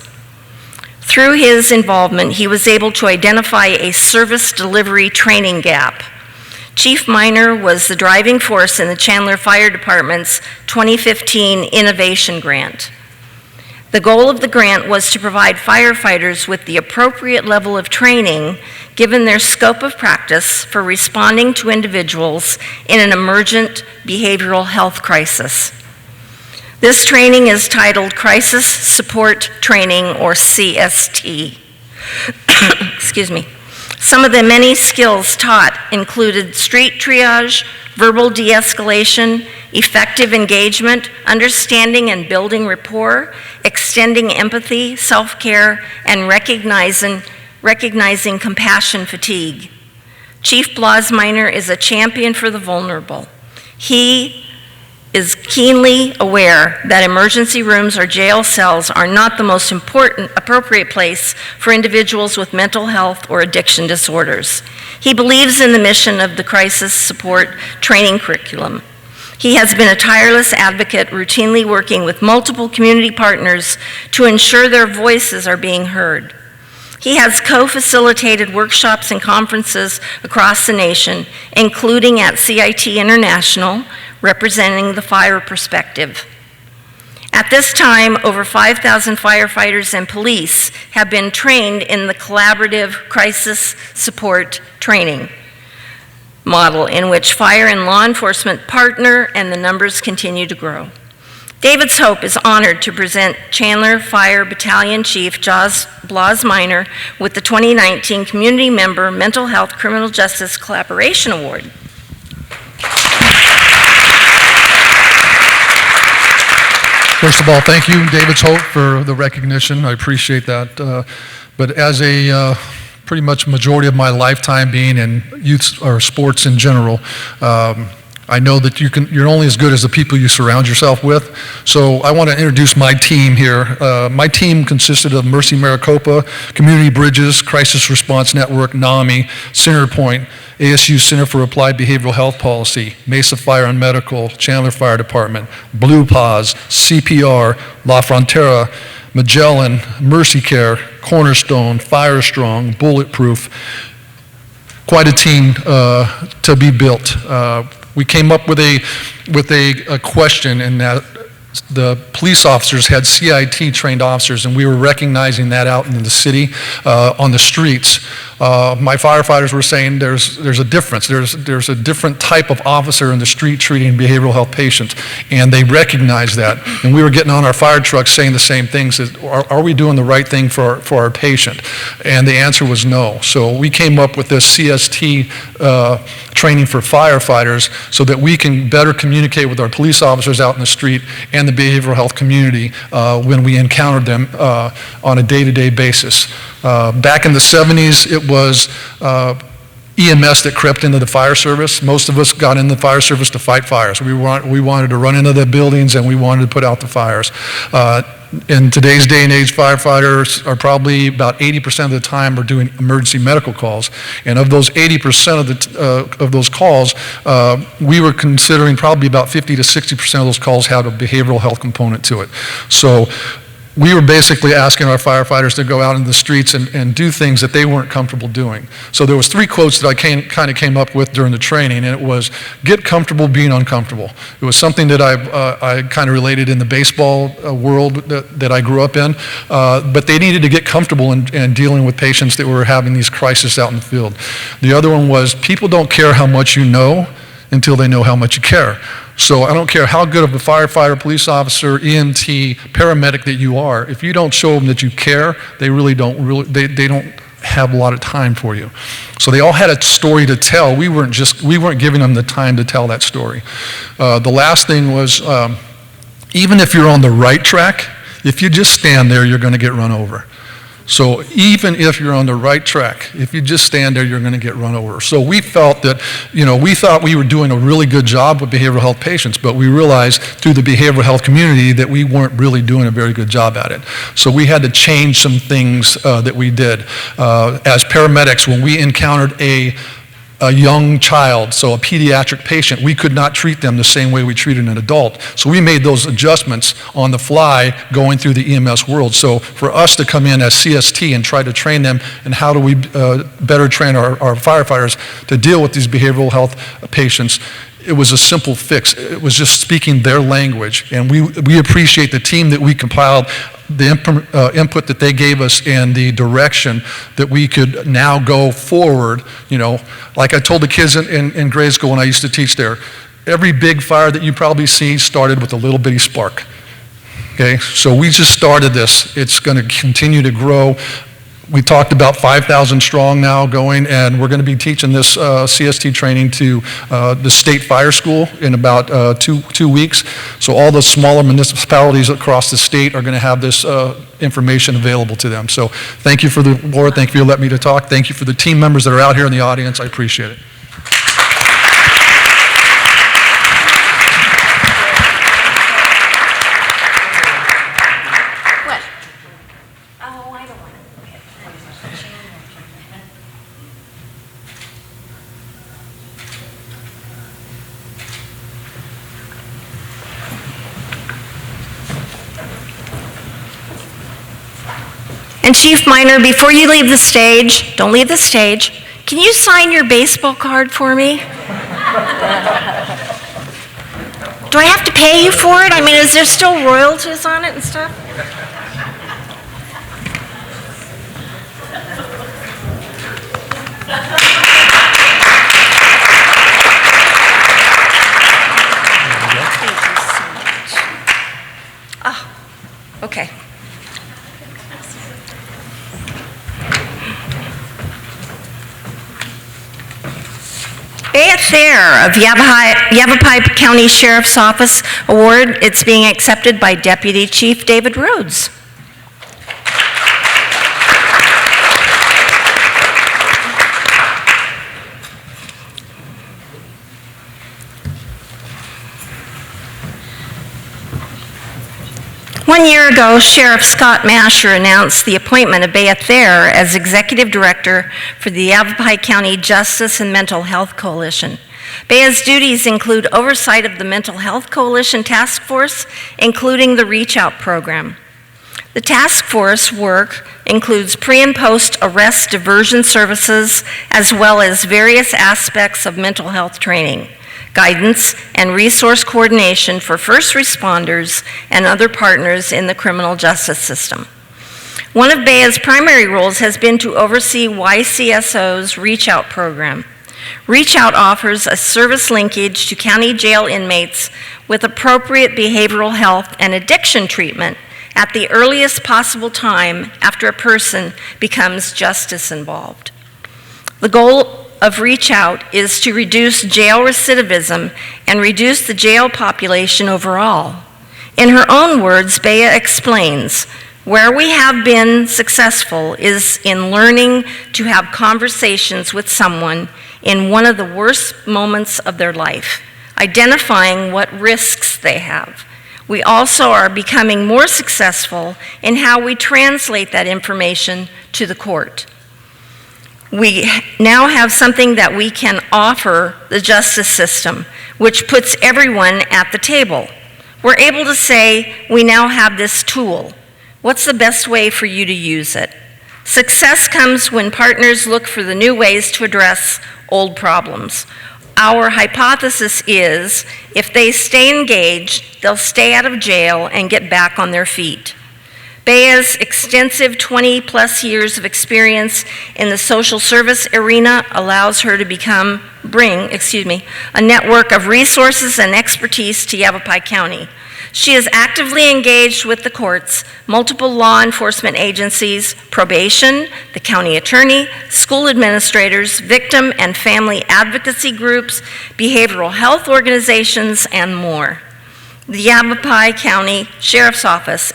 Speaker 6: Through his involvement, he was able to identify a service delivery training gap. Chief Minor was the driving force in the Chandler Fire Department's 2015 Innovation Grant. The goal of the grant was to provide firefighters with the appropriate level of training given their scope of practice for responding to individuals in an emergent behavioral health crisis. This training is titled Crisis Support Training, or CST. Excuse me. Some of the many skills taught included street triage, verbal de-escalation, effective engagement, understanding and building rapport, extending empathy, self-care, and recognizing compassion fatigue. Chief Blasminer is a champion for the vulnerable. He is keenly aware that emergency rooms or jail cells are not the most appropriate place for individuals with mental health or addiction disorders. He believes in the mission of the Crisis Support Training Curriculum. He has been a tireless advocate, routinely working with multiple community partners to ensure their voices are being heard. He has co-facilitated workshops and conferences across the nation, including at CIT International, representing the fire perspective. At this time, over 5,000 firefighters and police have been trained in the collaborative crisis support training model in which fire and law enforcement partner, and the numbers continue to grow. David's Hope is honored to present Chandler Fire Battalion Chief Jos Blasminer with the 2019 Community Member Mental Health Criminal Justice Collaboration Award.
Speaker 9: First of all, thank you, David's Hope, for the recognition. I appreciate that. But as a pretty much majority of my lifetime being in youth or sports in general, I know that you're only as good as the people you surround yourself with. So I want to introduce my team here. My team consisted of Mercy Maricopa, Community Bridges, Crisis Response Network, NAMI, Centerpoint, ASU Center for Applied Behavioral Health Policy, Mesa Fire and Medical, Chandler Fire Department, Blue Paws, CPR, La Frontera, Magellan, Mercy Care, Cornerstone, Firestrong, Bulletproof. Quite a team to be built. We came up with a question in that the police officers had CIT trained officers, and we were recognizing that out in the city on the streets. My firefighters were saying there's a difference. There's a different type of officer in the street treating behavioral health patients, and they recognized that. And we were getting on our fire trucks saying the same things. Are we doing the right thing for our patient? And the answer was no. So we came up with this CST training for firefighters so that we can better communicate with our police officers out in the street and the behavioral health community when we encountered them on a day-to-day basis. Back in the 70s, it was EMS that crept into the fire service. Most of us got in the fire service to fight fires. We wanted to run into the buildings, and we wanted to put out the fires. In today's day and age, firefighters are probably about 80% of the time are doing emergency medical calls. And of those 80% of those calls, we were considering probably about 50 to 60% of those calls had a behavioral health component to it. So we were basically asking our firefighters to go out in the streets and do things that they weren't comfortable doing. So there was 3 quotes that I kind of came up with during the training, and it was, get comfortable being uncomfortable. It was something that I kind of related in the baseball world that I grew up in, but they needed to get comfortable in dealing with patients that were having these crises out in the field. The other one was, people don't care how much you know until they know how much you care. So I don't care how good of a firefighter, police officer, EMT, paramedic that you are, if you don't show them that you care, they don't have a lot of time for you. So they all had a story to tell. We weren't giving them the time to tell that story. The last thing was, even if you're on the right track, if you just stand there, you're going to get run over. So even if you're on the right track, if you just stand there, you're going to get run over. So we felt that, we thought we were doing a really good job with behavioral health patients, but we realized through the behavioral health community that we weren't really doing a very good job at it. So we had to change some things that we did. As paramedics, when we encountered a young child, so a pediatric patient, we could not treat them the same way we treated an adult. So we made those adjustments on the fly going through the EMS world. So for us to come in as CST and try to train them, and how do we better train our firefighters to deal with these behavioral health patients, it was a simple fix. It was just speaking their language. And we appreciate the team that we compiled, the input that they gave us, and the direction that we could now go forward. You know, like I told the kids in grade school when I used to teach there, every big fire that you probably see started with a little bitty spark. Okay, so we just started this. It's going to continue to grow. We talked about 5,000 strong now going, and we're going to be teaching this CST training to the state fire school in about 2 weeks. So all the smaller municipalities across the state are going to have this information available to them. So thank you for the board. Thank you for letting me to talk. Thank you for the team members that are out here in the audience. I appreciate it.
Speaker 6: And Chief Minor, before you leave the stage, don't leave the stage, can you sign your baseball card for me? Do I have to pay you for it? I mean, is there still royalties on it and stuff? Oh, okay. Bea Thayer of Yavapai County Sheriff's Office Award. It's being accepted by Deputy Chief David Rhodes. One year ago, Sheriff Scott Masher announced the appointment of Bea Thayer as Executive Director for the Yavapai County Justice and Mental Health Coalition. Bea's duties include oversight of the Mental Health Coalition Task Force, including the Reach Out program. The task force work includes pre- and post-arrest diversion services, as well as various aspects of mental health training, guidance, and resource coordination for first responders and other partners in the criminal justice system. One of Bea's primary roles has been to oversee YCSO's Reach Out program. Reach Out offers a service linkage to county jail inmates with appropriate behavioral health and addiction treatment at the earliest possible time after a person becomes justice involved. The goal of Reach Out is to reduce jail recidivism and reduce the jail population overall. In her own words, Bea explains, where we have been successful is in learning to have conversations with someone in one of the worst moments of their life, identifying what risks they have. We also are becoming more successful in how we translate that information to the court. We now have something that we can offer the justice system, which puts everyone at the table. We're able to say, we now have this tool. What's the best way for you to use it? Success comes when partners look for the new ways to address old problems. Our hypothesis is, if they stay engaged, they'll stay out of jail and get back on their feet. Bea's extensive 20-plus years of experience in the social service arena allows her to bring a network of resources and expertise to Yavapai County. She is actively engaged with the courts, multiple law enforcement agencies, probation, the county attorney, school administrators, victim and family advocacy groups, behavioral health organizations, and more. The Yavapai County Sheriff's Office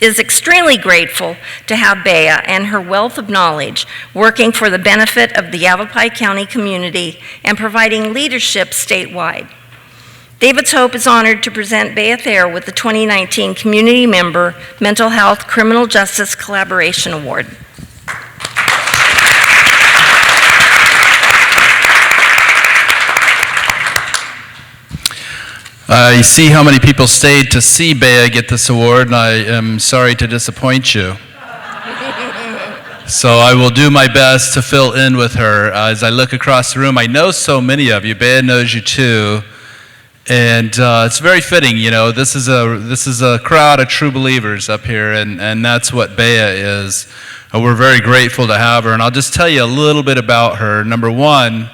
Speaker 6: is extremely grateful to have Bea and her wealth of knowledge working for the benefit of the Yavapai County community and providing leadership statewide. David's Hope is honored to present Bea Thayer with the 2019 Community Member Mental Health Criminal Justice Collaboration Award.
Speaker 10: I see how many people stayed to see Bea get this award, and I am sorry to disappoint you. So I will do my best to fill in with her. As I look across the room, I know so many of you. Bea knows you too. And it's very fitting, you know, this is a crowd of true believers up here, and that's what Bea is. We're very grateful to have her, and I'll just tell you a little bit about her. Number one,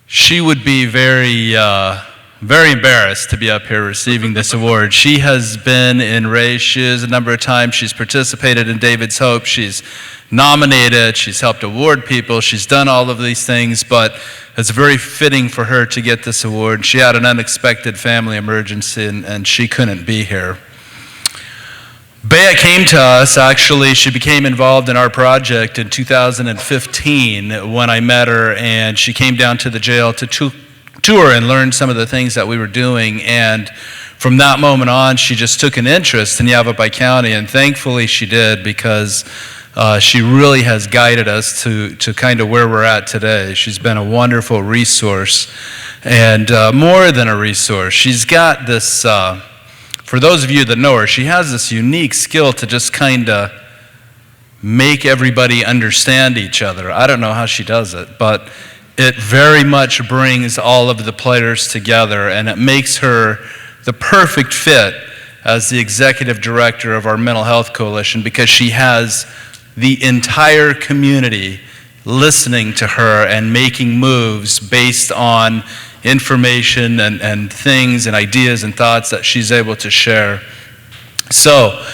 Speaker 10: she would be very embarrassed to be up here receiving this award. She has been in Ray's shoes a number of times. She's participated in David's Hope. She's nominated. She's helped award people. She's done all of these things, but it's very fitting for her to get this award. She had an unexpected family emergency, and she couldn't be here. Bea came to us, actually, she became involved in our project in 2015 when I met her, and she came down to the jail to tour and learn some of the things that we were doing, and from that moment on, she just took an interest in Yavapai County, and thankfully she did, because she really has guided us to kind of where we're at today. She's been a wonderful resource, and more than a resource. She's got this, for those of you that know her, she has this unique skill to just kind of make everybody understand each other. I don't know how she does it, but it very much brings all of the players together, and it makes her the perfect fit as the executive director of our Mental Health Coalition, because she has the entire community listening to her and making moves based on information and things and ideas and thoughts that she's able to share. So,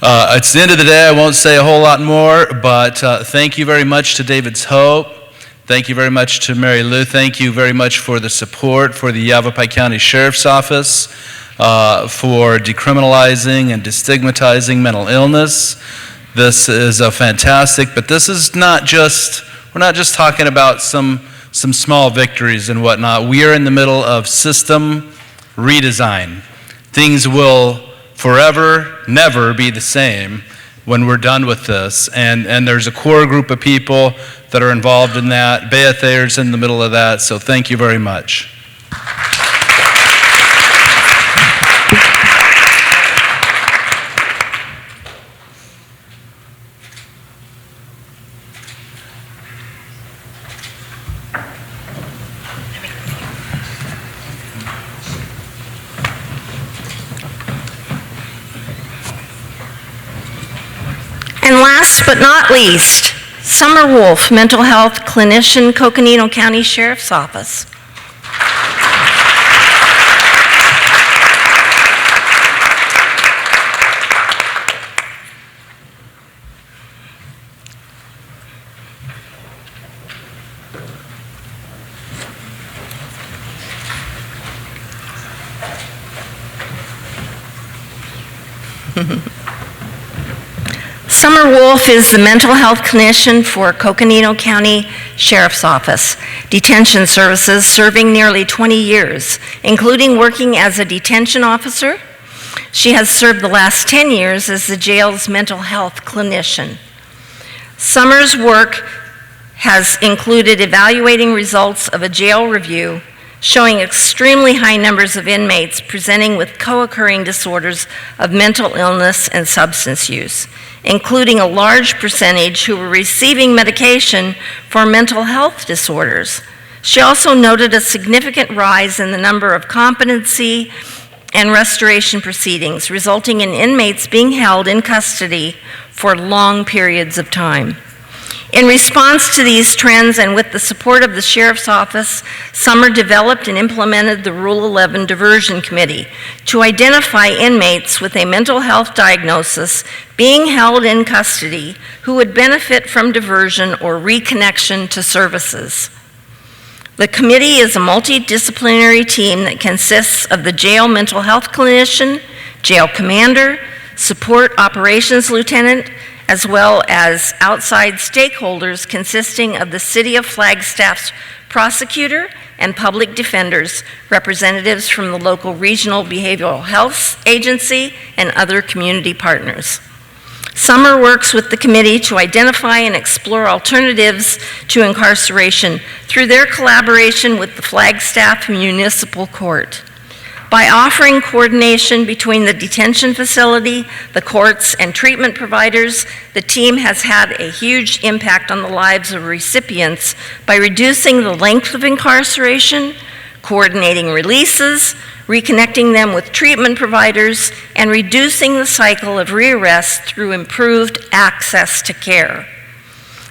Speaker 10: it's the end of the day. I won't say a whole lot more, but thank you very much to David's Hope. Thank you very much to Mary Lou. Thank you very much for the support for the Yavapai County Sheriff's Office, for decriminalizing and destigmatizing mental illness. This is a fantastic, but this is not just, we're not just talking about some small victories and whatnot. We are in the middle of system redesign. Things will forever, never be the same when we're done with this. And there's a core group of people that are involved in that. Bea Thayer's in the middle of that, so thank you very much.
Speaker 6: And last but not least, Summer Wolf, Mental Health Clinician, Coconino County Sheriff's Office. Summer Wolf is the mental health clinician for Coconino County Sheriff's Office Detention Services, serving nearly 20 years, including working as a detention officer. She has served the last 10 years as the jail's mental health clinician. Summer's work has included evaluating results of a jail review showing extremely high numbers of inmates presenting with co-occurring disorders of mental illness and substance use, including a large percentage who were receiving medication for mental health disorders. She also noted a significant rise in the number of competency and restoration proceedings, resulting in inmates being held in custody for long periods of time. In response to these trends and with the support of the Sheriff's Office, Summer developed and implemented the Rule 11 Diversion Committee to identify inmates with a mental health diagnosis being held in custody who would benefit from diversion or reconnection to services. The committee is a multidisciplinary team that consists of the jail mental health clinician, jail commander, support operations lieutenant, as well as outside stakeholders consisting of the City of Flagstaff's prosecutor and public defenders, representatives from the local regional behavioral health agency, and other community partners. Summer works with the committee to identify and explore alternatives to incarceration through their collaboration with the Flagstaff Municipal Court. By offering coordination between the detention facility, the courts, and treatment providers, the team has had a huge impact on the lives of recipients by reducing the length of incarceration, coordinating releases, reconnecting them with treatment providers, and reducing the cycle of rearrest through improved access to care.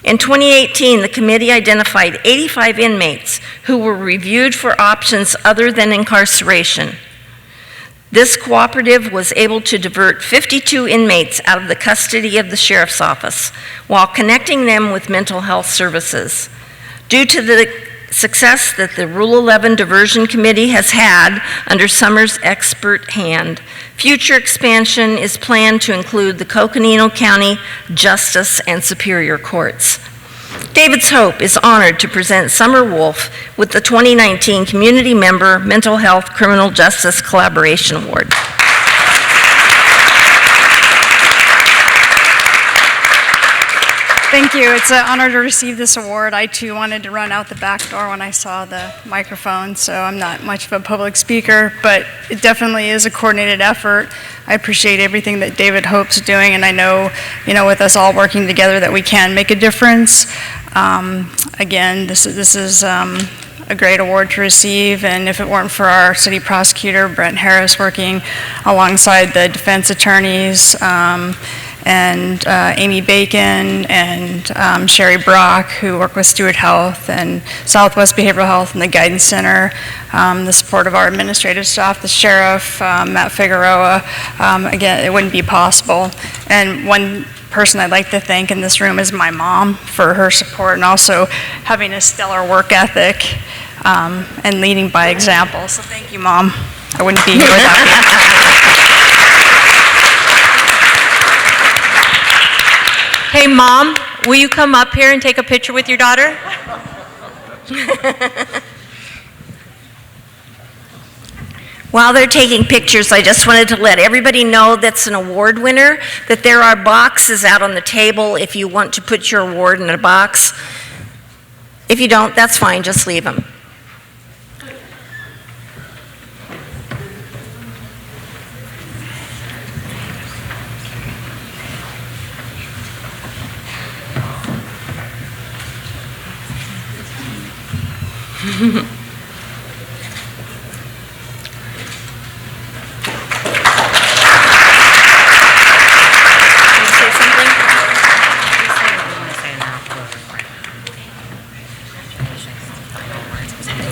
Speaker 6: In 2018, the committee identified 85 inmates who were reviewed for options other than incarceration. This cooperative was able to divert 52 inmates out of the custody of the sheriff's office while connecting them with mental health services. Due to the success that the Rule 11 Diversion Committee has had under Summers' expert hand, future expansion is planned to include the Coconino County Justice and Superior Courts. David's Hope is honored to present Summer Wolf with the 2019 Community Member Mental Health Criminal Justice Collaboration Award.
Speaker 12: Thank you. It's an honor to receive this award. I too wanted to run out the back door when I saw the microphone, so I'm not much of a public speaker, but it definitely is a coordinated effort. I appreciate everything that David Hope's doing, and I know, with us all working together that we can make a difference. Again, this is a great award to receive, and if it weren't for our city prosecutor, Brent Harris, working alongside the defense attorneys, and Amy Bacon and Sherry Brock, who work with Stewart Health and Southwest Behavioral Health and the Guidance Center, the support of our administrative staff, the sheriff, Matt Figueroa, again, it wouldn't be possible. And one person I'd like to thank in this room is my mom for her support and also having a stellar work ethic and leading by example. So thank you, Mom. I wouldn't be here without you.
Speaker 11: Hey, Mom, will you come up here and take a picture with your daughter?
Speaker 6: While they're taking pictures, I just wanted to let everybody know that's an award winner, that there are boxes out on the table if you want to put your award in a box. If you don't, that's fine, just leave them.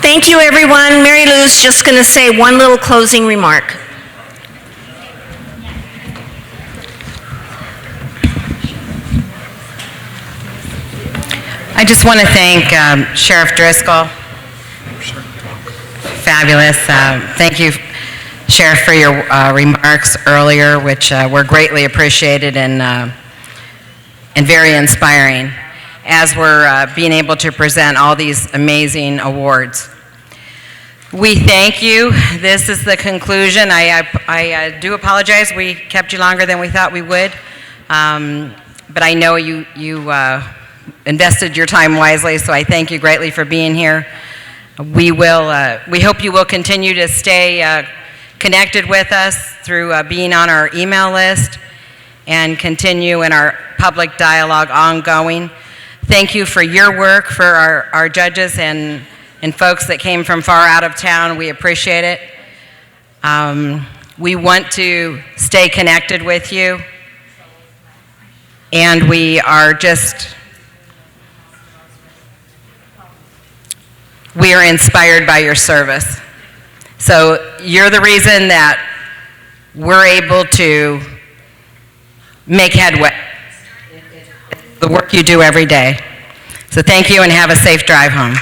Speaker 6: Thank you, everyone. Mary Lou's just going to say one little closing remark.
Speaker 1: I just want to thank Sheriff Driscoll. Fabulous. Thank you, Sheriff, for your remarks earlier, which were greatly appreciated and very inspiring as we're being able to present all these amazing awards. We thank you. This is the conclusion. I do apologize. We kept you longer than we thought we would, but I know you invested your time wisely, so I thank you greatly for being here. We hope you will continue to stay connected with us through being on our email list and continue in our public dialogue ongoing. Thank you for your work, for our judges and folks that came from far out of town. We appreciate it. We want to stay connected with you, and we are inspired by your service. So you're the reason that we're able to make headway. The work you do every day. So thank you and have a safe drive home.